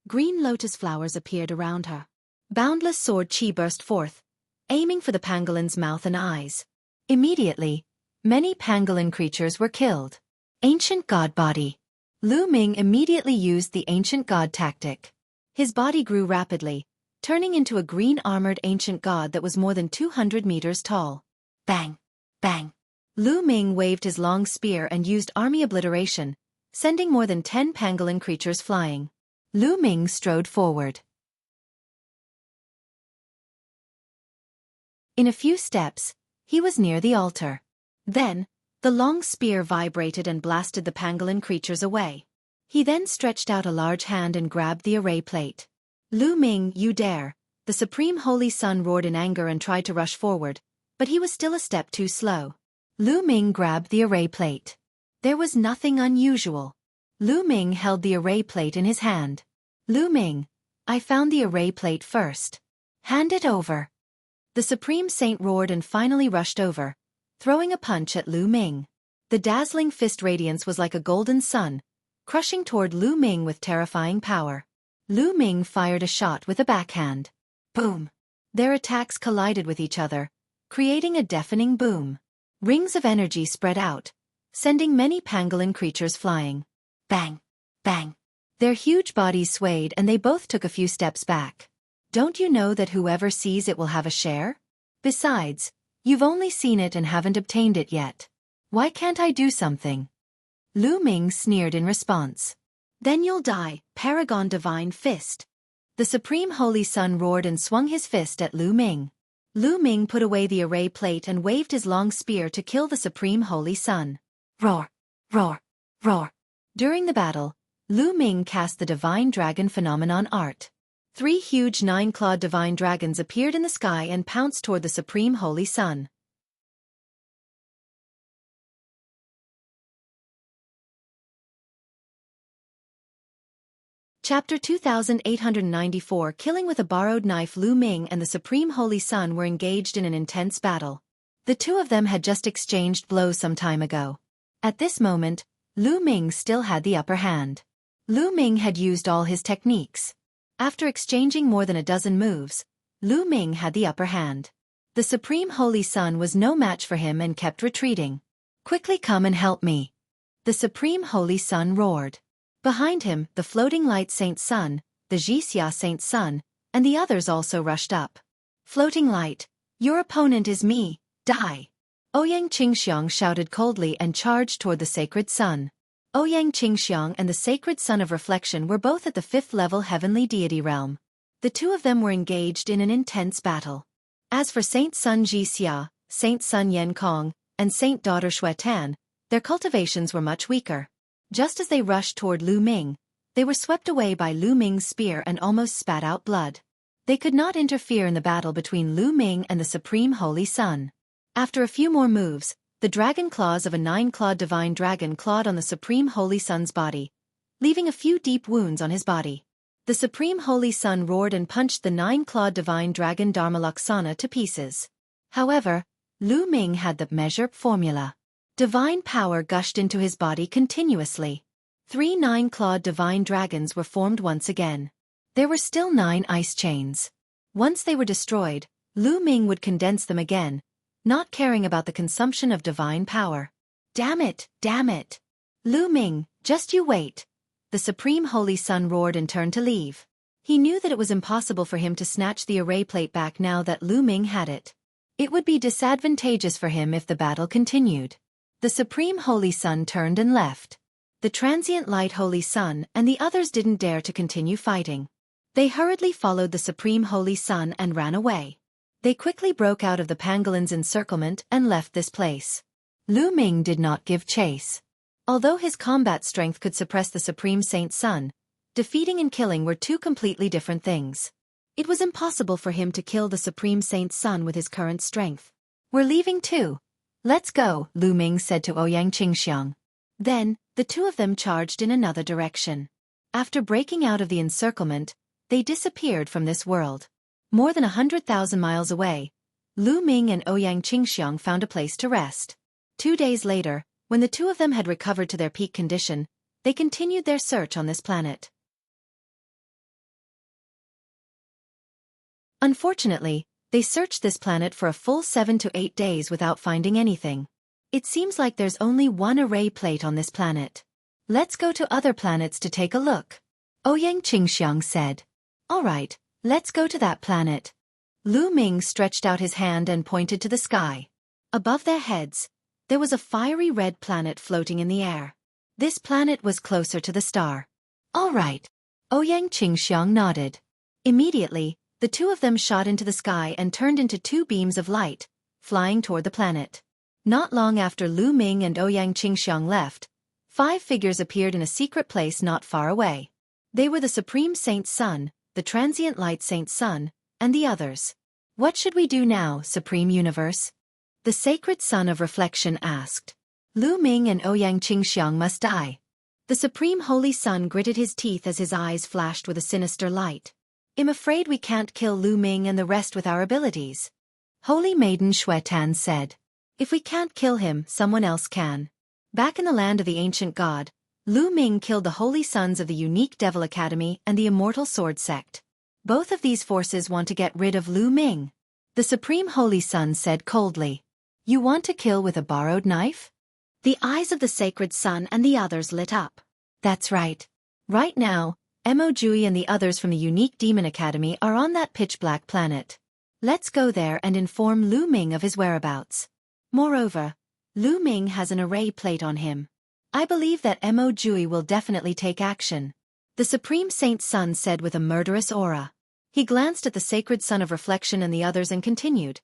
green lotus flowers appeared around her. Boundless sword chi burst forth, aiming for the pangolin's mouth and eyes. Immediately, many pangolin creatures were killed. Ancient God Body. Lu Ming immediately used the Ancient God tactic. His body grew rapidly, turning into a green-armored ancient god that was more than 200 meters tall. Bang! Bang! Lu Ming waved his long spear and used army obliteration, sending more than 10 pangolin creatures flying. Lu Ming strode forward. In a few steps, he was near the altar. Then, the long spear vibrated and blasted the pangolin creatures away. He then stretched out a large hand and grabbed the array plate. Lu Ming, you dare! The Supreme Holy Sun roared in anger and tried to rush forward, but he was still a step too slow. Lu Ming grabbed the array plate. There was nothing unusual. Lu Ming held the array plate in his hand. Lu Ming, I found the array plate first. Hand it over. The Supreme Saint roared and finally rushed over, throwing a punch at Lu Ming. The dazzling fist radiance was like a golden sun, crushing toward Lu Ming with terrifying power. Lu Ming fired a shot with a backhand. Boom! Their attacks collided with each other, creating a deafening boom. Rings of energy spread out, sending many pangolin creatures flying. Bang! Bang! Their huge bodies swayed and they both took a few steps back. Don't you know that whoever sees it will have a share? Besides, You've only seen it and haven't obtained it yet. Why can't I do something? Lu Ming sneered in response. Then you'll die, Paragon Divine Fist. The Supreme Holy Sun roared and swung his fist at Lu Ming. Lu Ming put away the array plate and waved his long spear to kill the Supreme Holy Sun. Roar! Roar! Roar! During the battle, Lu Ming cast the Divine Dragon Phenomenon art. 3 huge 9-clawed divine dragons appeared in the sky and pounced toward the Supreme Holy Sun. Chapter 2894 Killing with a borrowed knife. Lu Ming and the Supreme Holy Sun were engaged in an intense battle. The two of them had just exchanged blows some time ago. At this moment, Lu Ming still had the upper hand. Lu Ming had used all his techniques. After exchanging more than a dozen moves, Lu Ming had the upper hand. The Supreme Holy Sun was no match for him and kept retreating. Quickly come and help me. The Supreme Holy Sun roared. Behind him, the floating light Saint Sun, the Jixia Saint Sun, and the others also rushed up. Floating light, your opponent is me, die! Ouyang Qingxiang shouted coldly and charged toward the sacred sun. Ouyang Qingxiang and the sacred sun of reflection were both at the 5th level heavenly deity realm. The two of them were engaged in an intense battle. As for Saint Sun Jixia, Saint Sun Yenkong, and Saint Daughter Xuetan, their cultivations were much weaker. Just as they rushed toward Lu Ming, they were swept away by Lu Ming's spear and almost spat out blood. They could not interfere in the battle between Lu Ming and the Supreme Holy Sun. After a few more moves, the dragon claws of a 9-clawed divine dragon clawed on the Supreme Holy Sun's body, leaving a few deep wounds on his body. The Supreme Holy Sun roared and punched the 9-clawed divine dragon Dharmalaksana to pieces. However, Lu Ming had the measure formula. Divine power gushed into his body continuously. 3 9-clawed divine dragons were formed once again. There were still 9 ice chains. Once they were destroyed, Lu Ming would condense them again, not caring about the consumption of divine power. Damn it, damn it! Lu Ming, just you wait. The Supreme Holy Sun roared and turned to leave. He knew that it was impossible for him to snatch the array plate back now that Lu Ming had it. It would be disadvantageous for him if the battle continued. The Supreme Holy Sun turned and left. The transient light Holy Sun and the others didn't dare to continue fighting. They hurriedly followed the Supreme Holy Sun and ran away. They quickly broke out of the Pangolin's encirclement and left this place. Lu Ming did not give chase. Although his combat strength could suppress the Supreme Saint Sun, defeating and killing were two completely different things. It was impossible for him to kill the Supreme Saint Sun with his current strength. We're leaving too. Let's go, Lu Ming said to Ouyang Qingxiang. Then, the two of them charged in another direction. After breaking out of the encirclement, they disappeared from this world. More than 100,000 miles away, Lu Ming and Ouyang Qingxiang found a place to rest. 2 days later, when the two of them had recovered to their peak condition, they continued their search on this planet. Unfortunately, they searched this planet for a full 7 to 8 days without finding anything. It seems like there's only one array plate on this planet. Let's go to other planets to take a look. Ouyang Qingxiang said. All right, let's go to that planet. Lu Ming stretched out his hand and pointed to the sky. Above their heads, there was a fiery red planet floating in the air. This planet was closer to the star. All right. Ouyang Qingxiang nodded. Immediately, the two of them shot into the sky and turned into 2 beams of light, flying toward the planet. Not long after Lu Ming and Ouyang Qingxiang left, 5 figures appeared in a secret place not far away. They were the Supreme Saint Sun, the Transient Light Saint Sun, and the others. What should we do now, Supreme Universe? The Sacred Sun of Reflection asked. Lu Ming and Ouyang Qingxiang must die. The Supreme Holy Sun gritted his teeth as his eyes flashed with a sinister light. I'm afraid we can't kill Lu Ming and the rest with our abilities. Holy Maiden Xuetan said. If we can't kill him, someone else can. Back in the land of the ancient god, Lu Ming killed the Holy Sons of the Unique Devil Academy and the Immortal Sword Sect. Both of these forces want to get rid of Lu Ming. The Supreme Holy Sun said coldly. You want to kill with a borrowed knife? The eyes of the Sacred Sun and the others lit up. That's right. Right now, Mo Jui and the others from the Unique Demon Academy are on that pitch-black planet. Let's go there and inform Lu Ming of his whereabouts. Moreover, Lu Ming has an array plate on him. I believe that Mo Jui will definitely take action. The Supreme Saint's son said with a murderous aura. He glanced at the sacred son of reflection and the others and continued.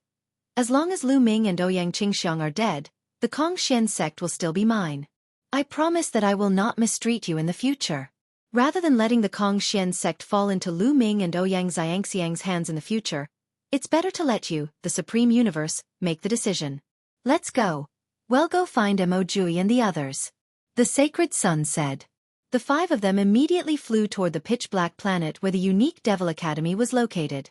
As long as Lu Ming and Ouyang Qingxiang are dead, the Kongxian sect will still be mine. I promise that I will not mistreat you in the future. Rather than letting the Kongxian sect fall into Lu Ming and Ouyang Xiangxiang's hands in the future, it's better to let you, the Supreme Universe, make the decision. Let's go. Well, go find Mo Jui and the others. The Sacred Son said. The 5 of them immediately flew toward the pitch-black planet where the unique Devil Academy was located.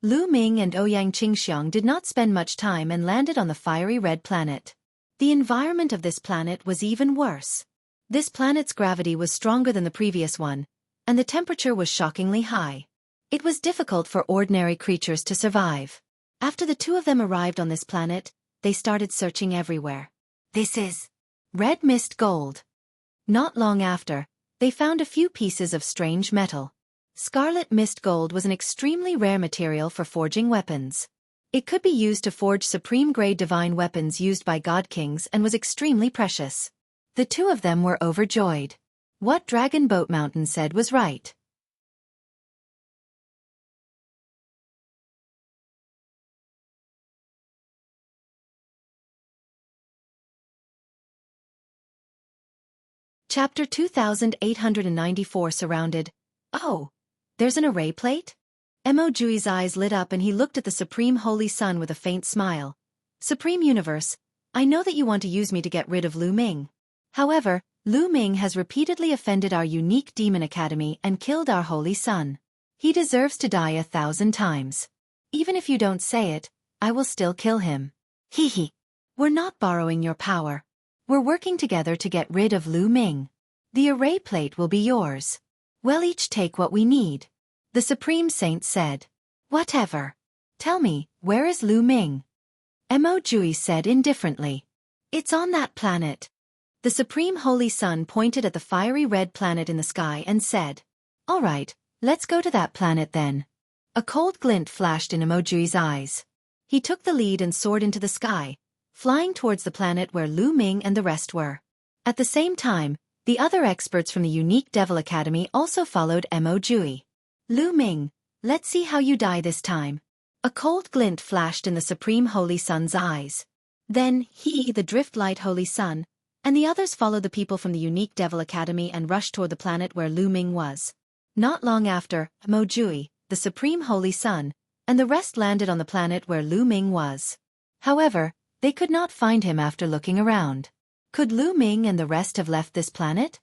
Lu Ming and Ouyang Qingxiang did not spend much time and landed on the fiery red planet. The environment of this planet was even worse. This planet's gravity was stronger than the previous one, and the temperature was shockingly high. It was difficult for ordinary creatures to survive. After the 2 of them arrived on this planet, they started searching everywhere. This is red mist gold. Not long after, they found a few pieces of strange metal. Scarlet mist gold was an extremely rare material for forging weapons. It could be used to forge supreme-grade divine weapons used by god kings and was extremely precious. The 2 of them were overjoyed. What Dragon Boat Mountain said was right. Chapter 2894 surrounded. Oh, there's an array plate? Mo Jui's eyes lit up and he looked at the Supreme Holy Sun with a faint smile. Supreme Universe, I know that you want to use me to get rid of Lu Ming. However, Lu Ming has repeatedly offended our unique Demon Academy and killed our Holy Son. He deserves to die 1,000 times. Even if you don't say it, I will still kill him. Hee hee. We're not borrowing your power. We're working together to get rid of Lu Ming. The array plate will be yours. We'll each take what we need. The Supreme Saint said. Whatever. Tell me, where is Lu Ming? Mo Jui said indifferently. It's on that planet. The Supreme Holy Sun pointed at the fiery red planet in the sky and said. All right, let's go to that planet then. A cold glint flashed in Mo Jui's eyes. He took the lead and soared into the sky, flying towards the planet where Lu Ming and the rest were. At the same time, the other experts from the unique Devil Academy also followed Mo Jui. Lu Ming, let's see how you die this time. A cold glint flashed in the Supreme Holy Sun's eyes. Then, he, the Driftlight Holy Sun, and the others followed the people from the unique Devil Academy and rushed toward the planet where Lu Ming was. Not long after, Mo Jui, the Supreme Holy Sun, and the rest landed on the planet where Lu Ming was. However, they could not find him after looking around. Could Lu Ming and the rest have left this planet?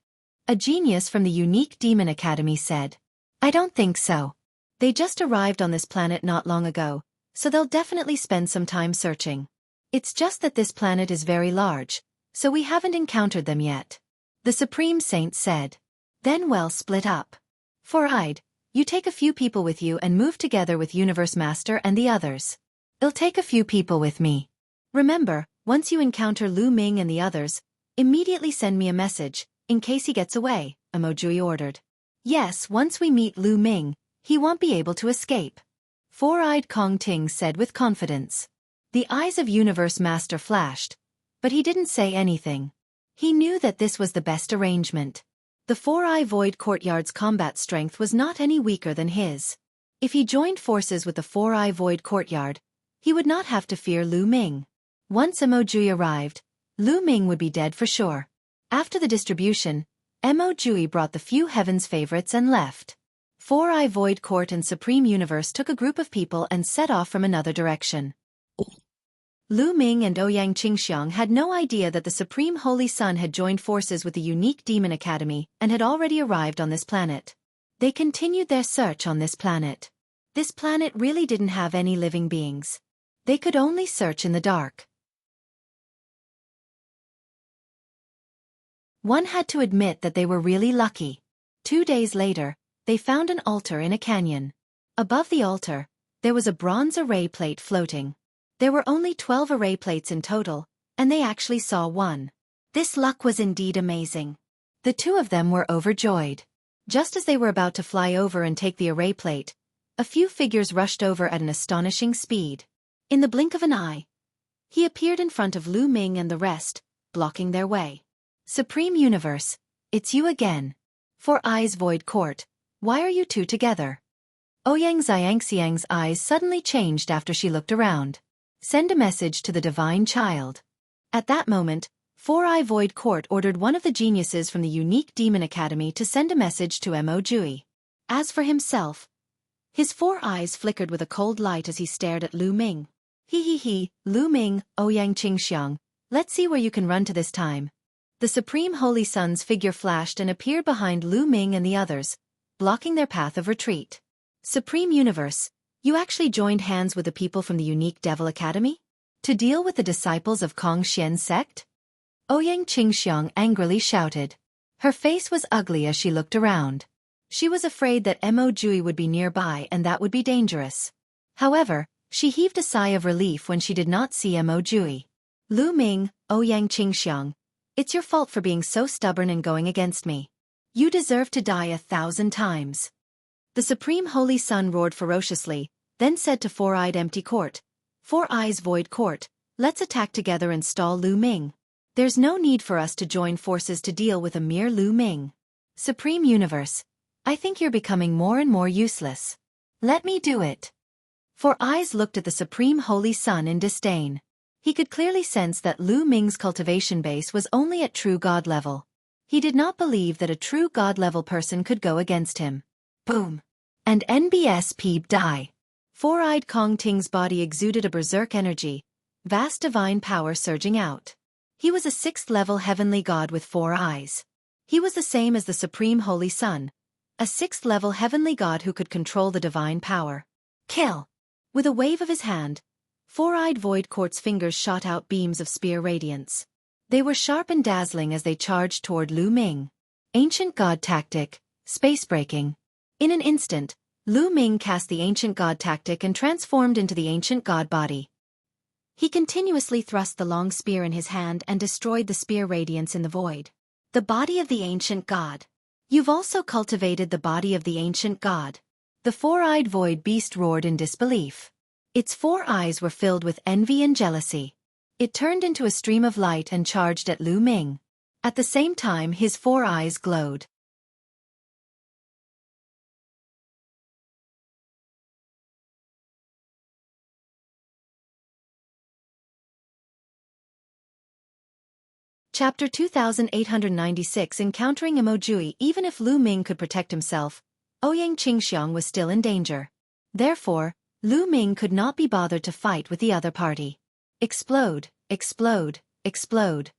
A genius from the unique Demon Academy said. I don't think so. They just arrived on this planet not long ago, so they'll definitely spend some time searching. It's just that this planet is very large, so we haven't encountered them yet. The Supreme Saint said. Then we'll split up. Four-eyed, you take a few people with you and move together with Universe Master and the others. I'll take a few people with me. Remember, once you encounter Lu Ming and the others, immediately send me a message, in case he gets away, Mo Jui ordered. Yes, once we meet Lu Ming, he won't be able to escape. Four-eyed Kong Ting said with confidence. The eyes of Universe Master flashed, but he didn't say anything. He knew that this was the best arrangement. The Four-Eye Void Courtyard's combat strength was not any weaker than his. If he joined forces with the Four-Eye Void Courtyard, he would not have to fear Lu Ming. Once Mo Jui arrived, Lu Ming would be dead for sure. After the distribution, Mo Jui brought the few Heaven's favorites and left. Four-Eye Void Court and Supreme Universe took a group of people and set off from another direction. Lu Ming and Ouyang Qingxiang had no idea that the Supreme Holy Sun had joined forces with the unique Demon Academy and had already arrived on this planet. They continued their search on this planet. This planet really didn't have any living beings. They could only search in the dark. One had to admit that they were really lucky. 2 days later, they found an altar in a canyon. Above the altar, there was a bronze array plate floating. There were only 12 array plates in total, and they actually saw one. This luck was indeed amazing. The 2 of them were overjoyed. Just as they were about to fly over and take the array plate, A few figures rushed over at an astonishing speed. In the blink of an eye, he appeared in front of Lu Ming and the rest, blocking their way. Supreme Universe, it's you again. Four Eyes Void Court, why are you two together? Ouyang Xiangxiang's eyes suddenly changed after she looked around. Send a message to the Divine Child. At that moment, Four-Eye Void Court ordered one of the geniuses from the Unique Demon Academy to send a message to Mo Jui. As for himself, his four eyes flickered with a cold light as he stared at Lu Ming. He, Lu Ming, Ouyang Qingxiang, let's see where you can run to this time. The Supreme Holy Sun's figure flashed and appeared behind Lu Ming and the others, blocking their path of retreat. Supreme Universe, you actually joined hands with the people from the Unique Devil Academy? To deal with the disciples of Kong Xian's sect? Ouyang Qingxiang angrily shouted. Her face was ugly as she looked around. She was afraid that Mo Jui would be nearby and that would be dangerous. However, she heaved a sigh of relief when she did not see Mo Jui. Lu Ming, Ouyang Qingxiang, it's your fault for being so stubborn and going against me. You deserve to die 1,000 times. The Supreme Holy Sun roared ferociously, then said to Four-Eyed Empty Court, Four Eyes Void Court, let's attack together and stall Lu Ming. There's no need for us to join forces to deal with a mere Lu Ming. Supreme Universe, I think you're becoming more and more useless. Let me do it. Four Eyes looked at the Supreme Holy Sun in disdain. He could clearly sense that Lu Ming's cultivation base was only at true god level. He did not believe that a true god level person could go against him. Boom. And NBS Peep die. Four-Eyed Kong Ting's body exuded a berserk energy, vast divine power surging out. He was a 6th-level heavenly god with 4 eyes. He was the same as the Supreme Holy Sun, a 6th-level heavenly god who could control the divine power. Kill! With a wave of his hand, Four-Eyed Void Court's fingers shot out beams of spear radiance. They were sharp and dazzling as they charged toward Lu Ming. Ancient God Tactic, Space Breaking. In an instant, Lu Ming cast the Ancient God Tactic and transformed into the Ancient God Body. He continuously thrust the long spear in his hand and destroyed the spear radiance in the void. The body of the Ancient God. You've also cultivated the body of the Ancient God. The Four-Eyed Void Beast roared in disbelief. Its 4 eyes were filled with envy and jealousy. It turned into a stream of light and charged at Lu Ming. At the same time, his 4 eyes glowed. Chapter 2896 Encountering Mo Jui. Even if Lu Ming could protect himself, Ouyang Qingxiang was still in danger. Therefore, Lu Ming could not be bothered to fight with the other party. Explode, explode, explode.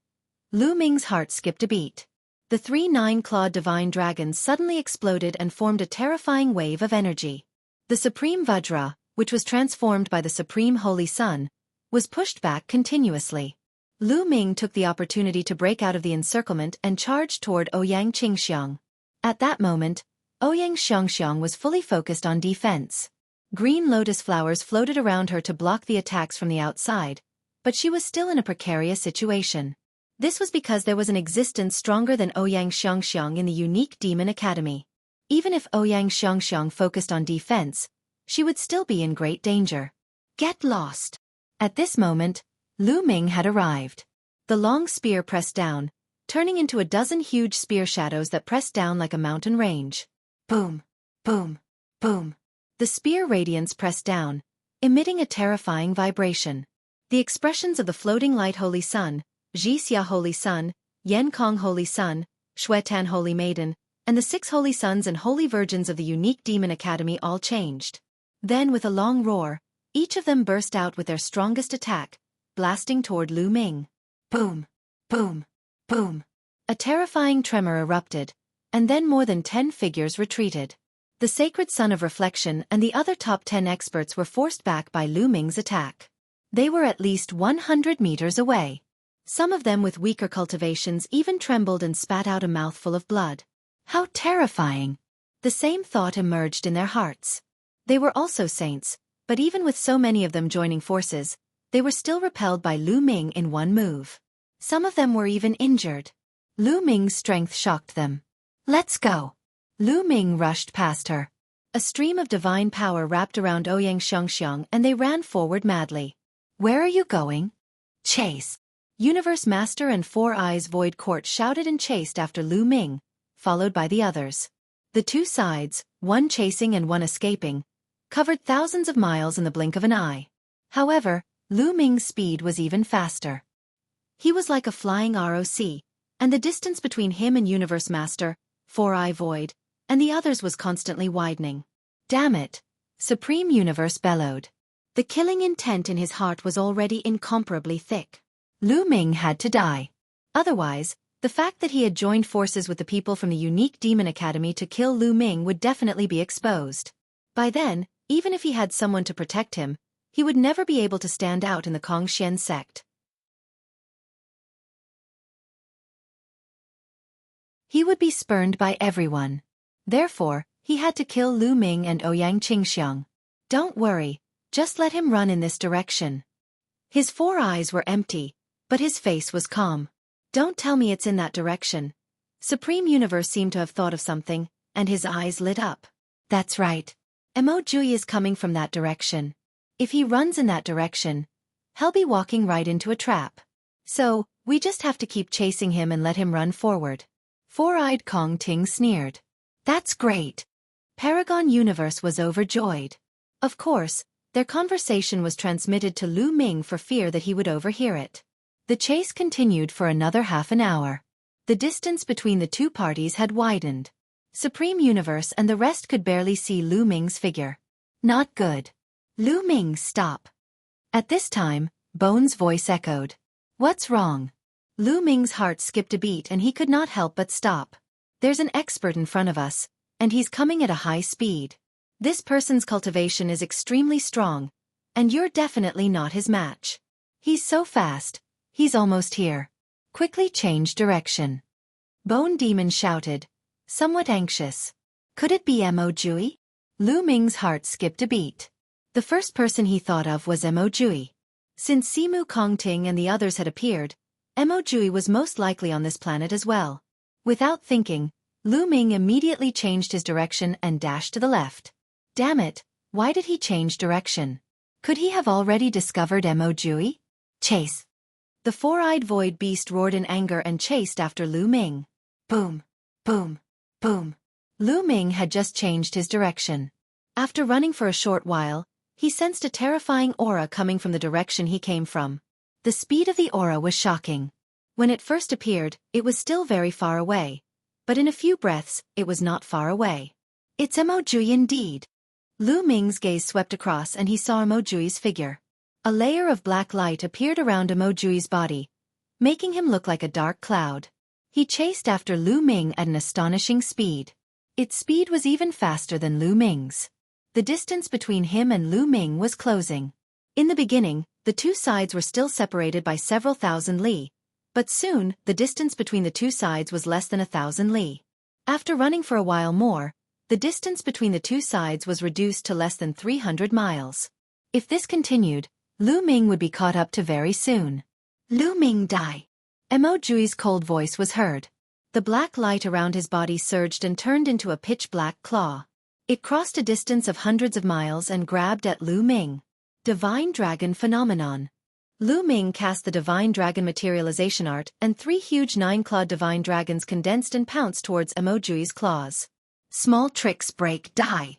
Lu Ming's heart skipped a beat. The 3 9-clawed divine dragons suddenly exploded and formed a terrifying wave of energy. The Supreme Vajra, which was transformed by the Supreme Holy Sun, was pushed back continuously. Lu Ming took the opportunity to break out of the encirclement and charged toward Ouyang Qingxiang. At that moment, Ouyang Qingxiang was fully focused on defense. Green lotus flowers floated around her to block the attacks from the outside, but she was still in a precarious situation. This was because there was an existence stronger than Ouyang Qingxiang in the Unique Demon Academy. Even if Ouyang Qingxiang focused on defense, she would still be in great danger. Get lost! At this moment, Lu Ming had arrived. The long spear pressed down, turning into a dozen huge spear shadows that pressed down like a mountain range. Boom, boom, boom. The spear radiance pressed down, emitting a terrifying vibration. The expressions of the floating light Holy Sun, Jixia Holy Sun, Yan Kong Holy Sun, Xuetan Holy Maiden, and the 6 Holy Sons and Holy Virgins of the Unique Demon Academy all changed. Then with a long roar, each of them burst out with their strongest attack, blasting toward Lu Ming. Boom, boom, boom. A terrifying tremor erupted, and then more than 10 figures retreated. The Sacred Son of Reflection and the other top 10 experts were forced back by Lu Ming's attack. They were at least 100 meters away. Some of them with weaker cultivations even trembled and spat out a mouthful of blood. How terrifying! The same thought emerged in their hearts. They were also saints, but even with so many of them joining forces, they were still repelled by Lu Ming in one move. Some of them were even injured. Lu Ming's strength shocked them. Let's go. Lu Ming rushed past her. A stream of divine power wrapped around Ouyang Xiangxiang and they ran forward madly. Where are you going? Chase! Universe Master and Four Eyes Void Court shouted and chased after Lu Ming, followed by the others. The two sides, one chasing and one escaping, covered thousands of miles in the blink of an eye. However, Lu Ming's speed was even faster. He was like a flying ROC, and the distance between him and Universe Master, Four-Eye Void, and the others was constantly widening. Damn it! Supreme Universe bellowed. The killing intent in his heart was already incomparably thick. Lu Ming had to die. Otherwise, the fact that he had joined forces with the people from the unique Demon Academy to kill Lu Ming would definitely be exposed. By then, even if he had someone to protect him, he would never be able to stand out in the Kongxian sect. He would be spurned by everyone. Therefore, he had to kill Lu Ming and Ouyang Qingxiang. Don't worry, just let him run in this direction. His four eyes were empty, but his face was calm. Don't tell me it's in that direction. Supreme Universe seemed to have thought of something, and his eyes lit up. That's right. Emoji is coming from that direction. If he runs in that direction, he'll be walking right into a trap. So, we just have to keep chasing him and let him run forward. Four-eyed Kong Ting sneered. That's great. Paragon Universe was overjoyed. Of course, their conversation was transmitted to Lu Ming for fear that he would overhear it. The chase continued for another half an hour. The distance between the two parties had widened. Supreme Universe and the rest could barely see Lu Ming's figure. Not good. Lu Ming, stop. At this time, Bone's voice echoed. What's wrong? Lu Ming's heart skipped a beat and he could not help but stop. There's an expert in front of us, and he's coming at a high speed. This person's cultivation is extremely strong, and you're definitely not his match. He's so fast, he's almost here. Quickly change direction. Bone Demon shouted, somewhat anxious. Could it be Emoji? Lu Ming's heart skipped a beat. The first person he thought of was Emoji. Since Simu Kongting and the others had appeared, Emoji was most likely on this planet as well. Without thinking, Lu Ming immediately changed his direction and dashed to the left. Damn it, why did he change direction? Could he have already discovered Emoji? Chase! The four-eyed void beast roared in anger and chased after Lu Ming. Boom! Boom! Boom! Lu Ming had just changed his direction. After running for a short while, he sensed a terrifying aura coming from the direction he came from. The speed of the aura was shocking. When it first appeared, it was still very far away. But in a few breaths, it was not far away. It's Emoji indeed. Lu Ming's gaze swept across and he saw Emoji's figure. A layer of black light appeared around Emoji's body, making him look like a dark cloud. He chased after Lu Ming at an astonishing speed. Its speed was even faster than Lu Ming's. The distance between him and Lu Ming was closing. In the beginning, the two sides were still separated by several thousand li, but soon, the distance between the two sides was less than 1,000 li. After running for a while more, the distance between the two sides was reduced to less than 300 miles. If this continued, Lu Ming would be caught up to very soon. Lu Ming, die! Emoji's cold voice was heard. The black light around his body surged and turned into a pitch-black claw. It crossed a distance of hundreds of miles and grabbed at Lu Ming. Divine Dragon Phenomenon. Lu Ming cast the Divine Dragon Materialization Art and 3 huge 9-clawed Divine Dragons condensed and pounced towards Emoji's claws. Small tricks break, die.